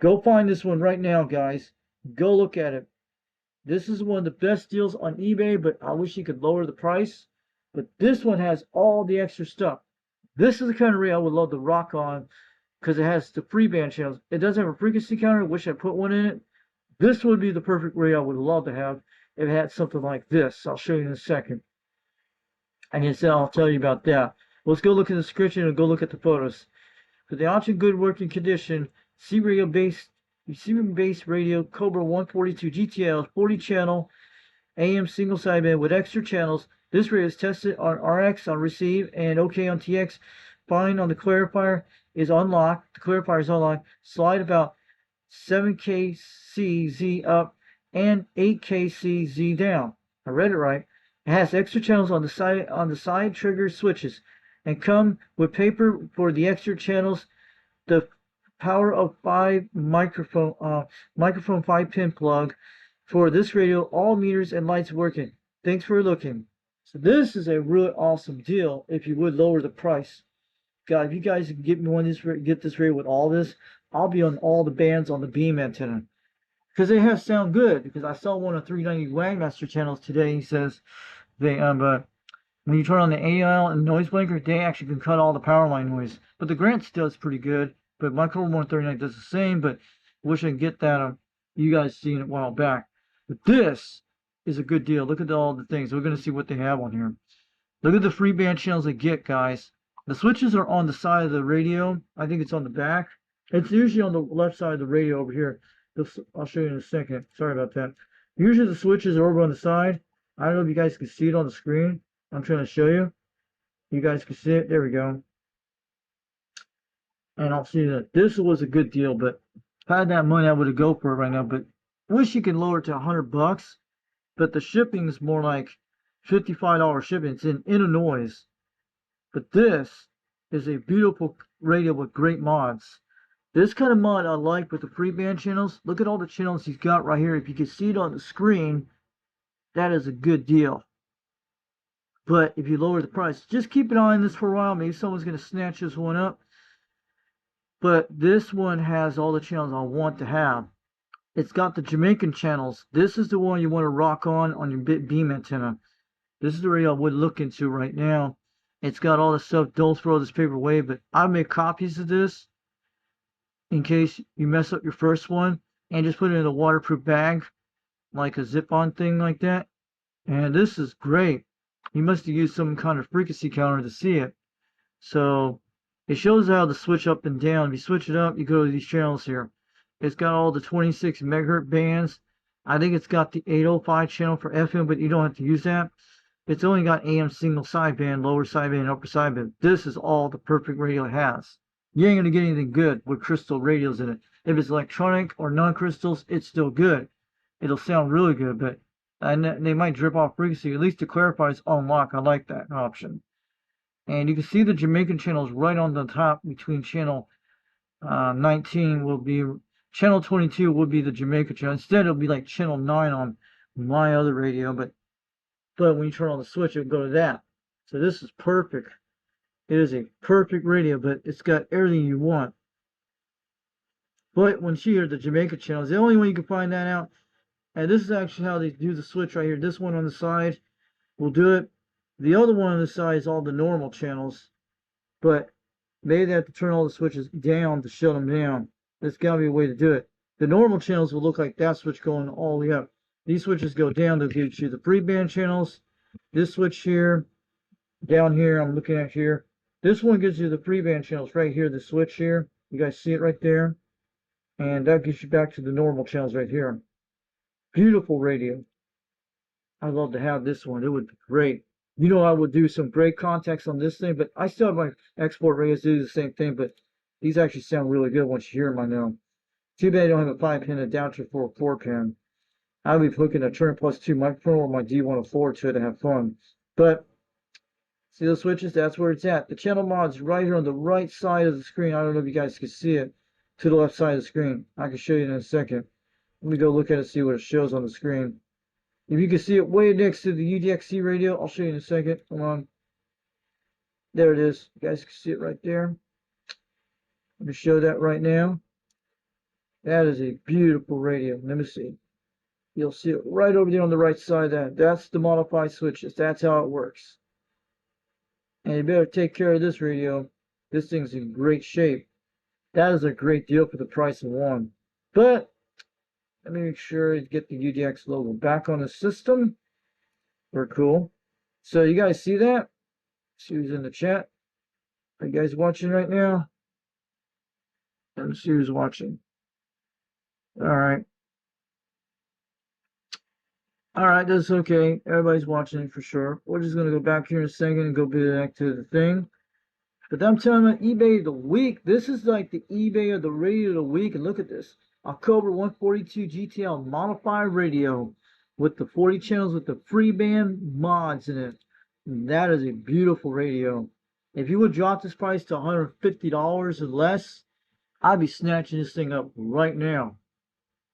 Go find this one right now, guys. Go look at it. This is one of the best deals on eBay, but I wish you could lower the price. But this one has all the extra stuff. This is the kind of radio I would love to rock on, because it has the free band channels. It does have a frequency counter. I wish I put one in it. This would be the perfect radio I would love to have if it had something like this. I'll show you in a second. And yes, I'll tell you about that. Let's go look at the description and go look at the photos. For the option good working condition, C-radio based radio Cobra 142 GTL 40 channel AM single sideband with extra channels. This radio is tested on RX on receive and OK on TX. Fine on the clarifier is unlocked. The clarifier is unlocked. Slide about 7kcz up and 8kcz down. I read it right. It has extra channels on the side trigger switches, and come with paper for the extra channels. The power of 5 microphone 5-pin plug for this radio. All meters and lights working. Thanks for looking. So this is a really awesome deal if you would lower the price. God, if you guys can get me one of this, get this radio with all this, I'll be on all the bands on the beam antenna. Because they have sound good. Because I saw one of 390 Wagmaster channels today. He says they but when you turn on the AL and noise blanker, they actually can cut all the power line noise. But the Grant does pretty good. But my Cobra 139 does the same. But I wish I could get that. You guys seen it a while back. But this is a good deal. Look at all the things. We're going to see what they have on here. Look at the free band channels they get, guys. The switches are on the side of the radio. I think it's on the back. It's usually on the left side of the radio over here. I'll show you in a second. Sorry about that. Usually the switches are over on the side. I don't know if you guys can see it on the screen. I'm trying to show you. You guys can see it. There we go. And I'll see that this was a good deal. But if I had that money, I would have go for it right now. But I wish you could lower it to $100. But the shipping is more like $55 shipping. It's in Illinois. But this is a beautiful radio with great mods. This kind of mod I like with the free band channels. Look at all the channels he's got right here. If you can see it on the screen, that is a good deal. But if you lower the price, just keep an eye on this for a while. Maybe someone's going to snatch this one up. But this one has all the channels I want to have. It's got the Jamaican channels. This is the one you want to rock on your beam antenna. This is the radio I would look into right now. It's got all the stuff. Don't throw this paper away, but I'll make copies of this in case you mess up your first one, and just put it in a waterproof bag, like a zip-on thing like that. And this is great. You must have used some kind of frequency counter to see it. So it shows how to switch up and down. If you switch it up, you go to these channels here. It's got all the 26 megahertz bands. I think it's got the 805 channel for FM, but you don't have to use that. It's only got AM single sideband, lower sideband, upper sideband. This is all the perfect radio it has. You ain't going to get anything good with crystal radios in it. If it's electronic or non-crystals, it's still good. It'll sound really good, but they might drip off frequency. At least the clarifier is unlocked. I like that option. And you can see the Jamaican channels right on the top between channel 19 will be, channel 22 will be the Jamaica channel. Instead, it'll be like channel 9 on my other radio, but when you turn on the switch, it'll go to that. So this is perfect. It is a perfect radio, but it's got everything you want. But once you hear the Jamaica channel, it's the only way you can find that out. And this is actually how they do the switch right here. This one on the side will do it. The other one on the side is all the normal channels, but maybe they have to turn all the switches down to shut them down. There's got to be a way to do it. The normal channels will look like that switch going all the way up. These switches go down to give you the free band channels. This switch here, down here, I'm looking at here. This one gives you the free band channels right here, the switch here. You guys see it right there? And that gets you back to the normal channels right here. Beautiful radio. I'd love to have this one. It would be great. You know, I would do some great contacts on this thing, but I still have my export radios do the same thing, but these actually sound really good once you hear them, I know. Too bad I don't have a 5-pin adapter for a 4-pin. I'll be hooking a Turner Plus 2 microphone or my D104 to it to have fun. But, see those switches? That's where it's at. The channel mod's right here on the right side of the screen. I don't know if you guys can see it. To the left side of the screen. I can show you in a second. Let me go look at it and see what it shows on the screen. If you can see it way next to the UDXC radio, I'll show you in a second. Hold on. There it is. You guys can see it right there. Let me show that right now. That is a beautiful radio. Let me see. You'll see it right over there on the right side of that. That's the modified switches. That's how it works. And you better take care of this radio. This thing's in great shape. That is a great deal for the price of one. But let me make sure to get the UDX logo back on the system. We're cool. So you guys see that? See who's in the chat. Are you guys watching right now? Let me see who's watching. Alright. Alright, that's okay. Everybody's watching for sure. We're just going to go back here in a second and go back to the thing. But I'm telling you, eBay of the week. This is like the eBay of the radio of the week. And look at this. October 142 GTL modified radio with the 40 channels with the free band mods in it. And that is a beautiful radio. If you would drop this price to $150 or less, I'd be snatching this thing up right now.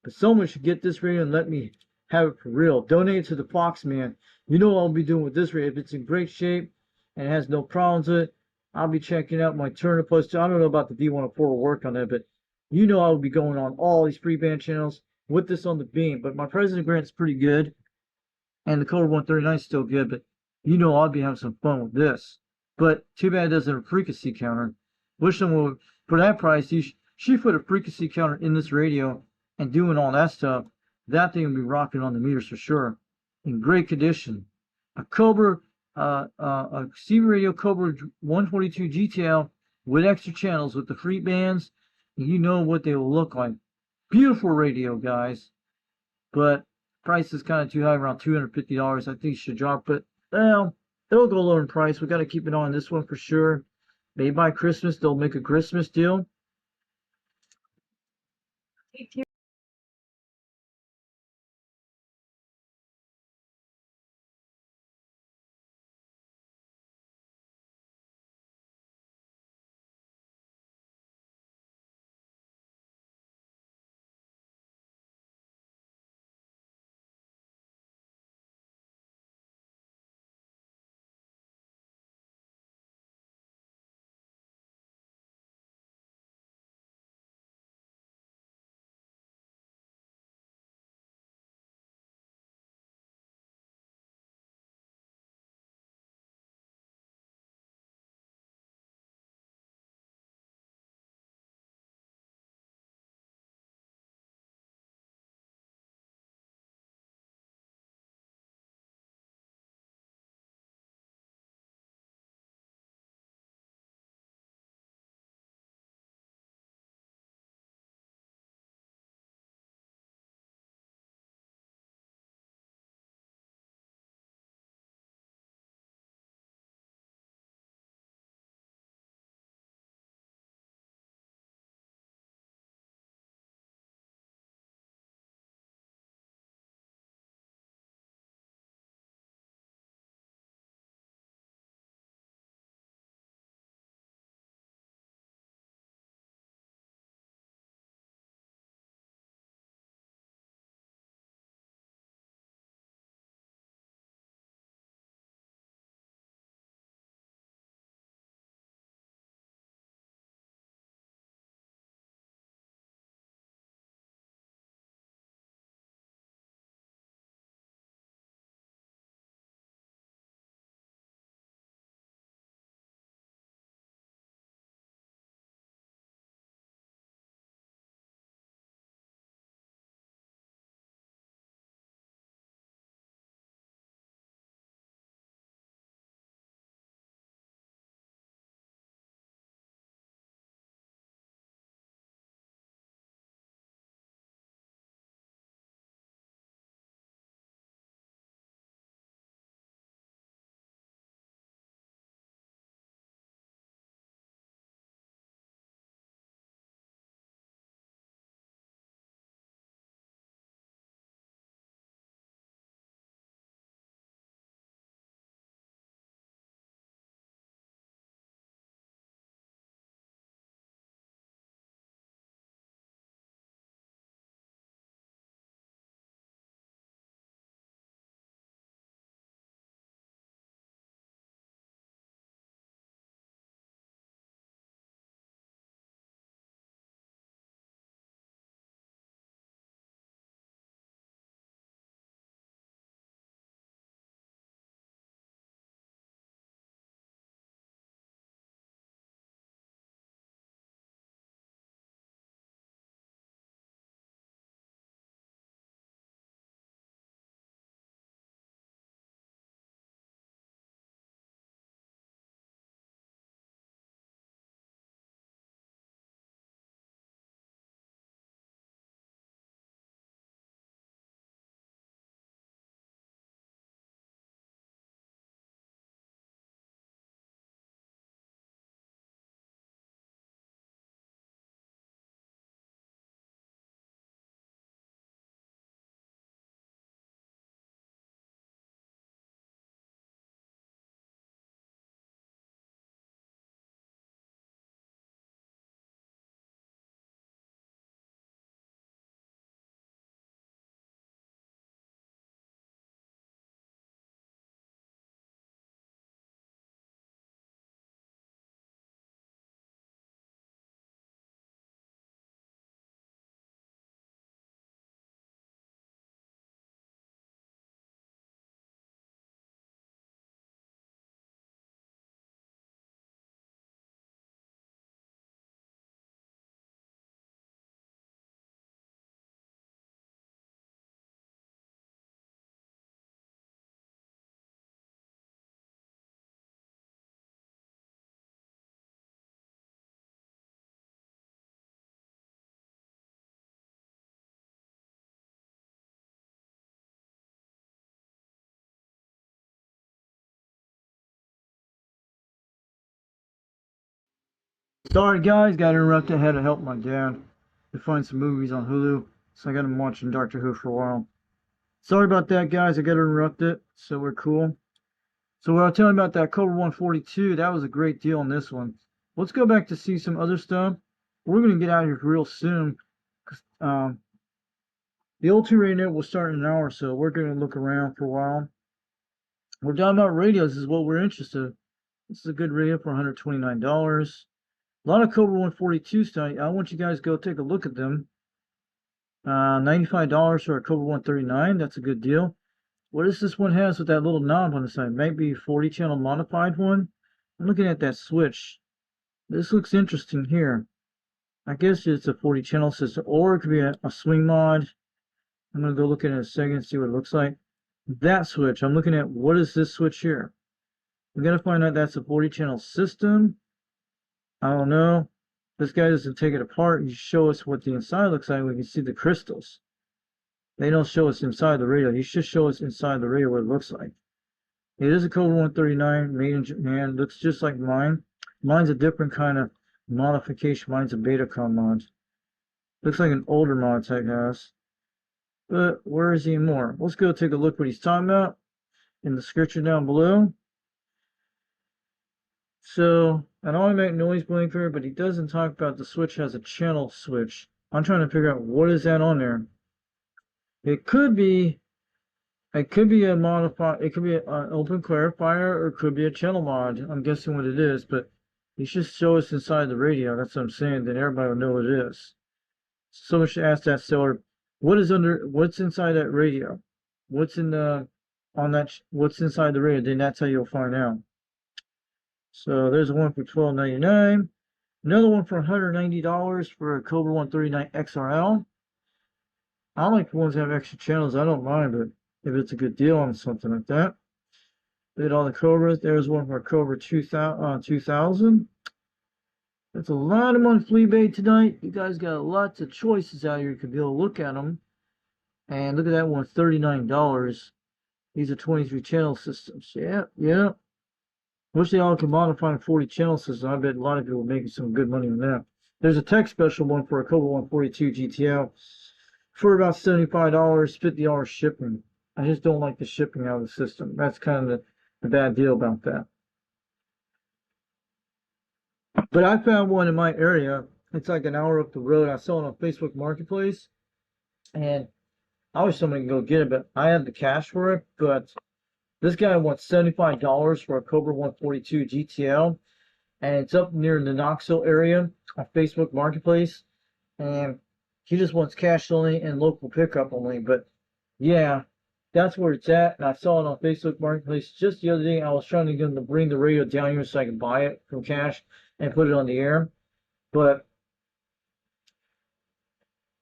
But someone should get this radio and let me have it for real. Donate it to the Fox Man. You know what I'll be doing with this radio. If it's in great shape and it has no problems with it, I'll be checking out my Turner Plus 2. I don't know about the D104 will work on that, but you know I will be going on all these free band channels with this on the beam. But my President Grant's pretty good, and the Cobra 139 is still good, but you know I'll be having some fun with this. But too bad it doesn't have a frequency counter. Wish someone would, for that price, she put a frequency counter in this radio and doing all that stuff. That thing will be rocking on the meters for sure. In great condition. A Cobra, a CB radio Cobra 142 GTL with extra channels with the free bands. You know what they will look like. Beautiful radio, guys. But price is kind of too high, around $250. I think you should drop it. Well, it'll go lower in price. We got to keep it on this one for sure. Maybe by Christmas they'll make a Christmas deal. Sorry guys, got interrupted. Had to help my dad to find some movies on Hulu. So I got him watching Doctor Who for a while. Sorry about that, guys. I got interrupted. So we're cool. So what I was telling you about that Cobra 142, that was a great deal on this one. Let's go back to see some other stuff. We're going to get out of here real soon. The old 2 radio will start in an hour, so we're going to look around for a while. We're talking about radios is what we're interested in. This is a good radio for $129. A lot of Cobra 142s tonight. I want you guys to go take a look at them. $95 for a Cobra 139. That's a good deal. What is this one has with that little knob on the side? Maybe 40 channel modified one. I'm looking at that switch. This looks interesting here. I guess it's a 40 channel system, or it could be a swing mod. I'm going to go look at it in a second and see what it looks like. That switch, I'm looking at what is this switch here? We're going to find out that's a 40 channel system. I don't know. This guy doesn't take it apart. He show us what the inside looks like. We can see the crystals. They don't show us inside the radio. He should show us inside the radio what it looks like. It is a Cobra 139 made in Japan. Looks just like mine. Mine's a different kind of modification. Mine's a Betacom mod. Looks like an older mod type house. But where is he more? Let's go take a look what he's talking about in the description down below. So, an automatic noise blinker, but he doesn't talk about the switch has a channel switch. I'm trying to figure out what is that on there. It could be a modified, it could be an open clarifier, or it could be a channel mod. I'm guessing what it is, but he should show us inside the radio. That's what I'm saying. Then everybody will know what it is. Someone should ask that seller, what's inside that radio? What's in the what's inside the radio? Then that's how you'll find out. So there's one for $12.99. Another one for $190 for a Cobra 139 XRL. I like the ones that have extra channels. I don't mind, but if it's a good deal on something like that. Look at all the Cobras. There's one for a Cobra 2000. That's a lot of them on FleaBay tonight. You guys got lots of choices out here. You can be able to look at them. And look at that one, $39. These are 23 channel systems. Yeah. Wish they all could modify a 40 channel system. I bet a lot of people are making some good money on that. There's a tech special one for a Cobra 142 GTL for about $75, $50 shipping. I just don't like the shipping out of the system. That's kind of the bad deal about that. But I found one in my area. It's like an hour up the road. I saw it on Facebook Marketplace. And I wish somebody could go get it, but I had the cash for it. But this guy wants $75 for a Cobra 142 GTL. And it's up near the Knoxville area on Facebook Marketplace. And he just wants cash only and local pickup only. But yeah, that's where it's at. And I saw it on Facebook Marketplace just the other day. I was trying to get him to bring the radio down here so I could buy it from cash and put it on the air. But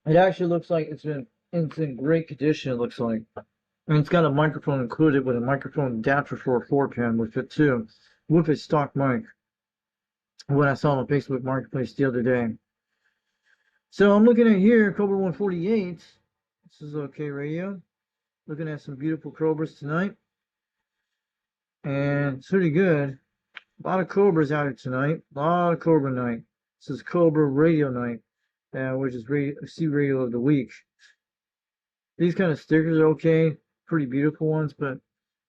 it actually looks like it's in great condition, it looks like. And it's got a microphone included with a microphone adapter for a 4-pin with it too, with its stock mic. What I saw on Facebook Marketplace the other day. So I'm looking at here, Cobra 148. This is okay radio. Looking at some beautiful Cobras tonight. And it's pretty good. A lot of Cobras out here tonight. A lot of Cobra night. This is Cobra Radio Night, which is C Radio of the Week. These kind of stickers are okay. Pretty beautiful ones, but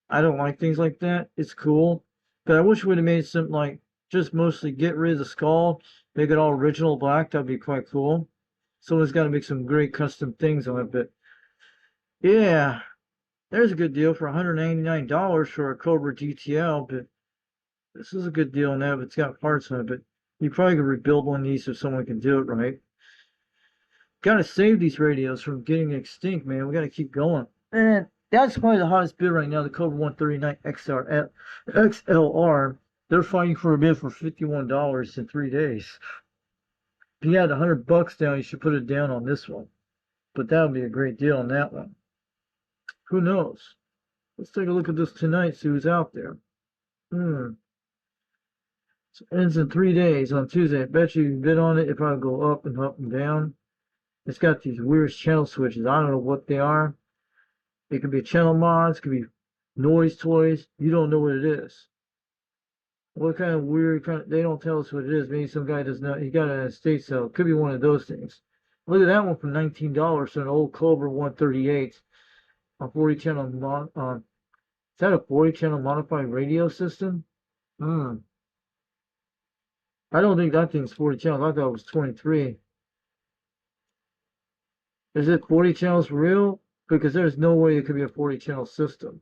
I don't like things like that. It's cool. But I wish we would have made something like just mostly get rid of the skull, make it all original black. That'd be quite cool. Someone's got to make some great custom things on it. But yeah, there's a good deal for $199 for a Cobra GTL. But this is a good deal on that. But it's got parts on it. But you probably could rebuild one of these if someone can do it right. Got to save these radios from getting extinct, man. We got to keep going. And that's probably the hottest bid right now, the Cobra 139 XLR. They're fighting for a bid for $51 in 3 days. If you had $100 down, you should put it down on this one. But that would be a great deal on that one. Who knows? Let's take a look at this tonight, see who's out there. So it ends in 3 days on Tuesday. I bet you bid on it, it'll probably go up and down. It's got these weird channel switches. I don't know what they are. It could be channel mods, it could be noise toys. You don't know what it is. What kind of weird kind of, they don't tell us what it is. Maybe some guy does not, he got it in a state sale. Could be one of those things. Look at that one for $19. So an old Cobra 138. A 40 channel is that a 40 channel modified radio system? Hmm. I don't think that thing's 40 channels. I thought it was 23. Is it 40 channels for real? Because there's no way it could be a 40 channel system.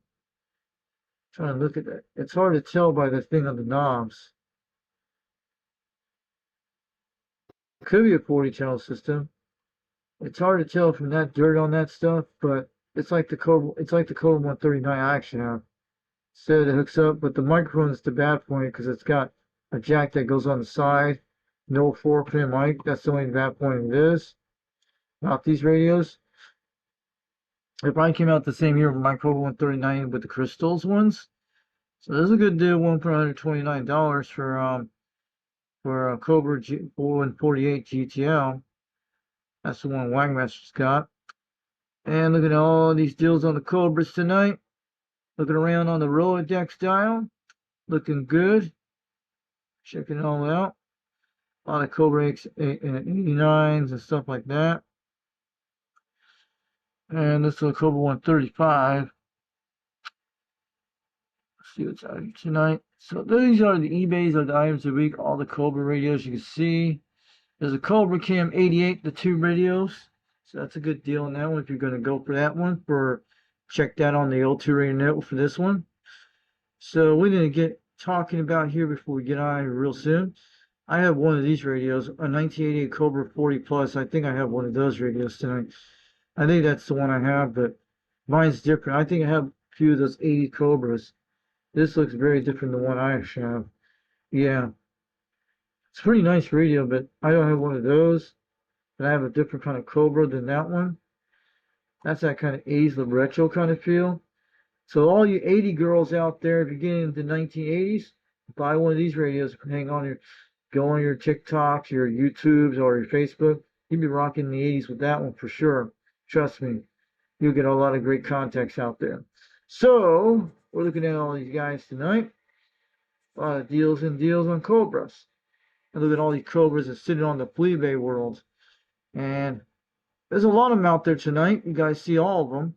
Trying to look at that. It's hard to tell by the thing on the knobs. It could be a 40 channel system. It's hard to tell from that dirt on that stuff, but it's like the Cobra 139 I actually have. So it hooks up, but the microphone is the bad point because it's got a jack that goes on the side. No 4-pin mic. That's the only bad point of this. About these radios. It probably came out the same year with my Cobra 139 with the crystals ones. So this is a good deal, one for $129 for a Cobra 148 GTL. That's the one Wangmaster's got. And look at all these deals on the Cobras tonight. Looking around on the Rolodex dial. Looking good. Checking it all out. A lot of Cobra 89s and stuff like that. And this is a Cobra 135. Let's see what's out here tonight. So these are the eBays of the items of the week. All the Cobra radios you can see. There's a Cobra Cam 88, the 2 radios. So that's a good deal on that one if you're going to go for that one. Check that on the old 2 radio network for this one. So we're going to get talking about here before we get on here real soon. I have one of these radios, a 1988 Cobra 40 Plus. I think I have one of those radios tonight. I think that's the one I have, but mine's different. I think I have a few of those 80 Cobras. This looks very different than the one I actually have. Yeah. It's a pretty nice radio, but I don't have one of those. But I have a different kind of Cobra than that one. That's that kind of 80s, the retro kind of feel. So all you 80 girls out there, if you're getting into the 1980s, buy one of these radios. Go on your TikToks, your YouTubes, or your Facebook. You'll be rocking the 80s with that one for sure. Trust me. You'll get a lot of great contacts out there. So, we're looking at all these guys tonight. A lot of deals on Cobras. And look at all these Cobras that's sitting on the Fleabay world. And there's a lot of them out there tonight. You guys see all of them.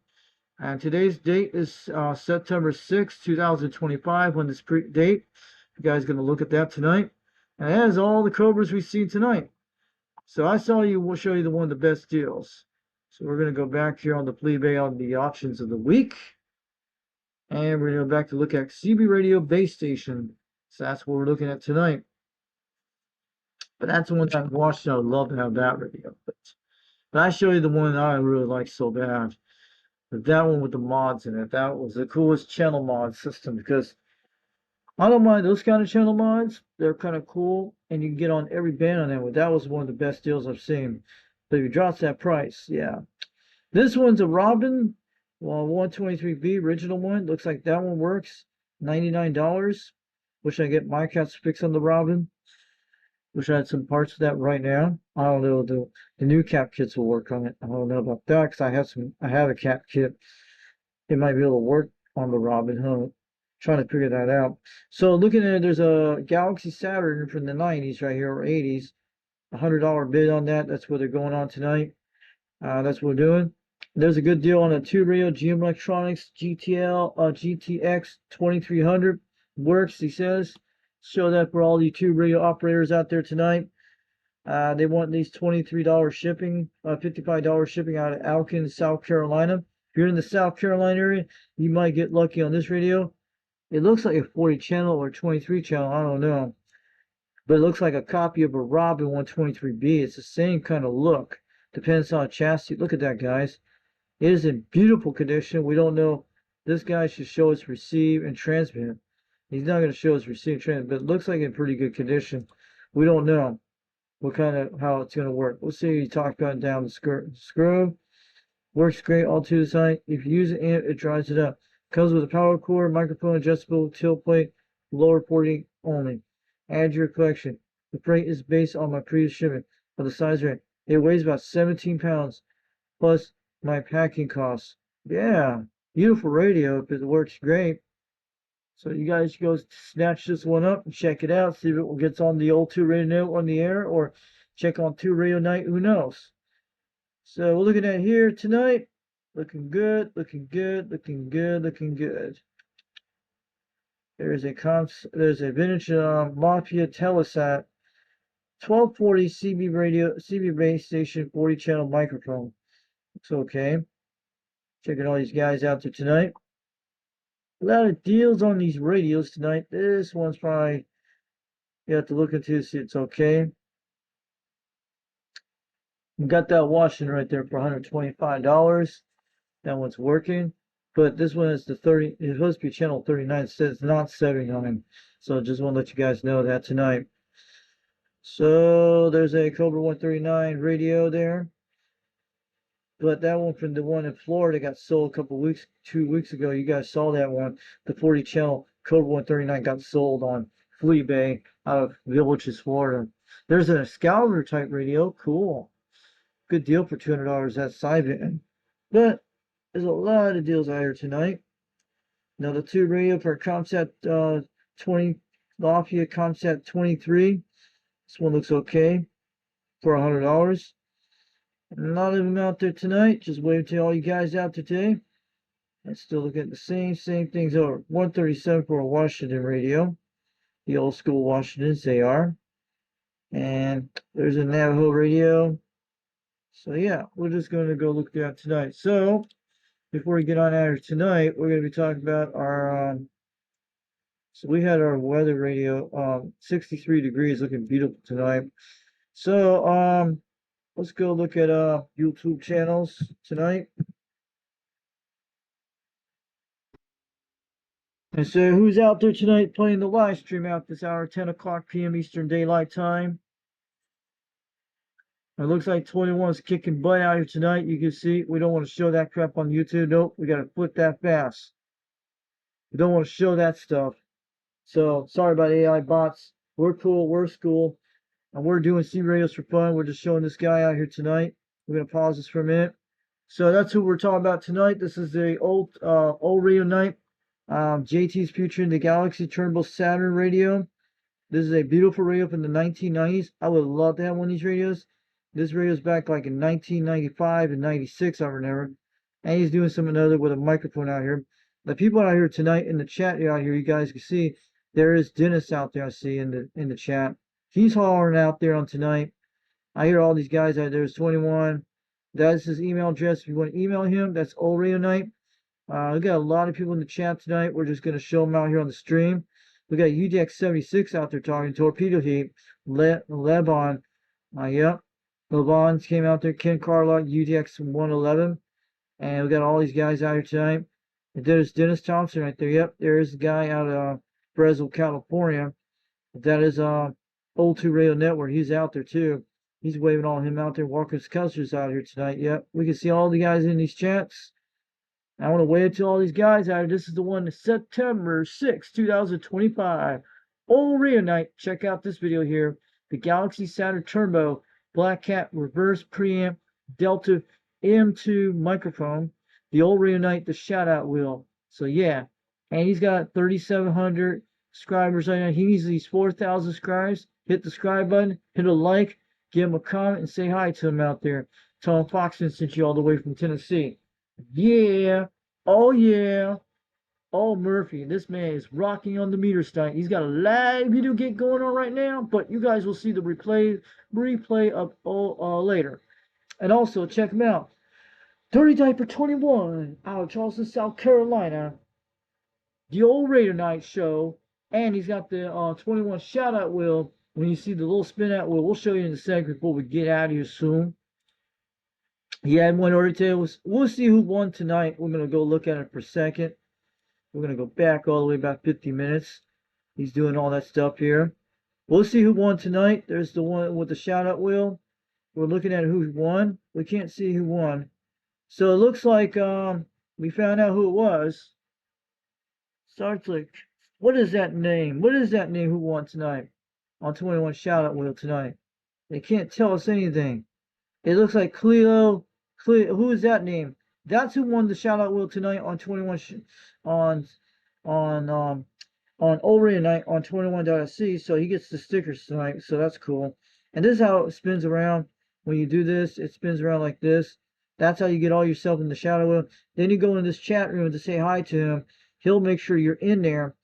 And today's date is September 6, 2025 on this date. You guys going to look at that tonight. And that is all the Cobras we've seen tonight. So we'll show you one of the best deals. So we're going to go back here on the Fleabay on the auctions of the week. And we're going to go back to look at CB Radio Base Station. So that's what we're looking at tonight. But that's the one that I've watched. I would love to have that radio. But I show you the one that I really like so bad. But that one with the mods in it. That was the coolest channel mod system because I don't mind those kind of channel mods. They're kind of cool. And you can get on every band on them. But that was one of the best deals I've seen. But if you drop that price, yeah. This one's a Robin. Well, 123B, original one. Looks like that one works. $99. Wish I get my cat's fix on the Robin. Wish I had some parts of that right now. I don't know. The new cap kits will work on it. I don't know about that because I have a cap kit. It might be able to work on the Robin, huh? Trying to figure that out. So looking at it, there's a Galaxy Saturn from the 90s right here, or 80s. $100 bid on that. That's what they're going on tonight. That's what we're doing. There's a good deal on a 2 radio GM Electronics GTX 2300. Works, he says. Show that for all you 2 radio operators out there tonight. They want these $23 shipping, $55 shipping out of Elkins, South Carolina. If you're in the South Carolina area, you might get lucky on this radio. It looks like a 40 channel or 23 channel. I don't know. But it looks like a copy of a Robin 123B. It's the same kind of look. Depends on chassis. Look at that, guys. It is in beautiful condition. We don't know. This guy should show us receive and transmit. He's not going to show us receive and transmit, but it looks like in pretty good condition. We don't know how it's going to work. We'll see. You talked about down the screw. Works great all to the side. If you use it, it dries it up. Comes with a power cord, microphone, adjustable tilt plate, lower porting only. Add your collection. The freight is based on my previous shipment of the size range. It weighs about 17 pounds plus my packing costs. Yeah, beautiful radio if it works great. So you guys go snatch this one up and check it out. See if it gets on the old 2 Radio Night on the air, or check on 2 Radio Night. Who knows? So we're looking at here tonight. Looking good, looking good, looking good, looking good. There's a vintage Mafia Telesat 1240 CB base station 40 channel microphone. Looks okay. Checking all these guys out there tonight. A lot of deals on these radios tonight. This one's probably you have to look into see it's okay. You got that Washington right there for $125. That one's working. But this one is the 30, it's supposed to be channel 39. It says not 79. So just want to let you guys know that tonight. So there's a Cobra 139 radio there. But that one from the one in Florida got sold a 2 weeks ago. You guys saw that one. The 40 channel Cobra 139 got sold on Flea Bay out of Villages, Florida. There's an Excalibur type radio. Cool. Good deal for $200 at Cybin. But there's a lot of deals out here tonight. Now the 2 radio for Comsat 20 Lafayette Comsat 23. This one looks okay for $100. A lot of them out there tonight. Just waiting to all you guys out there today. And still looking at the same things over. 137 for a Washington radio. The old school Washingtons they are. And there's a Navajo radio. So yeah, we're just going to go look at that tonight. So before we get on out here tonight, we're going to be talking about our so we had our weather radio 63 degrees, looking beautiful tonight. So let's go look at YouTube channels tonight. And so who's out there tonight playing the live stream out this hour, 10 o'clock p.m. Eastern Daylight Time? It looks like 21's kicking butt out here tonight. You can see we don't want to show that crap on YouTube. Nope, we got to flip that fast. We don't want to show that stuff. So sorry about AI bots. We're cool, we're school, and we're doing C radios for fun. We're just showing this guy out here tonight. We're gonna pause this for a minute. So that's who we're talking about tonight. This is the old radio night. JT's Future in the Galaxy Turnbull Saturn radio. This is a beautiful radio from the 1990s. I would love to have one of these radios. This radio's back like in 1995 and 96, I remember. And he's doing something other with a microphone out here. The people out here tonight in the chat out here, you guys can see there is Dennis out there. I see in the chat. He's hollering out there on tonight. I hear all these guys out there. There's 21. That's his email address. If you want to email him, that's Old Radio Night. We got a lot of people in the chat tonight. We're just going to show them out here on the stream. We got UDX 76 out there talking. Torpedo Heat. Lebon. Yep. Lebon came out there. Ken Carlock, UDX 111. And we got all these guys out here tonight. And there's Dennis Thompson right there. Yep. There's the guy out of Fresno, California. That is Old 2 Radio Network. He's out there too. He's waving all him out there. Walker's Custer's out here tonight. Yep. We can see all the guys in these chats. I want to wave to all these guys out here. This is the one September 6, 2025. Old Radio Night. Check out this video here. The Galaxy Saturn Turbo Black Cat Reverse Preamp Delta M2 microphone. The Old Radio Night, the shout out wheel. So yeah. And he's got 3,700 subscribers right now. He needs these 4,000 subscribers. Hit the subscribe button. Hit a like. Give him a comment and say hi to him out there. Tell him Foxman sent you all the way from Tennessee. Yeah. Oh, yeah. Oh, Murphy. This man is rocking on the meter tonight. He's got a live video get going on right now, but you guys will see the replay up later. And also, check him out. Dirty Diaper 21 out of Charleston, South Carolina. The Old Radio Night show. And he's got the 21 shout out wheel. When you see the little spin out wheel, we'll show you in a second before we get out of here soon. He had one already today. We'll see who won tonight. We're going to go look at it for a second. We're going to go back all the way about 50 minutes. He's doing all that stuff here. We'll see who won tonight. There's the one with the shout out wheel. We're looking at who won. We can't see who won. So it looks like we found out who it was. Starts like, what is that name? What is that name who won tonight on 21 shout out wheel tonight? They can't tell us anything. It looks like Cleo. Who is that name? That's who won the shout out wheel tonight on 21 on on old radio night on 21.c, so he gets the stickers tonight, so that's cool. And this is how it spins around. When you do this, it spins around like this. That's how you get all yourself in the shadow wheel. Then you go in this chat room to say hi to him. He'll make sure you're in there,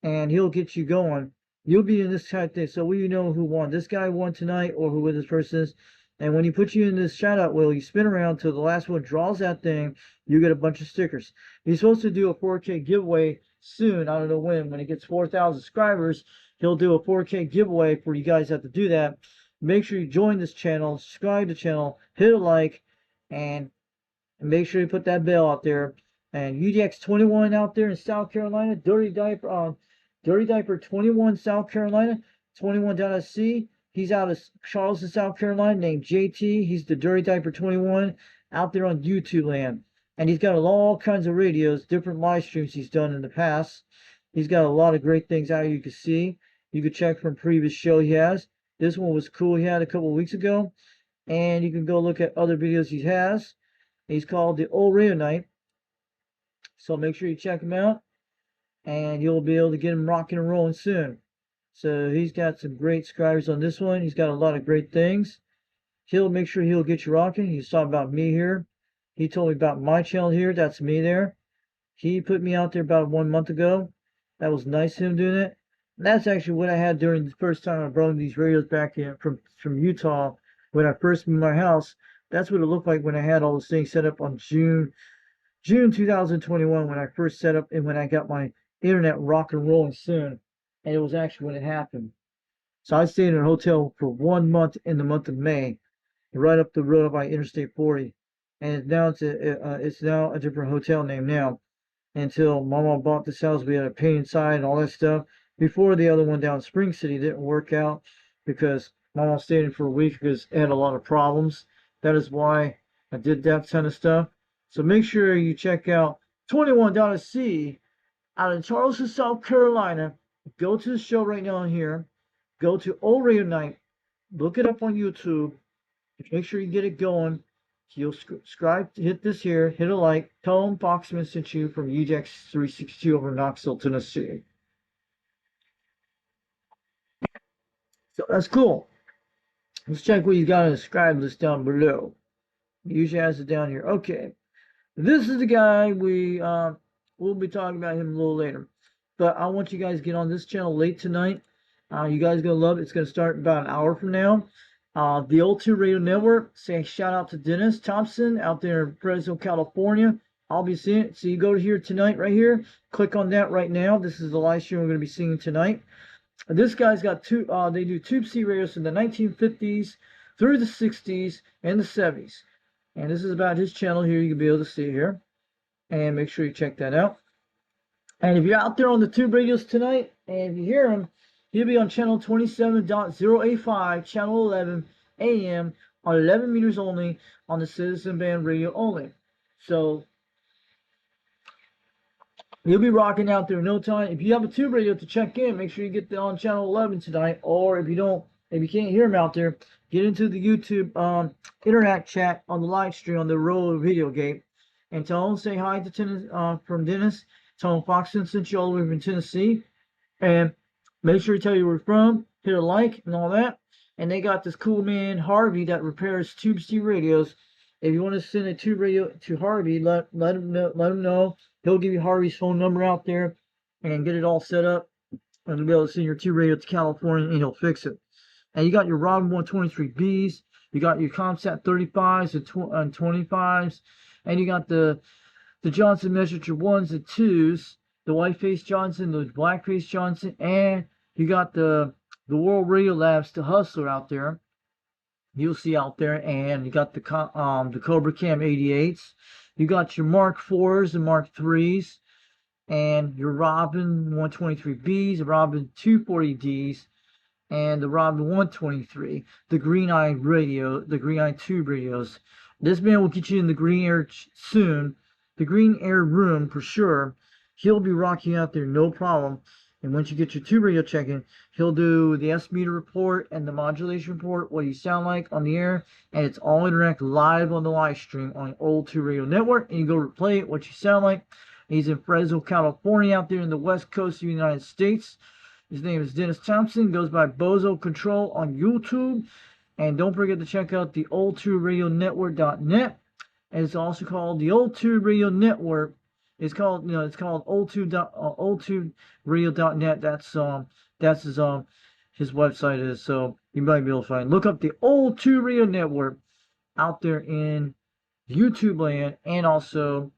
and he'll get you going. You'll be in this type thing, so we know who won. This guy won tonight, or who this person is. And when he puts you in this shout out wheel, you spin around till the last one draws that thing. You get a bunch of stickers. He's supposed to do a 4K giveaway soon. I don't know when he gets 4,000 subscribers, he'll do a 4K giveaway for you guys have to do that. Make sure you join this channel, subscribe to the channel, hit a like, and make sure you put that bell out there. And UDX 21 out there in South Carolina, Dirty Diaper 21 South Carolina, 21.c. He's out of Charleston, South Carolina, named JT. He's the Dirty Diaper 21 out there on YouTube land. And he's got all kinds of radios, different live streams he's done in the past. He's got a lot of great things out you can see. You can check from previous show he has. This one was cool he had a couple of weeks ago. And you can go look at other videos he has. He's called the Old Radio Night. So make sure you check him out. And you'll be able to get him rocking and rolling soon. So he's got some great subscribers on this one. He's got a lot of great things. He'll make sure he'll get you rocking. He's talking about me here. He told me about my channel here. That's me there. He put me out there about 1 month ago. That was nice of him doing it. And that's actually what I had during the first time I brought these radios back in from Utah when I first moved my house. That's what it looked like when I had all those things set up on June 2021 when I first set up and when I got my internet rock and rolling soon. And it was actually when it happened. So I stayed in a hotel for 1 month in the month of May, right up the road by Interstate 40. And now it's now a different hotel name now. Until Mama bought this house, we had to pay inside and all that stuff. Before the other one down in Spring City didn't work out because Mama stayed in for a week because it had a lot of problems. That is why I did that kind of stuff. So make sure you check out 21.c out in Charleston, South Carolina. Go to the show right now here. Go to Old Radio Night. Look it up on YouTube. Make sure you get it going. You'll subscribe, hit this here, hit a like. Tell them Foxman sent you from UDX 362 over in Knoxville, Tennessee. So that's cool. Let's check what you got on the subscribe list down below. He usually has it down here. Okay. This is the guy we'll be talking about him a little later. But I want you guys to get on this channel late tonight. You guys are going to love it. It's going to start about an hour from now. The Old 2 Radio Network. Say shout out to Dennis Thompson out there in Fresno, California. I'll be seeing it. So you go to here tonight, right here. Click on that right now. This is the live stream we're going to be seeing tonight. This guy's got two. They do Tube C radios from the 1950s through the 60s and the 70s. And this is about his channel here. You can be able to see it here. And make sure you check that out. And if you're out there on the tube radios tonight, and if you hear him, he'll be on channel 27.085, channel 11 AM, on 11 meters only, on the Citizen Band radio only. So, he'll be rocking out there in no time. If you have a tube radio to check in, make sure you get on channel 11 tonight. Or if you can't hear him out there, get into the YouTube internet chat on the live stream on the Roll Video Gate. And tell him, say hi to from Dennis. Tell him Foxton sent you all the way from Tennessee. And make sure you tell you where you're from. Hit a like and all that. And they got this cool man, Harvey, that repairs Tube C radios. If you want to send a tube radio to Harvey, let him know. He'll give you Harvey's phone number out there and get it all set up. And you'll be able to send your tube radio to California and he'll fix it. And you got your Robin 123Bs. You got your Comsat 35s and 25s. And you got the Johnson Messenger 1s and 2s. The white face Johnson, the black face Johnson. And you got the World Radio Labs, the Hustler out there. You'll see out there. And you got the Cobra Cam 88s. You got your Mark 4s and Mark 3s. And your Robin 123Bs, Robin 240Ds. And the Robin 123, the Green Eye radio, the Green Eye tube radios. This man will get you in the Green Air soon, the Green Air room for sure. He'll be rocking out there, no problem. And once you get your tube radio checking, he'll do the S meter report and the modulation report, what you sound like on the air, and it's all interact live on the live stream on Old 2 Radio Network. And you go replay it, what you sound like. He's in Fresno, California, out there in the west coast of the United States. His name is Dennis Thompson. Goes by Bozo Control on YouTube. And don't forget to check out the old2radionetwork.net. And it's also called the Old 2 Radio Network. It's called old2radio.net. That's his website is, so you might be able to find. Look up the Old 2 Radio Network out there in YouTube land and also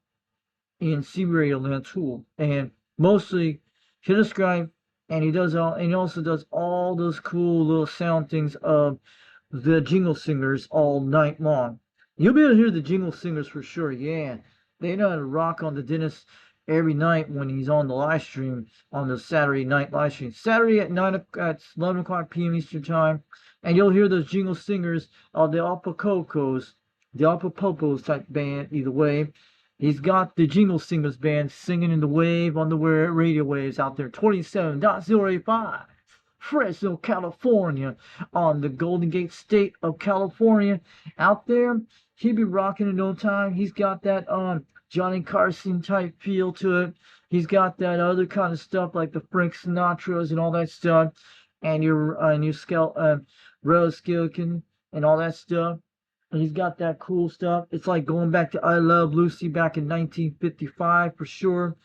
in CB Radio land too. And mostly hit subscribe, and he also does all those cool little sound things of the jingle singers all night long. You'll be able to hear the jingle singers for sure. Yeah, they know how to rock on the Dennis every night when he's on the live stream, on the Saturday night live stream. Saturday at 11 o'clock p.m. Eastern Time. And you'll hear those jingle singers of the Alpacocos, the Alpapopos type band, either way. He's got the Jingle Singers band singing in the wave on the radio waves out there, 27.085. Fresno, California, on the Golden Gate State of California. Out there, he'll be rocking in no time. He's got that Johnny Carson type feel to it. He's got that other kind of stuff like the Frank Sinatras and all that stuff, and your Rose Skilkin and all that stuff. And he's got that cool stuff. It's like going back to I Love Lucy back in 1955 for sure.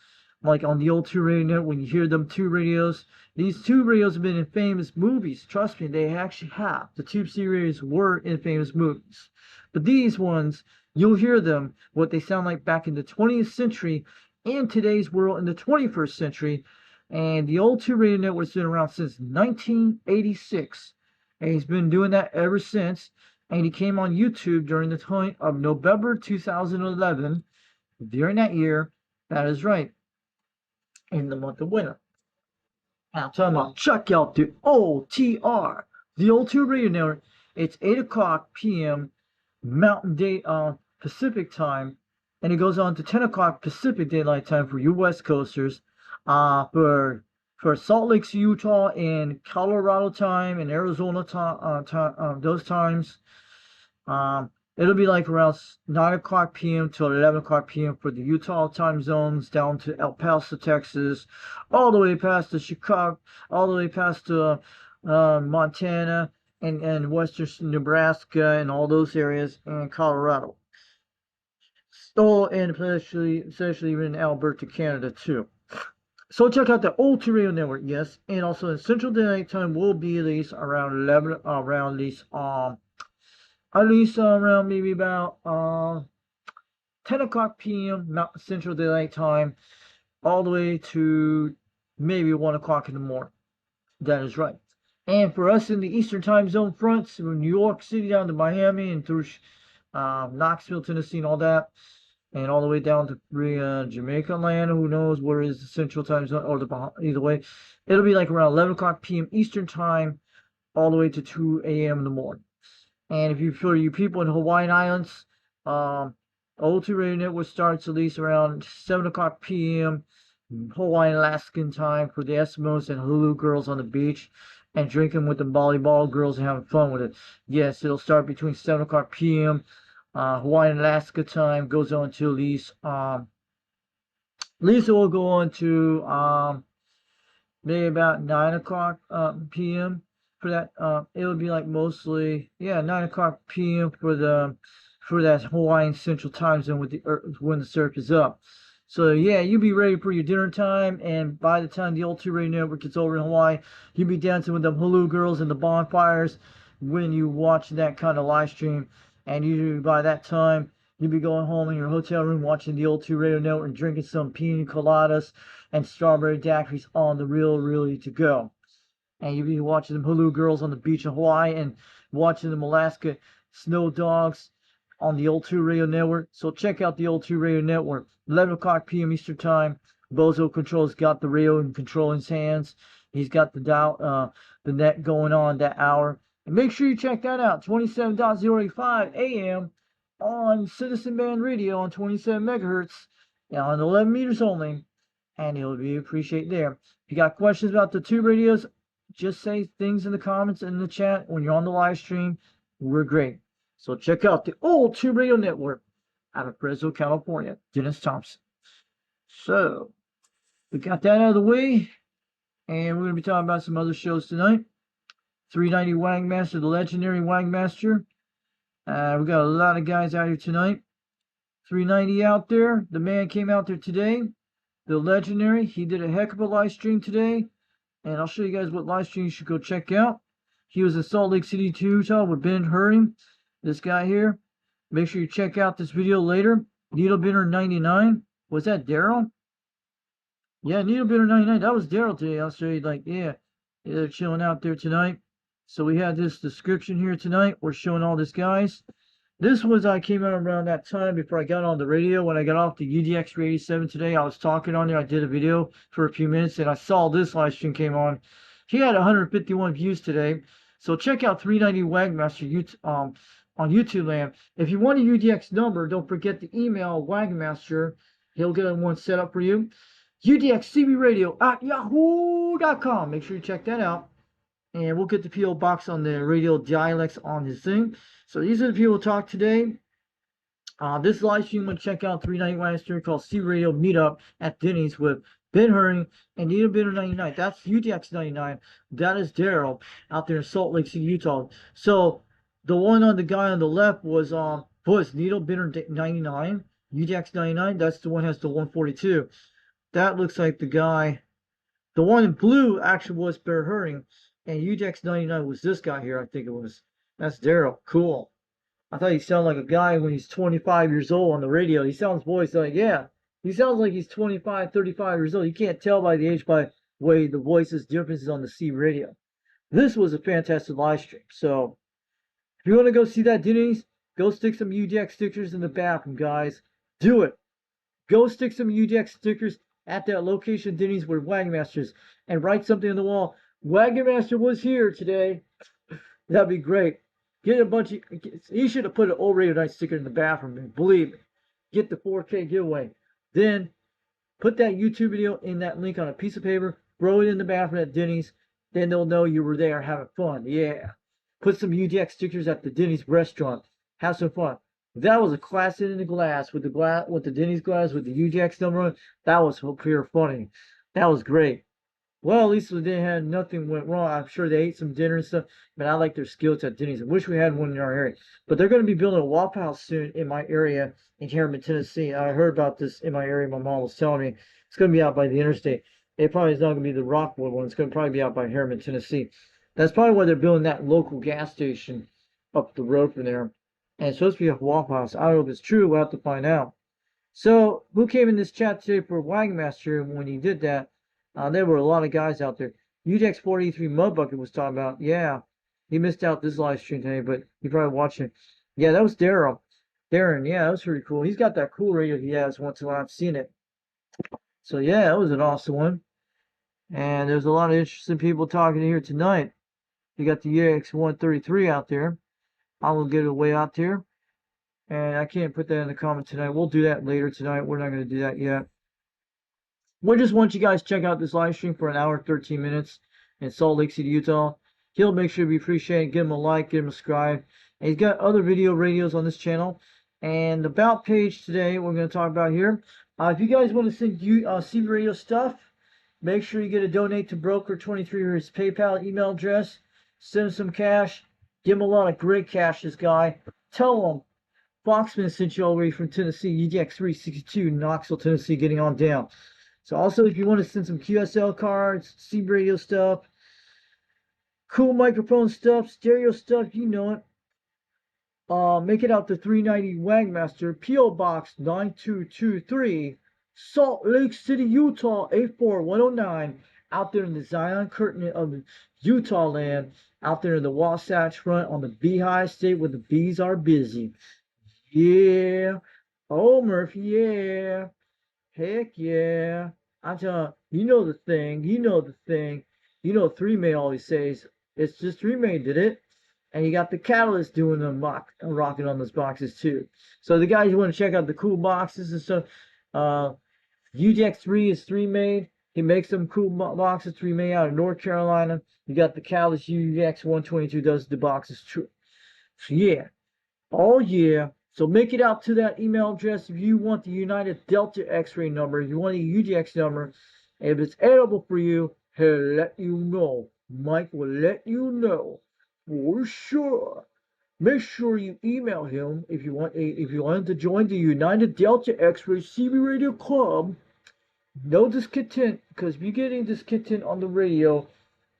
Like on the Old 2 Radio Network, when you hear them two radios. These two radios have been in famous movies. Trust me, they actually have. The Tube C radios were in famous movies. But these ones, you'll hear them, what they sound like back in the 20th century, in today's world, in the 21st century. And the Old 2 Radio Network's been around since 1986. And he's been doing that ever since. And he came on YouTube during the time of November 2011. During that year, that is right, in the month of winter. I'm talking about check out the OTR, the Old 2 Radio Network. It's 8 o'clock p.m. Mountain Day Pacific Time, and it goes on to 10 o'clock Pacific Daylight Time for you West Coasters. For Salt Lake, Utah, and Colorado time, and Arizona time, those times. It'll be like around 9 o'clock p.m. till 11 o'clock p.m. for the Utah time zones, down to El Paso, Texas, all the way past to Chicago, all the way past to Montana and western Nebraska and all those areas, and Colorado. Oh, and especially even Alberta, Canada too. So check out the Old 2 Radio Network, yes, and also in Central Daylight Time will be at least around maybe about 10 o'clock p.m. Central Daylight Time, all the way to maybe 1 o'clock in the morning. That is right. And for us in the Eastern Time Zone fronts, from New York City down to Miami and through Knoxville, Tennessee, and all that, and all the way down to Jamaica, Atlanta, who knows where is the Central Time Zone, or either way, it'll be like around 11 o'clock p.m. Eastern Time, all the way to 2 a.m. in the morning. And for you people in Hawaiian Islands, Old 2 Radio Network starts at least around 7 o'clock p.m. Hawaiian Alaskan time for the Eskimos and Hulu girls on the beach and drinking with the volleyball girls and having fun with it. Yes, it'll start between 7 o'clock p.m. Hawaiian Alaska time, goes on to at least it will go on to maybe about 9 o'clock p.m. for that. It would be like mostly 9 o'clock p.m. for that Hawaiian Central Time Zone with the when the surf is up. So yeah, you'll be ready for your dinner time, and by the time the Old 2 Radio Network gets over in Hawaii, you'll be dancing with the Hulu girls and the bonfires when you watch that kind of live stream. And usually by that time, you'll be going home in your hotel room watching the Old 2 Radio Network and drinking some pina coladas and strawberry daiquiris on the really to go. And you'll be watching them Hulu girls on the beach in Hawaii and watching them Alaska snow dogs on the Old 2 Radio Network. So check out the Old 2 Radio Network. 11 o'clock p.m. Eastern Time. Bozo Control's got the radio in control in his hands. He's got the dial, the net going on that hour. And make sure you check that out. 27.085 AM on Citizen Band Radio on 27 megahertz on 11 meters only. And it'll be appreciated there. If you got questions about the tube radios, just say things in the comments and in the chat when you're on the live stream. We're great. So check out the Old 2 Radio Network out of Fresno, California. Dennis Thompson. So we got that out of the way, and we're gonna be talking about some other shows tonight. 390 Wagmaster, the legendary Wagmaster. We got a lot of guys out here tonight. 390 out there. The man came out there today. The legendary. He did a heck of a live stream today. And I'll show you guys what live stream you should go check out. He was in Salt Lake City, Utah with Ben Hurring. This guy here. Make sure you check out this video later. Needlebender 99. Was that Daryl? Yeah, Needlebender 99. That was Daryl today. I'll show you, like, yeah. They're chilling out there tonight. So we had this description here tonight. We're showing all these guys. This was, I came out around that time before I got on the radio. When I got off the UDX 87 today, I was talking on there. I did a video for a few minutes, and I saw this live stream came on. He had 151 views today. So check out 390 Wagmaster on YouTube land. If you want a UDX number, don't forget to email Wagmaster. He'll get one set up for you. UDXCBradio@yahoo.com. Make sure you check that out. And we'll get the P.O. box on the radio dialects on his thing. So these are the people who talk today. This live stream, I'm going to check out 390 Wagmaster called CB Radio Meetup at Denny's with Ben Hurring and Needlebender 99. That's UDX 99. That is Daryl out there in Salt Lake City, Utah. So the one on the guy on the left was Needlebender 99. UDX 99. That's the one that has the 142. That looks like the guy. The one in blue actually was Ben Hurring. And UDX 99 was this guy here, I think it was. That's Daryl. Cool. I thought he sounded like a guy when he's 25 years old on the radio. He sounds voice like, yeah. He sounds like he's 25, 35 years old. You can't tell by the age by the way the voices differences on the C radio. This was a fantastic live stream. So if you want to go see that Denny's, go stick some UDX stickers in the bathroom, guys. Do it. Go stick some UDX stickers at that location Denny's where Wagmasters and write something on the wall. Wagmaster was here today. That'd be great. Get a bunch of. He should have put an old Radio Night sticker in the bathroom. Man. Believe me. Get the 4K giveaway. Then put that YouTube video in that link on a piece of paper. Throw it in the bathroom at Denny's. Then they'll know you were there having fun. Yeah. Put some UDX stickers at the Denny's restaurant. Have some fun. That was a class in the glass with the Denny's glass with the UDX number on it. That was pure funny. That was great. Well, at least they didn't have nothing went wrong. I'm sure they ate some dinner and stuff. But I like their skillets at Denny's. I wish we had one in our area. But they're going to be building a Waffle House soon in my area in Harriman, Tennessee. I heard about this in my area. My mom was telling me it's going to be out by the interstate. It probably is not going to be the Rockwood one. It's going to probably be out by Harriman, Tennessee. That's probably why they're building that local gas station up the road from there. And it's supposed to be a Waffle House. I don't know if it's true. We'll have to find out. So, who came in this chat today for Wagmaster when he did that? There were a lot of guys out there. UDX 483 Mudbucket was talking about. Yeah, he missed out this live stream today, but he probably watched it. Yeah, that was Daryl. Darren, yeah, that was pretty cool. He's got that cool radio he has once in a while. I've seen it. So, yeah, that was an awesome one. And there's a lot of interesting people talking here tonight. You got the UDX 133 out there. I will get it way out there. And I can't put that in the comment tonight. We'll do that later tonight. We're not going to do that yet. We just want you guys to check out this live stream for an hour and 13 minutes in Salt Lake City, Utah. He'll make sure we appreciate it. Give him a like, give him a subscribe. And he's got other radios on this channel. And the About page today we're going to talk about here. If you guys want to send you CB Radio stuff, make sure you get a donate to Broker23 or his PayPal email address. Send him some cash. Give him a lot of great cash, this guy. Tell him Foxman sent you all the way from Tennessee, UDX 362, Knoxville, Tennessee, getting on down. So also, if you want to send some QSL cards, CB Radio stuff, cool microphone stuff, stereo stuff, you know it. Make it out to 390 Wagmaster, P.O. Box 9223, Salt Lake City, Utah 84109. Out there in the Zion Curtain of Utah land, out there in the Wasatch Front on the Beehive State where the bees are busy. Yeah. Oh, Murphy, yeah. Heck yeah. I'm telling you, you know the thing. You know the thing. You know 3May always says, it's just 3May did it. And you got the Catalyst doing the rocking on those boxes too. So the guys who want to check out the cool boxes and stuff, UDX 3 is 3May. He makes some cool boxes, 3May out of North Carolina. You got the Catalyst UDX 122 does the boxes too. So yeah. Oh yeah. So make it out to that email address if you want the United Delta X-ray number, if you want the UDX number. If it's edible for you, he'll let you know. Mike will let you know for sure. Make sure you email him if you want to join the United Delta X-ray CB Radio Club. No discontent, because if you're getting discontent on the radio,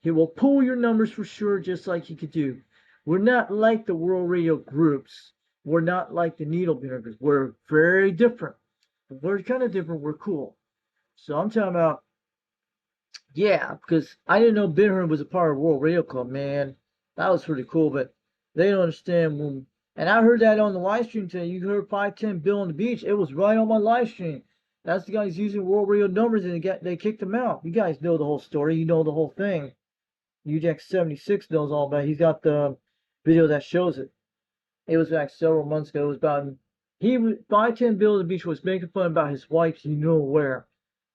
he will pull your numbers for sure, just like he could do. We're not like the World Radio groups. We're not like the Needle Benders. We're very different. We're kind of different. We're cool. So I'm talking about, yeah, because I didn't know Ben Hearn was a part of World Radio Club, man. That was pretty cool, but they don't understand when. And I heard that on the live stream today. You heard 510 Bill on the beach. It was right on my live stream. That's the guys using World Radio numbers, and they kicked him out. You guys know the whole story. You know the whole thing. UDX 76 knows all about it. He's got the video that shows it. It was back several months ago. It was about 510 Bill on the beach was making fun about his wife's you know where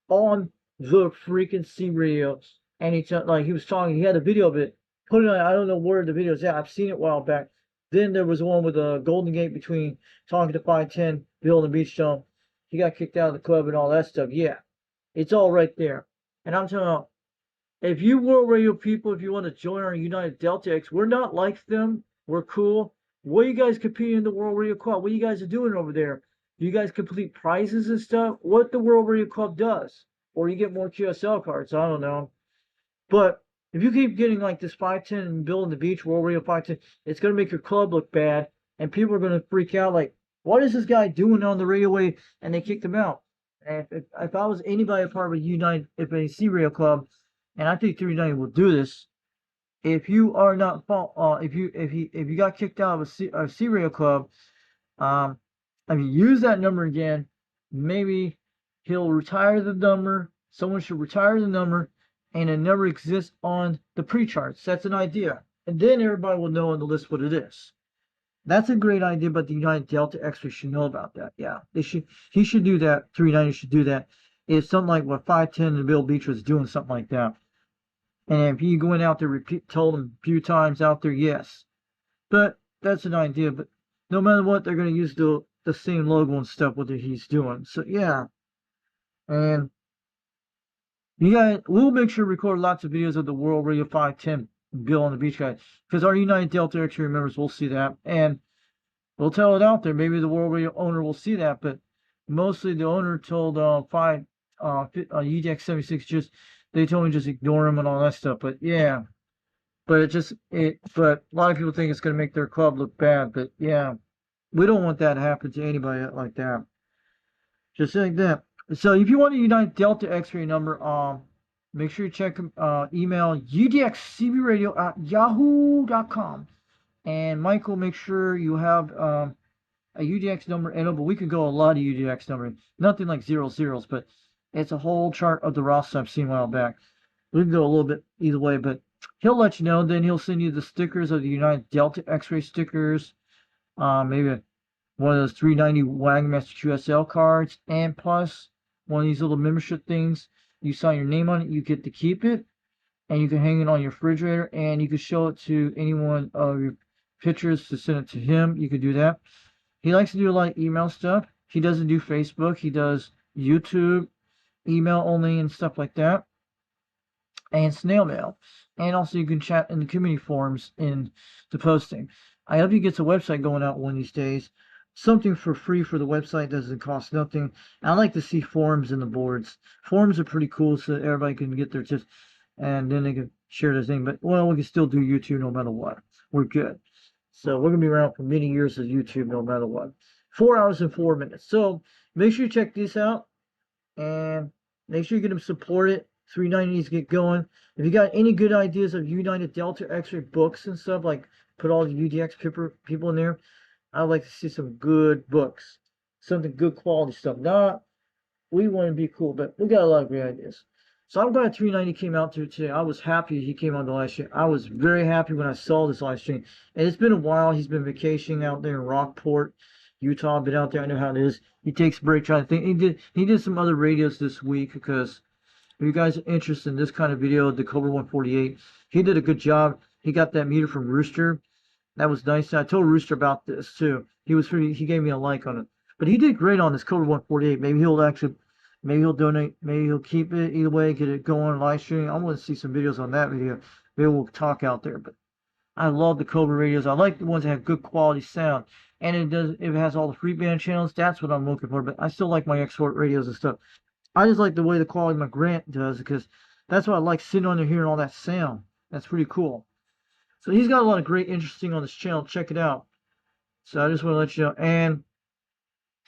on the freaking C radio. And he was talking. He had a video of it. Put it on. I don't know where the video is at. I've seen it a while back. Then there was one with a Golden Gate between talking to 510 Bill on the beach. Jump. He got kicked out of the club and all that stuff. Yeah, it's all right there. And I'm telling you, if you World Radio people, if you want to join our United Delta X, we're not like them. We're cool. What are you guys competing in the World Radio Club? What you guys are doing over there? Do you guys complete prizes and stuff? What the World Radio Club does? Or you get more QSL cards? I don't know. But if you keep getting like this 510 and Bill on the Beach, World Radio 510, it's going to make your club look bad. And people are going to freak out like, what is this guy doing on the radio wave? And they kicked him out. And if I was anybody a part of a United, if a C Radio club, and I think 390 will do this, if you are not, if you got kicked out of a C Radio club, if you use that number again, maybe he'll retire the number. Someone should retire the number, and it never exists on the pre-charts. That's an idea, and then everybody will know on the list what it is. That's a great idea, but the United Delta X-ray should know about that. Yeah, they should. He should do that. 390 should do that. It's something like what 510 and Bill Beach was doing, something like that. And if you going out there, told them a few times out there, yes. But that's an idea. But no matter what, they're going to use the same logo and stuff what he's doing. So yeah, and we'll make sure to record lots of videos of the World Radio 510 Bill on the Beach guy, because our United Delta X-ray members will see that, and we'll tell it out there. Maybe the World Radio owner will see that, but mostly the owner told UDX 76 they told me just ignore him and all that stuff. But yeah, but but a lot of people think it's going to make their club look bad. But yeah, we don't want that to happen to anybody like that. Just like that. So if you want a United Delta X-ray number, make sure you check email udxcbradio@yahoo.com. And Michael, make sure you have a UDX number edible. We could go a lot of UDX numbers. Nothing like 00s, but it's a whole chart of the roster I've seen a while back. We can go a little bit either way, but he'll let you know. Then he'll send you the stickers of the United Delta X-ray stickers. Maybe one of those 390 Wagon Master QSL cards, and plus one of these little membership things. You sign your name on it, you get to keep it, and you can hang it on your refrigerator, and you can show it to anyone of your pictures to send it to him. You could do that. He likes to do a lot of email stuff. He doesn't do Facebook. He does YouTube, email only, and stuff like that, and snail mail. And also you can chat in the community forums in the posting. I hope he gets a website going out one of these days. Something for free for the website, doesn't cost nothing. I like to see forums in the boards. Forums are pretty cool, so everybody can get their tips, and then they can share their thing. But well, we can still do YouTube no matter what. We're good. So we're gonna be around for many years of YouTube no matter what. 4 hours and 4 minutes. So make sure you check this out, and make sure you get them supported. 390 needs to get going. If you got any good ideas of United Delta X-ray books and stuff, like put all the UDX people in there, I'd like to see some good books, something good quality stuff. Not we want to be cool, but we got a lot of great ideas. So I'm glad 390 came out there today. I was happy he came on the live stream. I was very happy when I saw this live stream. And it's been a while. He's been vacationing out there in Rockport, Utah. I've been out there. I know how it is. He takes a break trying to think. He did some other radios this week, because if you guys are interested in this kind of video, the Cobra 148, he did a good job. He got that meter from Rooster. That was nice. And I told Rooster about this too. he gave me a like on it. But he did great on this Cobra 148. Maybe he'll donate, maybe he'll keep it. Either way, get it going live streaming. I want to see some videos on that video. Maybe we'll talk out there. But I love the Cobra radios. I like the ones that have good quality sound. And it has all the free band channels. That's what I'm looking for. But I still like my export radios and stuff. I just like the way the quality my Grant does, because that's what I like, sitting on there hearing all that sound. That's pretty cool. So he's got a lot of great interesting on this channel. Check it out. So I just want to let you know. And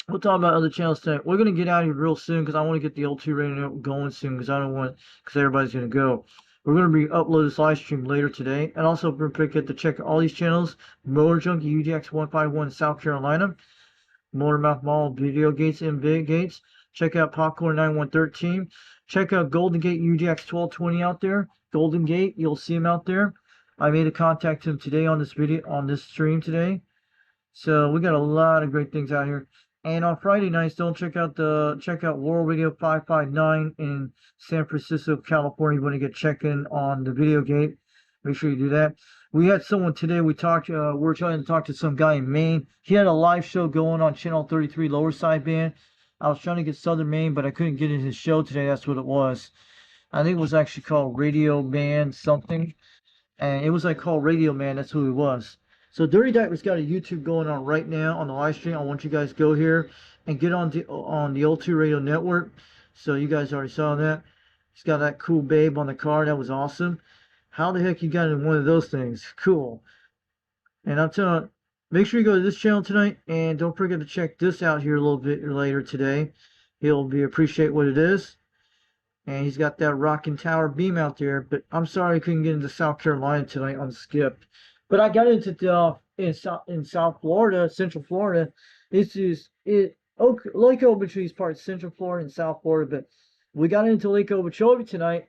we'll talk about other channels tonight. We're going to get out of here real soon, because I want to get the L2 radio going soon, because I don't want, because everybody's going to go. We're going to be uploading this live stream later today. And also don't forget to check all these channels. Motor Junkie UDX 151 South Carolina. Motor Mouth Mall Video Gates and Big Gates. Check out Popcorn 9113. Check out Golden Gate UDX 1220 out there. Golden Gate, you'll see him out there. I made a contact him today on this video, on this stream today. So we got a lot of great things out here. And on Friday nights, don't check out World Radio 559 in San Francisco, California. You want to get check-in on the video gate. Make sure you do that. We had someone today, we're trying to talk to some guy in Maine. He had a live show going on Channel 33 Lower Side Band. I was trying to get Southern Maine, but I couldn't get in his show today. That's what it was. I think it was actually called Radio Man something. And it was like called Radio Man. That's who he was. So Dirty Diaper's got a YouTube going on right now on the live stream. I want you guys to go here and get on the O2 Radio Network. So you guys already saw that. He's got that cool babe on the car. That was awesome. How the heck you got in one of those things? Cool. And I'm telling you, make sure you go to this channel tonight, and don't forget to check this out here a little bit later today. He'll appreciate what it is. And he's got that rocking tower beam out there. But I'm sorry I couldn't get into South Carolina tonight on Skip. But I got into in South Florida, Central Florida. Lake Okeechobee is part of Central Florida and South Florida. But we got into Lake Okeechobee tonight,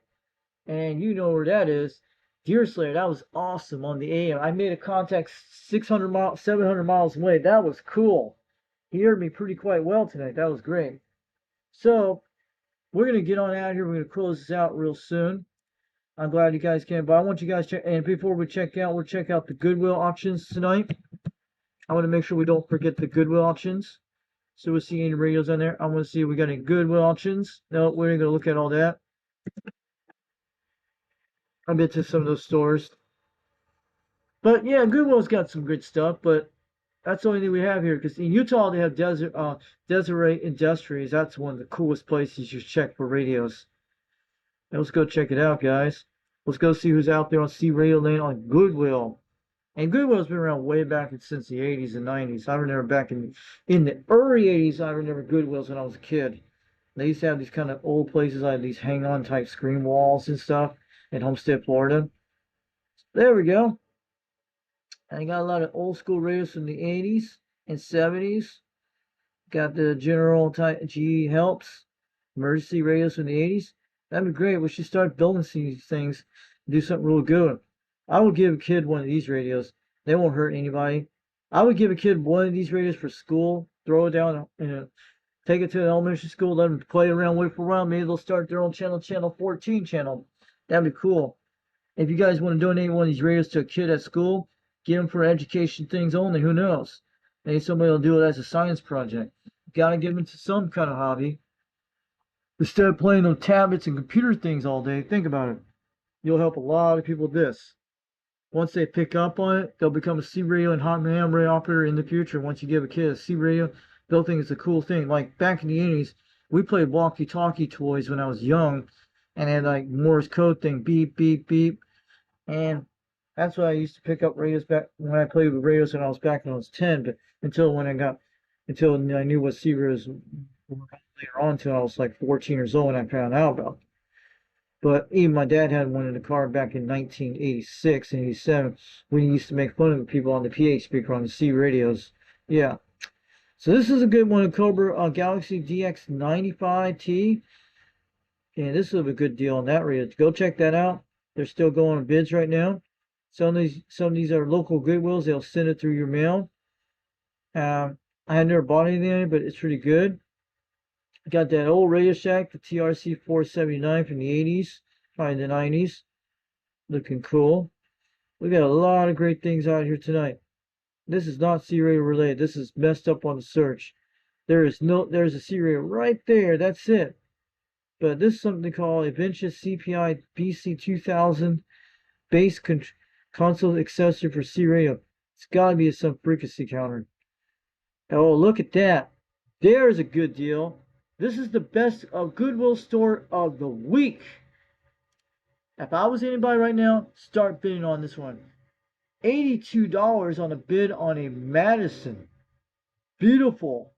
and you know where that is. Deer Slayer, that was awesome on the AM. I made a contact 700 miles away. That was cool. He heard me pretty quite well tonight. That was great. So we're going to get on out of here. We're going to close this out real soon. I'm glad you guys came, but I want you guys to check, and before we check out, we'll check out the Goodwill auctions tonight. I want to make sure we don't forget the Goodwill auctions. So we'll see any radios on there. I want to see if we got any Goodwill auctions. No, we're going to look at all that. I've been to some of those stores. But yeah, Goodwill's got some good stuff, but that's the only thing we have here. Because in Utah, they have Deseret Industries. That's one of the coolest places you check for radios. Now let's go check it out, guys. Let's go see who's out there on C Radio Land on Goodwill. And Goodwill's been around way back since the 80s and 90s. I remember back in the early 80s, I remember Goodwill's when I was a kid. They used to have these kind of old places, like these hang-on type screen walls and stuff in Homestead, Florida. There we go. And I got a lot of old school radios from the 80s and 70s. Got the General type GE Helps, emergency radios from the 80s. That'd be great. We should start building these things and do something real good. I would give a kid one of these radios. They won't hurt anybody. I would give a kid one of these radios for school. Throw it down and take it to an elementary school. Let them play around, wait for a while. Maybe they'll start their own channel, Channel 14 channel. That'd be cool. If you guys want to donate one of these radios to a kid at school, get them for education things only. Who knows? Maybe somebody will do it as a science project. Gotta give them to some kind of hobby. Instead of playing on tablets and computer things all day, think about it. You'll help a lot of people with this. Once they pick up on it, they'll become a C radio and hot ham radio operator in the future. Once you give a kid a C radio, they'll think it's a cool thing. Like back in the 80s, we played walkie-talkie toys when I was young, and had like Morse code thing, beep, beep, beep. And that's why I used to pick up radios back when I played with radios when I was 10. But until I knew what C radios were later on, until I was like 14 years old, and I found out about them. But even my dad had one in the car back in 1986 and 87 when he used to make fun of the people on the PH speaker on the C radios. Yeah. So this is a good one, a Cobra Galaxy DX 95T. And this is a good deal on that radio. Go check that out. They're still going on bids right now. Some of these are local Goodwills. They'll send it through your mail. I had never bought anything, but it's pretty good. Got that old Radio Shack, the TRC 479 from the 80s, probably the 90s. Looking cool. We got a lot of great things out here tonight. This is not C-radio related. This is messed up on the search. There's a C-radio right there. That's it. But this is something called Aventus CPI BC2000 base console accessory for C-radio. It's got to be some frequency counter. Oh, look at that. There's a good deal. This is the best Goodwill store of the week. If I was anybody right now, start bidding on this one. $82 on a bid on a Madison. Beautiful.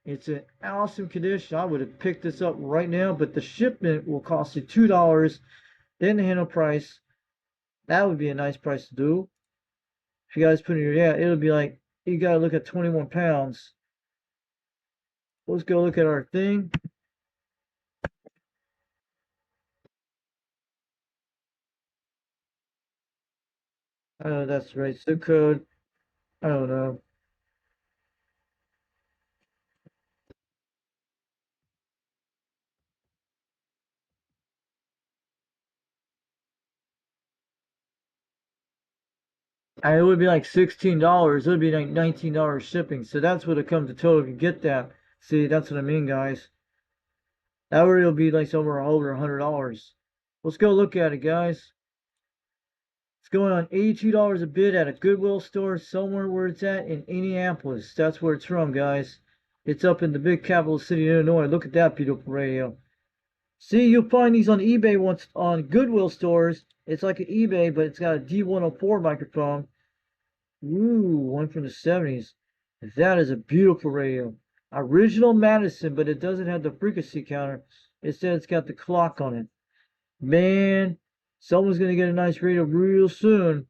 It's in awesome condition. I would have picked this up right now, but the shipment will cost you $2. Then the handle price. That would be a nice price to do. If you guys put in your, yeah, it'll be like, you gotta look at 21 pounds. Let's go look at our thing. I don't know if that's the right zip code. I don't know. It would be like $16. It would be like $19 shipping. So that's what it comes to total if you get that. See, that's what I mean, guys. That would be like somewhere over $100. Let's go look at it, guys. It's going on $82 a bid at a Goodwill store somewhere where it's at in Indianapolis. That's where it's from, guys. It's up in the big capital city of Illinois. Look at that beautiful radio. See, you'll find these on eBay once on Goodwill stores. It's like an eBay, but it's got a D104 microphone. Ooh, one from the 70s. That is a beautiful radio. Original Madison, but it doesn't have the frequency counter. Instead, it's got the clock on it. Man, someone's going to get a nice radio real soon.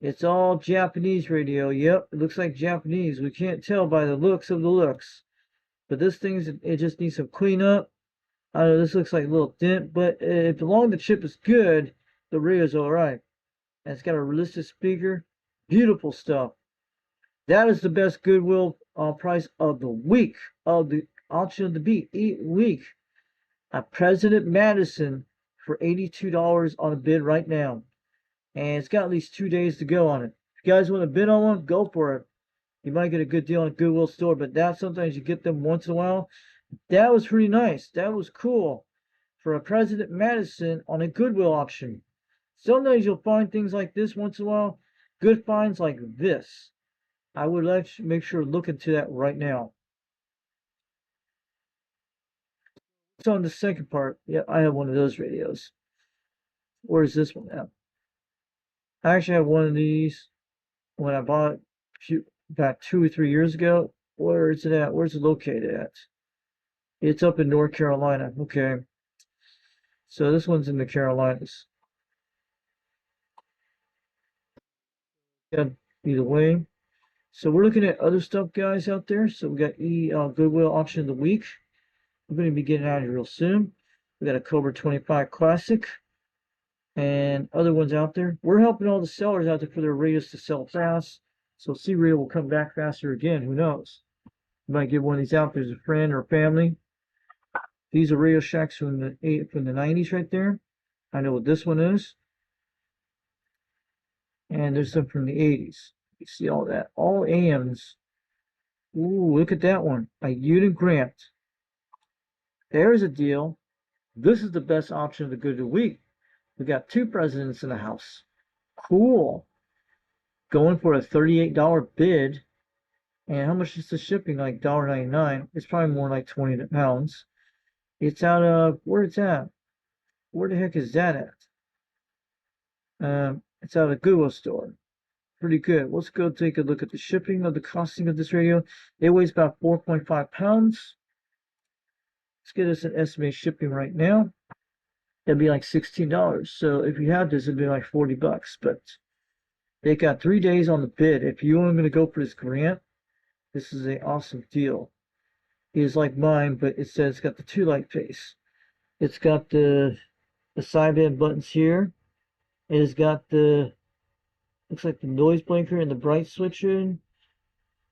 It's all Japanese radio. Yep, it looks like Japanese. We can't tell by the looks of the looks. But this thing, it just needs some cleanup. I don't know, this looks like a little dent, but if the long the chip is good, the radio's alright. And it's got a realistic speaker. Beautiful stuff. That is the best Goodwill price of the week, of the auction of the week. A President Madison for $82 on a bid right now. And it's got at least 2 days to go on it. If you guys want to bid on one, go for it. You might get a good deal on a Goodwill store, but that sometimes you get them once in a while. That was pretty nice. That was cool for a President Madison on a Goodwill auction. Sometimes you'll find things like this once in a while. Good finds like this. I would like to make sure to look into that right now. So on the second part, yeah, I have one of those radios. Where's this one at? I actually have one of these when I bought it about 2 or 3 years ago. Where is it at? Where's it located at? It's up in North Carolina. Okay. So this one's in the Carolinas. Yeah, either way. So we're looking at other stuff, guys, out there. So we got Goodwill auction of the week. We're going to be getting out of here real soon. We got a Cobra 25 Classic and other ones out there. We're helping all the sellers out there for their radios to sell fast. So C-Radio will come back faster again. Who knows? You might give one of these out there as a friend or family. These are Radio Shacks from the 90s right there. I know what this one is. And there's some from the 80s. You see all that. All AMs. Ooh, look at that one. A Unit Grant. There's a deal. This is the best option of the good of the week. We got 2 presidents in the house. Cool. Going for a $38 bid. And how much is the shipping? Like $1.99. It's probably more like 20 pounds. It's out of, where it's at? Where the heck is that at? It's out of a Goodwill store. Pretty good. Let's go take a look at the shipping of the costing of this radio. It weighs about 4.5 pounds. Let's get us an estimated shipping right now. It'd be like $16. So if you have this, it'd be like 40 bucks. But they got 3 days on the bid. If you are going to go for this grant, this is an awesome deal. It is like mine, but it says it's got the 2-light face. It's got the sideband buttons here. It has got the, looks like the noise blinker and the bright switcher.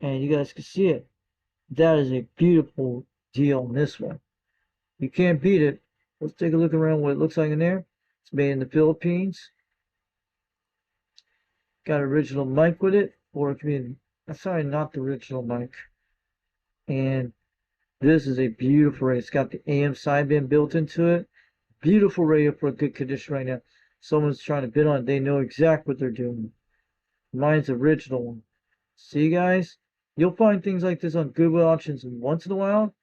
And you guys can see it. That is a beautiful deal on this one. You can't beat it. Let's take a look around what it looks like in there. It's made in the Philippines. Got an original mic with it. or it could be, sorry, not the original mic. And this is a beautiful radio. It's got the AM sideband built into it. Beautiful radio for a good condition right now. Someone's trying to bid on it. They know exactly what they're doing. Mine's the original one. See, guys? You'll find things like this on Goodwill auctions once in a while.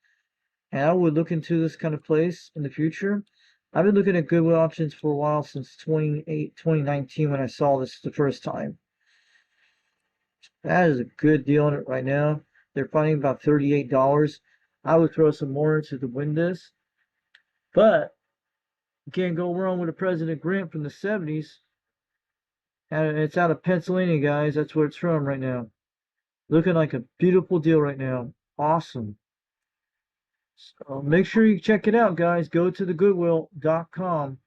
And I would look into this kind of place in the future. I've been looking at Goodwill auctions for a while, since 2019 when I saw this the first time. That is a good deal on it right now. They're finding about $38. I would throw some more into the windows. But you can't go wrong with a President Grant from the 70s. And it's out of Pennsylvania, guys. That's where it's from right now. Looking like a beautiful deal right now. Awesome. So make sure you check it out, guys. Go to the Goodwill.com.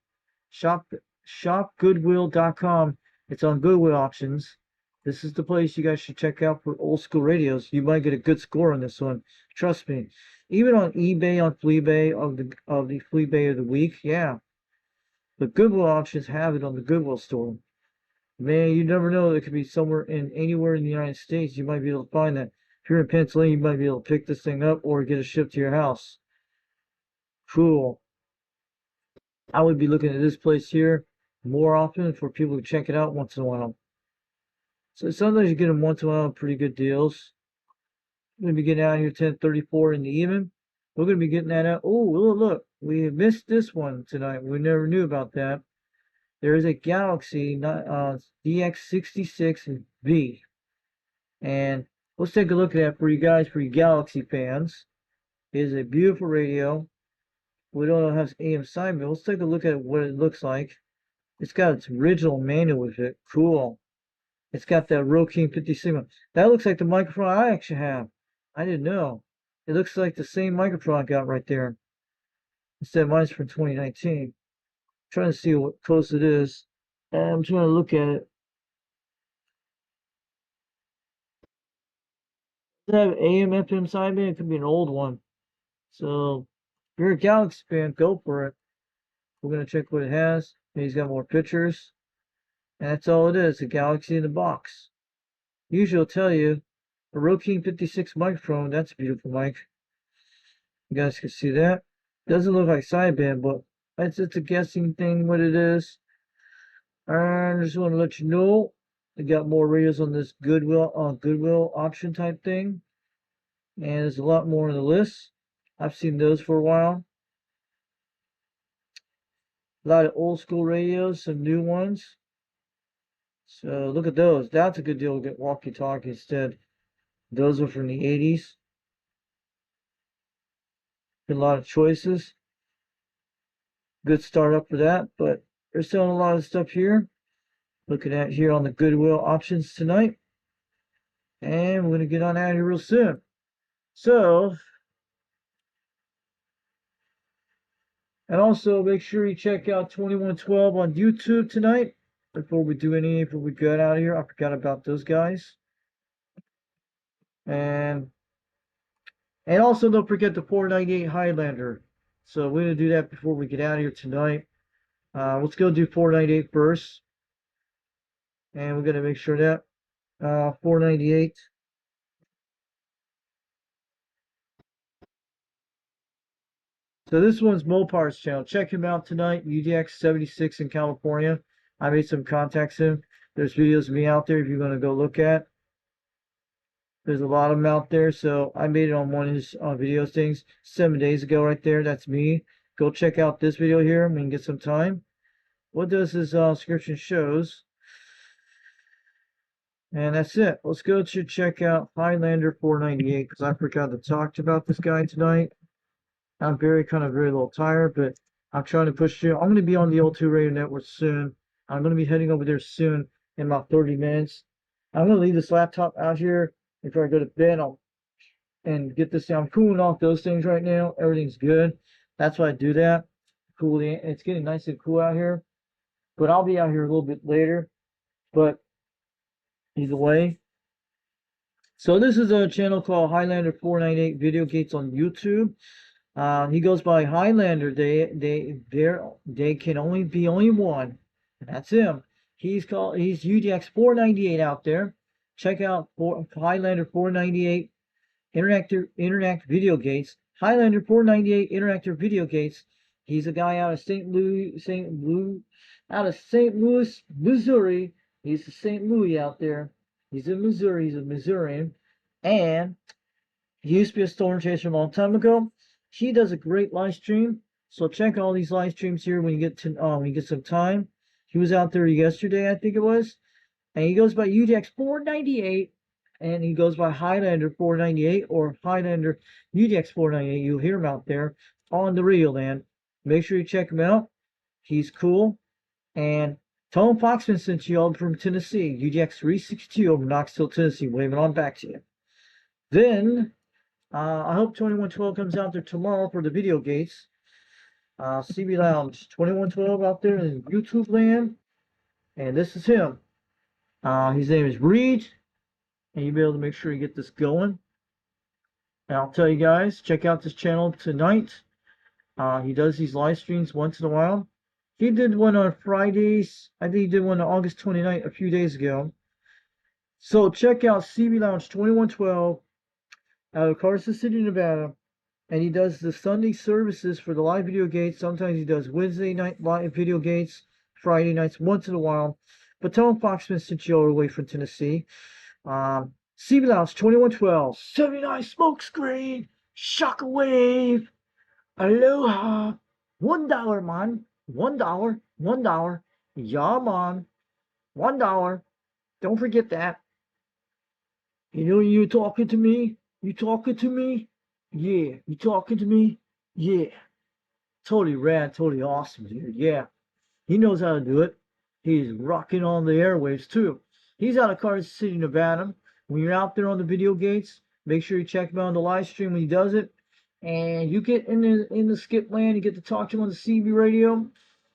Shopgoodwill.com. It's on Goodwill auctions. This is the place you guys should check out for old school radios. You might get a good score on this one. Trust me. Even on eBay, on Fleabay, of the Fleabay of the week, yeah. The Goodwill auctions have it on the Goodwill store. Man, you never know. It could be anywhere in the United States. You might be able to find that. If you're in Pennsylvania, you might be able to pick this thing up or get it shipped to your house. Cool. I would be looking at this place here more often for people to check it out once in a while. So sometimes you get them once in a while, pretty good deals. We're going to be getting out here 10:34 in the evening. We're going to be getting that out. Oh, look. We missed this one tonight. We never knew about that. There is a Galaxy DX66V. And let's take a look at that for you guys, for you Galaxy fans. It is a beautiful radio. We don't know how it's AM side, but let's take a look at what it looks like. It's got its original manual with it. Cool. It's got that Roking 50 Sigma. That looks like the microphone I actually have. I didn't know. It looks like the same microphone I got right there. Instead, mine's from 2019. I'm trying to see what close it is. And I'm trying to look at it. Does it have AM, FM sideband? It could be an old one. So, if you're a Galaxy fan, go for it. We're going to check what it has. And he's got more pictures. And that's all it is, a Galaxy in the box. Usually it'll tell you, a Roking 56 microphone. That's a beautiful mic. You guys can see that. Doesn't look like sideband, but it's a guessing thing what it is. And I just want to let you know, I got more radios on this Goodwill auction type thing. And there's a lot more on the list. I've seen those for a while. A lot of old school radios, some new ones. So look at those. That's a good deal to get walkie-talkie instead. Those are from the 80s. A lot of choices. Good start up for that, but they're selling a lot of stuff here. Looking at here on the Goodwill options tonight. And we're going to get on out of here real soon. So, and also make sure you check out 2112 on YouTube tonight. Before we do anything, before we get out of here, I forgot about those guys. And also don't forget the 498 Highlander. So we're going to do that before we get out of here tonight. Let's go do 498 first. And we're going to make sure that 498. So this one's Mopar's channel. Check him out tonight. UDX 76 in California. I made some contacts him. There's videos of me out there if you're going to go look at. There's a lot of them out there. So I made it on one of his videos things 7 days ago right there. That's me. Go check out this video here when you get some time. What does his description shows? And that's it. Let's go to check out Highlander 498 because I forgot to talk about this guy tonight. I'm very little tired, but I'm trying to push through. I'm going to be on the O2 Radio Network soon. I'm going to be heading over there soon in about 30 minutes. I'm going to leave this laptop out here before I go to bed. And get this down. I'm cooling off those things right now. Everything's good. That's why I do that. Cool. It's getting nice and cool out here. But I'll be out here a little bit later. But either way. So this is a channel called Highlander 498 Video Gates on YouTube. He goes by Highlander. They can only be one. And that's him. He's UDX 498 out there. check out Highlander 498 Interactive Video Gates. Highlander 498 Interactive Video Gates. He's a guy out of St. Louis, Missouri. He's a St. Louis out there. He's in Missouri. He's a Missourian, and he used to be a storm chaser a long time ago. He does a great live stream. So check all these live streams here when you get some time. He was out there yesterday, I think it was, and he goes by UDX 498, and he goes by Highlander 498 or Highlander UDX 498. You'll hear him out there on the radio land. Make sure you check him out. He's cool. And Tom Foxman sent you all from Tennessee, UDX 362 over Knoxville, Tennessee. Waving on back to you. Then I hope 2112 comes out there tomorrow for the video gates. CB Lounge 2112 out there in YouTube land. And this is him. His name is Reed. And you'll be able to make sure you get this going. And I'll tell you guys, check out this channel tonight. He does these live streams once in a while. He did one on Fridays. I think he did one on August 29th a few days ago. So check out CB Lounge 2112 out of Carson City, Nevada. And he does the Sunday services for the live video gates. Sometimes he does Wednesday night live video gates, Friday nights once in a while. But Tom Foxman sent you all the way from Tennessee. CB Lounge 2112, 79 Smokescreen, Shockwave, Aloha, $1, man, $1, yeah, man, $1. Don't forget that. You know, you talking to me? You talking to me? Yeah. You talking to me? Yeah. Totally rad, totally awesome, dude. Yeah. He knows how to do it. He's rocking on the airwaves, too. He's out of Carson City, Nevada. When you're out there on the video gates, make sure you check him out on the live stream when he does it. And you get in the skip land, you get to talk to him on the CB radio.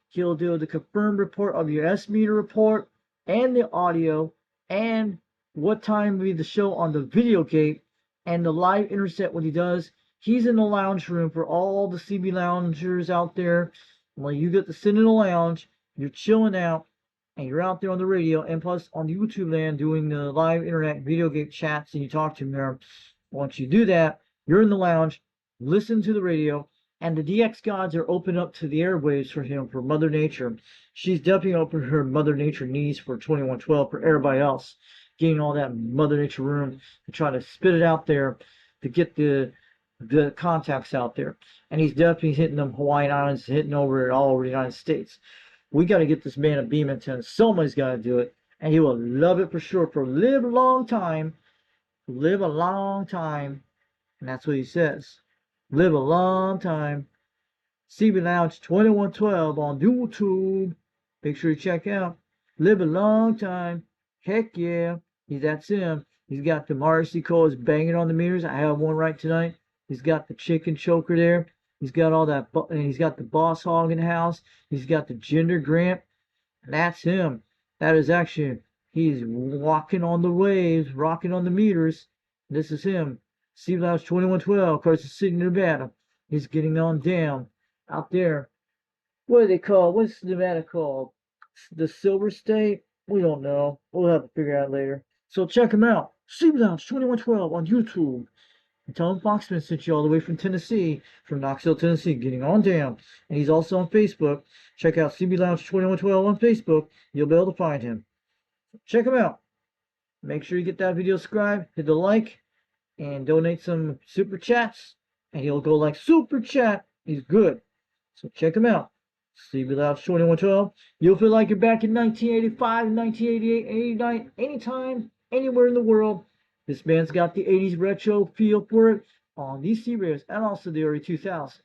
He'll do the confirmed report of your S-meter report and the audio and what time will be the show on the video gate and the live intercept when he does. He's in the lounge room for all the CB loungers out there. When you get to sit in the lounge, you're chilling out, and you're out there on the radio, and plus on the YouTube land doing the live internet video game chats, and you talk to him there. Once you do that, you're in the lounge, listen to the radio, and the DX gods are open up to the airwaves for him, for Mother Nature. She's definitely opened her Mother Nature knees for 2112 for everybody else, getting all that Mother Nature room to try to spit it out there to get the contacts out there. And he's definitely hitting them Hawaiian Islands, hitting over it all over the United States. We got to get this man a beam antenna. Somebody's got to do it. And he will love it for sure. For live a long time. Live a long time. And that's what he says. Live a long time. CB Lounge 2112 on YouTube. Make sure you check out. Live a long time. Heck yeah. That's him. He's got the RC coils banging on the meters. I have one right tonight. He's got the chicken choker there. He's got all that, and he's got the boss hog in the house. He's got the gender grant. That's him. That is actually, he's walking on the waves, rocking on the meters. This is him. CB Lounge 2112, Carson City, Nevada. He's getting on down out there. What do they call? What's Nevada called? The Silver State? We don't know. We'll have to figure out later. So check him out. CB Lounge 2112 on YouTube. And Tom Foxman sent you all the way from Tennessee, from Knoxville, Tennessee, getting on down. And he's also on Facebook. Check out CB Lounge 2112 on Facebook. You'll be able to find him. Check him out. Make sure you get that video subscribed, hit the like, and donate some super chats. And he'll go like super chat. He's good. So check him out. CB Lounge 2112. You'll feel like you're back in 1985, 1988, 89, anytime, anywhere in the world. This band's got the 80s retro feel for it on these C radios and also the early 2000s.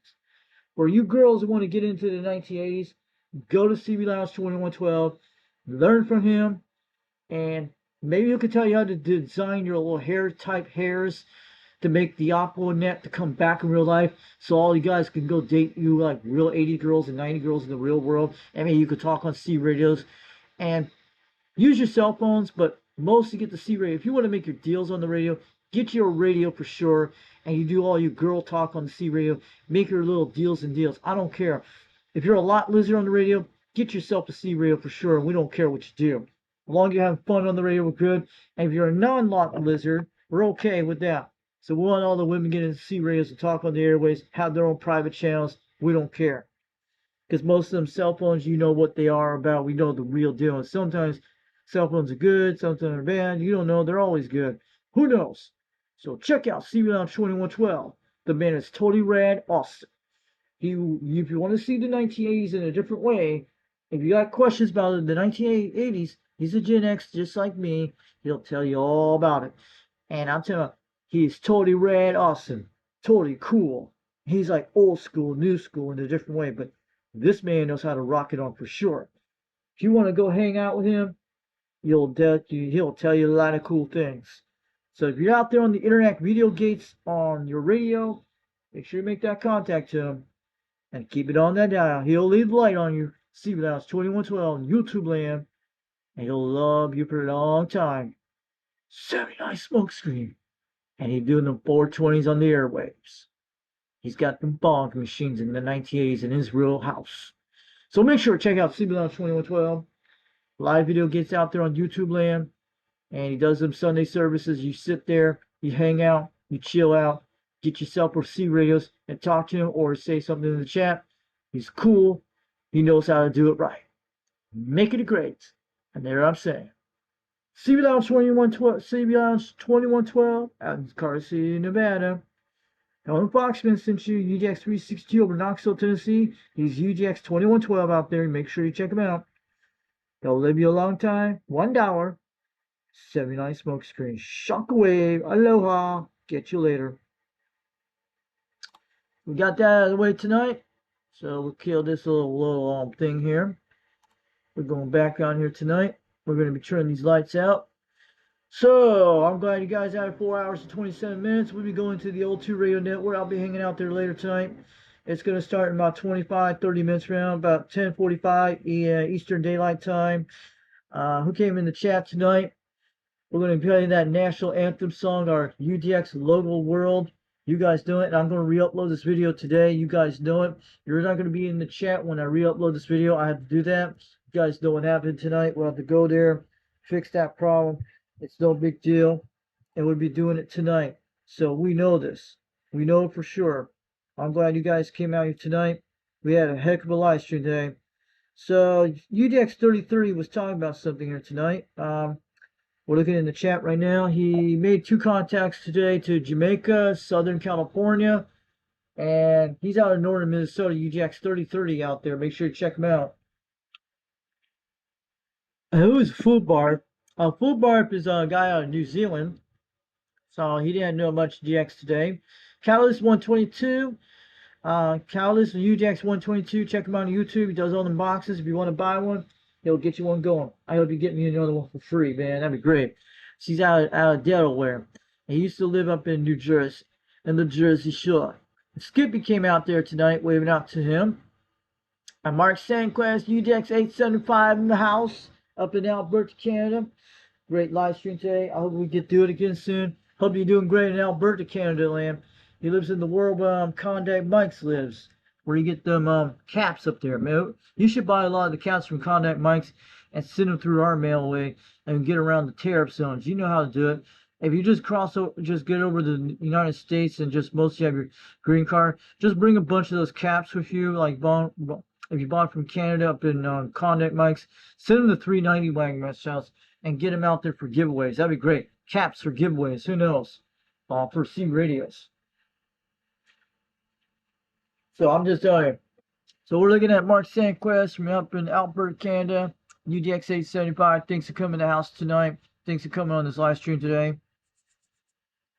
For you girls who want to get into the 1980s, go to CB Lounge 2112, learn from him, and maybe he can tell you how to design your little hair type hairs to make the Aqua net to come back in real life, so all you guys can go date you like real 80 girls and 90 girls in the real world. And maybe you could talk on C radios and use your cell phones, but mostly get the C radio. If you want to make your deals on the radio, get your radio for sure, and you do all your girl talk on the C radio. Make your little deals and deals. I don't care. If you're a lot loser on the radio, get yourself a C radio for sure, and we don't care what you do. As long as you're having fun on the radio, we're good. And if you're a non-lock lizard, we're okay with that. So we want all the women getting to C radios to talk on the airways, have their own private channels. We don't care. Because most of them cell phones, you know what they are about. We know the real deal. And sometimes cell phones are good, sometimes they're bad. You don't know. They're always good. Who knows? So check out CB Lounge 2112. The man is totally rad, awesome. If you want to see the 1980s in a different way, if you got questions about the 1980s, he's a Gen X just like me. He'll tell you all about it. And I'm telling you, he's totally rad, awesome, totally cool. He's like old school, new school in a different way, but this man knows how to rock it on for sure. If you want to go hang out with him, he'll tell you a lot of cool things. So if you're out there on the internet video gates on your radio, make sure you make that contact to him and keep it on that dial. He'll leave the light on you. See what else? 2112 YouTube land, and he'll love you for a long time. 79 smokescreen, and he's doing them 420s on the airwaves. He's got them bonk machines in the 1980s in his real house. So make sure to check out CB Lounge 2112. Live video gets out there on YouTube land, and he does them Sunday services. You sit there, you hang out, you chill out, get yourself or C radios and talk to him or say something in the chat. He's cool. He knows how to do it right. Make it great. And there I'm saying. CB Lounge 2112, CB Lounge 2112 out in Carter City, Nevada. Helen Foxman sent you UDX 362 over Knoxville, Tennessee. He's UDX 2112 out there. Make sure you check him out. He'll live you a long time. $1. 79 smokescreen. Shockwave. Aloha. Get you later. We got that out of the way tonight. So we'll kill this little thing here. We're going back on here tonight. We're going to be turning these lights out. So, I'm glad you guys had 4 hours and 27 minutes. We'll be going to the old 2 radio network. I'll be hanging out there later tonight. It's going to start in about 25, 30 minutes from now, about 10:45 Eastern Daylight Time. Who came in the chat tonight? We're going to be playing that national anthem song, our UDX local world. You guys know it, and I'm going to re-upload this video today. You guys know it. You're not going to be in the chat when I re-upload this video. I have to do that. You guys know what happened tonight. We'll have to go there, fix that problem. It's no big deal, and we'll be doing it tonight. So we know this. We know it for sure. I'm glad you guys came out here tonight. We had a heck of a live stream today. So UDX 3030 was talking about something here tonight. We're looking in the chat right now. He made 2 contacts today to Jamaica, Southern California, and he's out of northern Minnesota. UDX 3030 out there. Make sure you check him out. Who's Food Barf? Food Barf is a guy out of New Zealand, so he didn't know much GX today. Catalyst 122, Catalyst UDX 122. Check him out on YouTube. He does all the boxes. If you want to buy one, he'll get you one going. I hope you get me another one for free, man. That'd be great. She's out of Delaware. He used to live up in New Jersey, in the Jersey Shore. Skippy came out there tonight, waving out to him. And Mark Sandquist, UDX 875 in the house, up in Alberta, Canada. Great live stream today. I hope we get to do it again soon. Hope you're doing great in Alberta, Canada land. He lives in the world where Contact Mike's lives, where you get them caps up there, man. You should buy a lot of the caps from Contact Mike's and send them through our mail away and get around the tariff zones. You know how to do it. If you just get over the United States and just mostly have your green card, just bring a bunch of those caps with you, like if you bought from Canada up in Contact Mike's, send them to 390 Wagon House and get them out there for giveaways. That'd be great. Caps for giveaways. Who knows? For C radios. So I'm just telling you. So we're looking at Mark Sandquist from up in Alberta, Canada. UDX 875. Thanks for coming to the house tonight. Thanks for coming on this live stream today.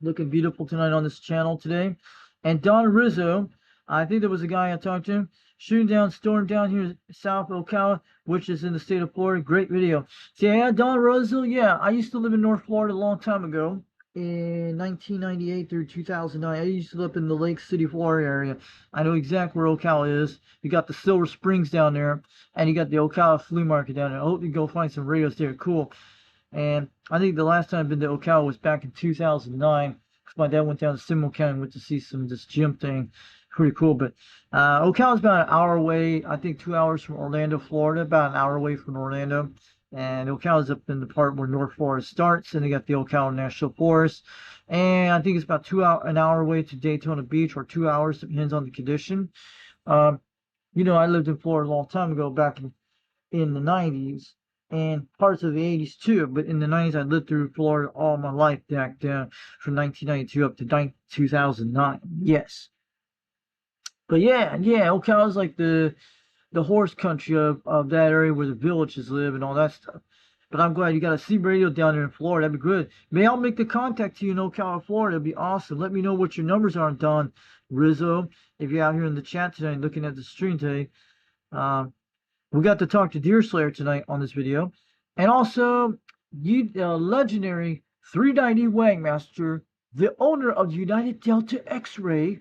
Looking beautiful tonight on this channel today. And Don Rizzo, I think there was a guy I talked to, shooting down storm down here south of Ocala, which is in the state of Florida. Great video. So yeah, Don Rizzo, yeah, I used to live in North Florida a long time ago. In 1998 through 2009, I used to live in the Lake City, Florida area. I know exactly where Ocala is. You got the Silver Springs down there, and you got the Ocala Flea Market down there. I hope you go find some radios there. Cool. And I think the last time I've been to Ocala was back in 2009, because my dad went down to Seminole County and went to see this gym thing. Pretty cool. But Ocala's about an hour away. I think 2 hours from Orlando, Florida. About an hour away from Orlando. And Ocala's up in the part where North Forest starts, and they got the Ocala National Forest. And I think it's about an hour away to Daytona Beach, or 2 hours, depends on the condition. You know, I lived in Florida a long time ago, back in the 90s, and parts of the 80s too. But in the 90s, I lived through Florida all my life, back from 1992 up to 2009. Yes. But yeah, Ocala's like the horse country of that area where the villages live and all that stuff. But I'm glad you got a CB radio down there in Florida. That'd be good. May I'll make the contact to you in Ocala, Florida. It'd be awesome. Let me know what your numbers are, Don Rizzo. If you're out here in the chat today and looking at the stream today. We got to talk to Deer Slayer tonight on this video. And also, legendary 390 Wagmaster, the owner of United Delta X-Ray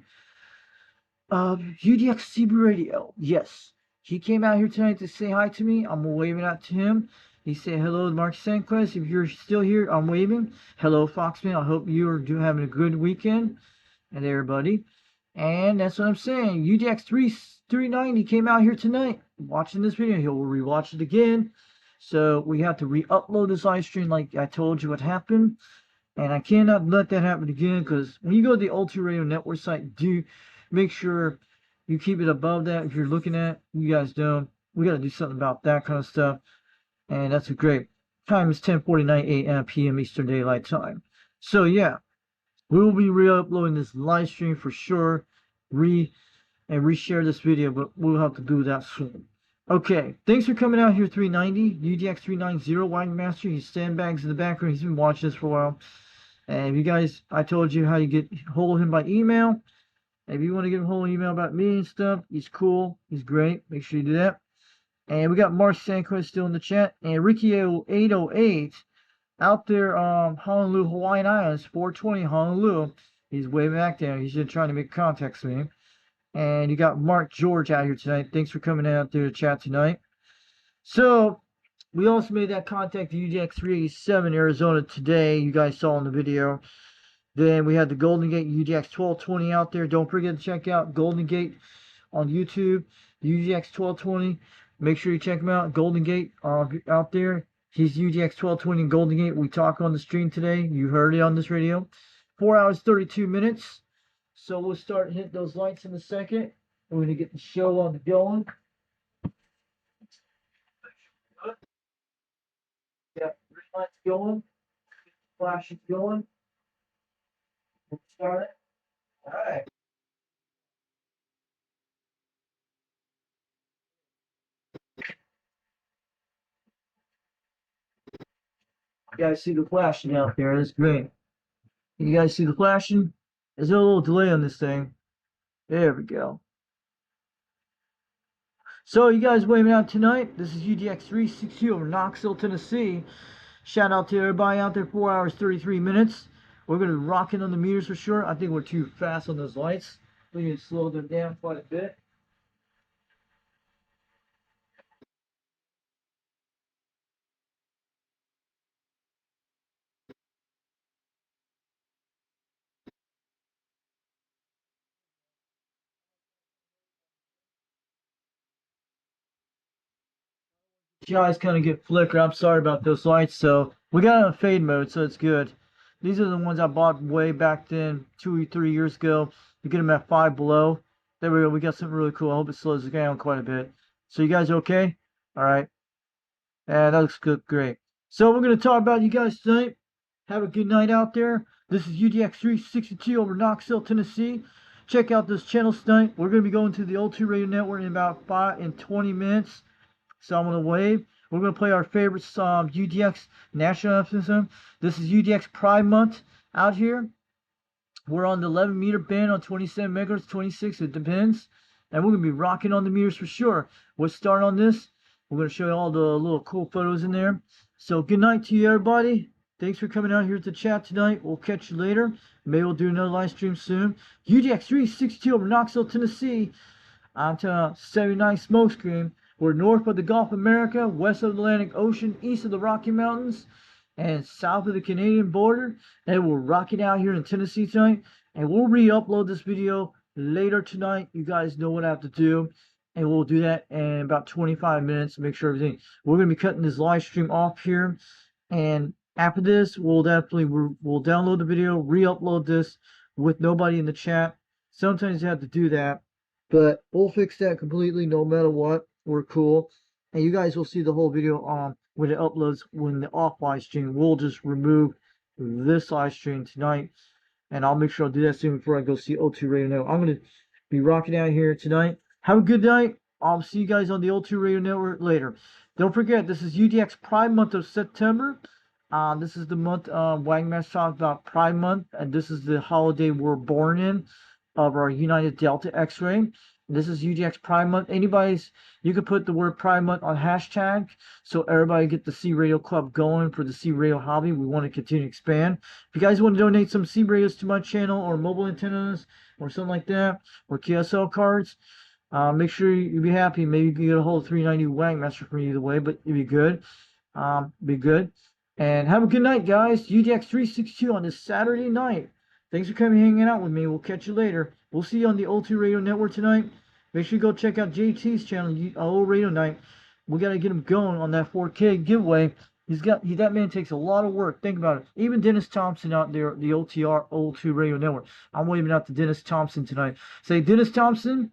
of UDX CB Radio. Yes. He came out here tonight to say hi to me. I'm waving out to him. He said hello to Mark Sanquest. If you're still here, I'm waving. Hello, Foxman. I hope you are having a good weekend. And everybody. And that's what I'm saying. UDX 390 came out here tonight. Watching this video. He'll rewatch it again. So we have to re-upload this live stream like I told you what happened. And I cannot let that happen again, because when you go to the Ultra Radio Network site, do make sure you keep it above that. If you're looking at, you guys know, we got to do something about that kind of stuff. And that's a great time. Is 10:49 a.m. p.m. Eastern Daylight Time. So yeah, we will be re-uploading this live stream for sure. Reshare this video, but we'll have to do that soon. Okay, thanks for coming out here, 390 UDX 390 Wagmaster. He's sandbags in the background. He's been watching this for a while. And if you guys, I told you how you get hold of him by email. If you want to get a hold of email about me and stuff, he's cool. He's great. Make sure you do that. And we got Mark Sanquist still in the chat. And Ricky 808 out there, Honolulu, Hawaiian Islands, 420 Honolulu. He's way back there. He's just trying to make contact with me. And you got Mark George out here tonight. Thanks for coming out there to chat tonight. So, we also made that contact to UDX 387 Arizona today. You guys saw in the video. Then we had the Golden Gate UDX 1220 out there. Don't forget to check out Golden Gate on YouTube. UDX 1220. Make sure you check him out. Golden Gate out there. He's UDX 1220 Golden Gate. We talk on the stream today. You heard it on this radio. 4 hours, 32 minutes. So we'll start hitting those lights in a second. We're going to get the show on the going. Yeah, green light's going. Flash is going. We'll start it. All right. You guys see the flashing out there? That's great. You guys see the flashing? There's a little delay on this thing. There we go. So you guys waving out tonight. This is UDX 360 over Knoxville, Tennessee. Shout out to everybody out there. 4 hours, 33 minutes. We're going to be rocking on the meters for sure. I think we're too fast on those lights. We need to slow them down quite a bit. Your eyes kind of get flicker. I'm sorry about those lights. So we got it on fade mode, so it's good. These are the ones I bought way back then, 2 or 3 years ago. You get them at 5 below. There we go. We got something really cool. I hope it slows it down quite a bit. So you guys okay? All right. And that looks good. Great. So we're going to talk about you guys tonight. Have a good night out there. This is UDX 362 over Knoxville, Tennessee. Check out this channel tonight. We're going to be going to the O2 Radio Network in about 20 minutes. So I'm going to wave. We're going to play our favorite song, UDX National Anthem. This is UDX Pride Month out here. We're on the 11 meter band on 27 megahertz, 26, it depends. And we're going to be rocking on the meters for sure. We'll start on this. We're going to show you all the little cool photos in there. So good night to you, everybody. Thanks for coming out here to chat tonight. We'll catch you later. Maybe we'll do another live stream soon. UDX 362 over Knoxville, Tennessee. I'm to 79 Smokescreen. We're north of the Gulf of America, west of the Atlantic Ocean, east of the Rocky Mountains, and south of the Canadian border. And we're rocking out here in Tennessee tonight. And we'll re-upload this video later tonight. You guys know what I have to do. and we'll do that in about 25 minutes. Make sure everything. We're gonna be cutting this live stream off here, and after this, we'll download the video, re-upload this with nobody in the chat. Sometimes you have to do that, but we'll fix that completely no matter what. We're cool, and you guys will see the whole video when it uploads when the off live stream. We'll just remove this live stream tonight, and I'll make sure I'll do that soon before I go see O2 Radio Network. I'm gonna be rocking out here tonight. Have a good night. I'll see you guys on the O2 Radio Network later. Don't forget, this is UDX Pride Month of September. This is the month Wagmaster talked about Pride Month, and this is the holiday we're born in of our United Delta X-Ray. This is UDX Pride Month. You can put the word Pride Month on hashtag so everybody get the C Radio Club going for the C Radio hobby. We want to continue to expand. If you guys want to donate some C radios to my channel or mobile antennas or something like that, or QSL cards, make sure you'll be happy. Maybe you can get a whole 390 Wagmaster for either way, but it'd be good. Be good. And have a good night, guys. UDX 362 on this Saturday night. Thanks for coming hanging out with me. We'll catch you later. We'll see you on the O2 Radio Network tonight. Make sure you go check out JT's channel, O Radio Night. We got to get him going on that 4K giveaway. That man takes a lot of work. Think about it. Even Dennis Thompson out there, the OTR O2 Radio Network. I'm waving out to Dennis Thompson tonight. Say, Dennis Thompson,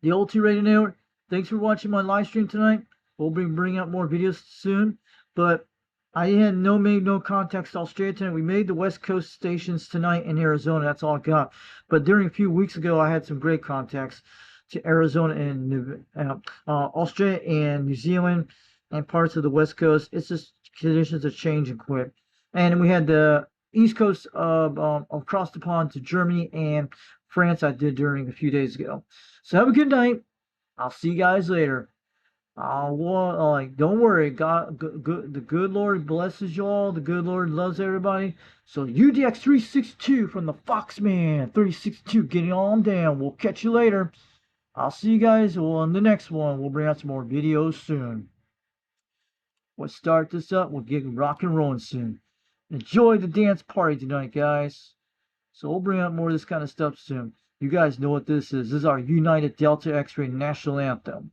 the O2 Radio Network, thanks for watching my live stream tonight. We'll be bringing out more videos soon. But I had no contacts to Australia tonight. We made the West Coast stations tonight in Arizona. That's all I got. But during a few weeks ago, I had some great contacts to Arizona and Australia and New Zealand and parts of the West Coast. It's just conditions are changing quick. And we had the East Coast of across the pond to Germany and France. I did during a few days ago. So have a good night. I'll see you guys later. Don't worry, the good Lord blesses you all. The good Lord loves everybody. So UDX 362 from the Foxman 362, getting on down. We'll catch you later. I'll see you guys on the next one. We'll bring out some more videos soon. We'll start this up. We'll get rock and rolling soon. Enjoy the dance party tonight, guys. So we'll bring out more of this kind of stuff soon. You guys know what this is. This is our United Delta X-Ray National Anthem.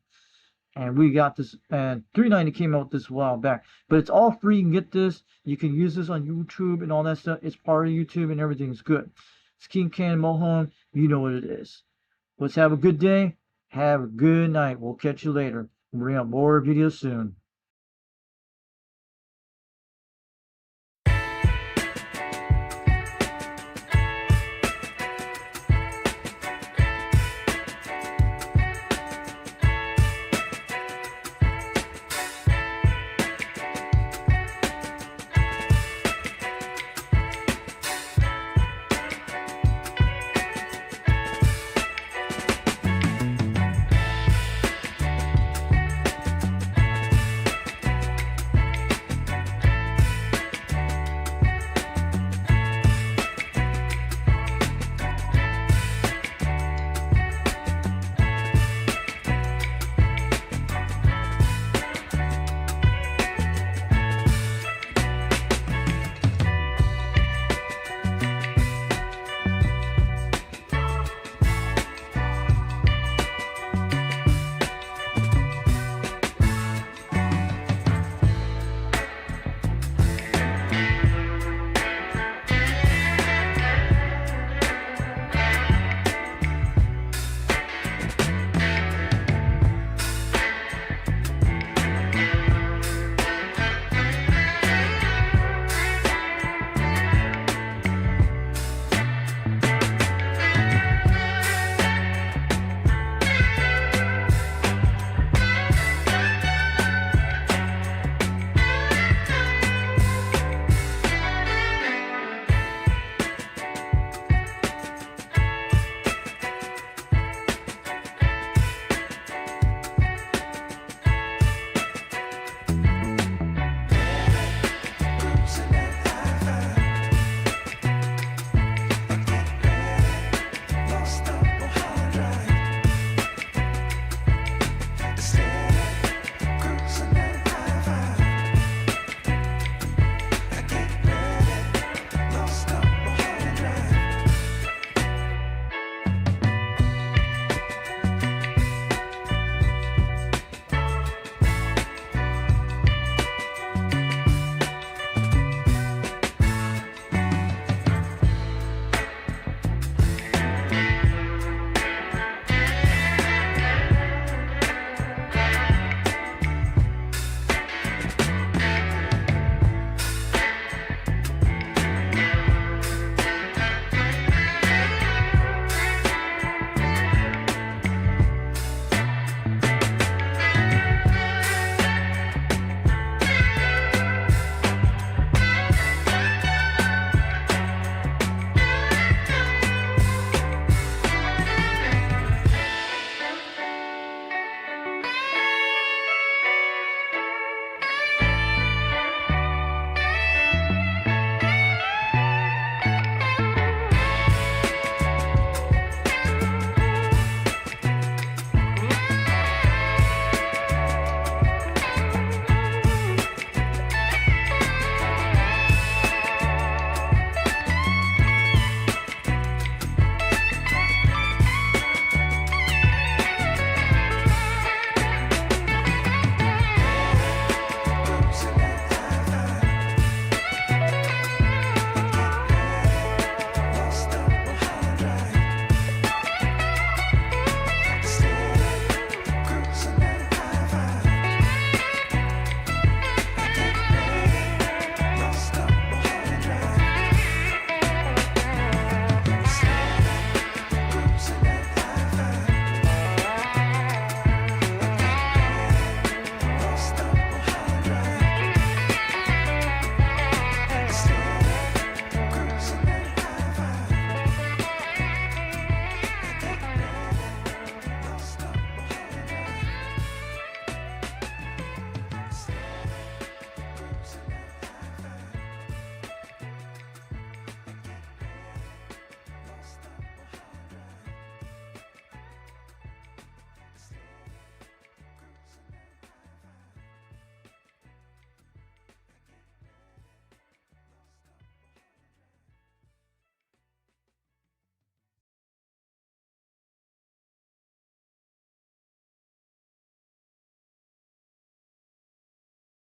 And we got this, and 390 came out this a while back. But it's all free. You can get this. You can use this on YouTube and all that stuff. It's part of YouTube and everything's good. It's King Can Mohon. You know what it is. Let's have a good day. Have a good night. We'll catch you later. We'll bring out more videos soon.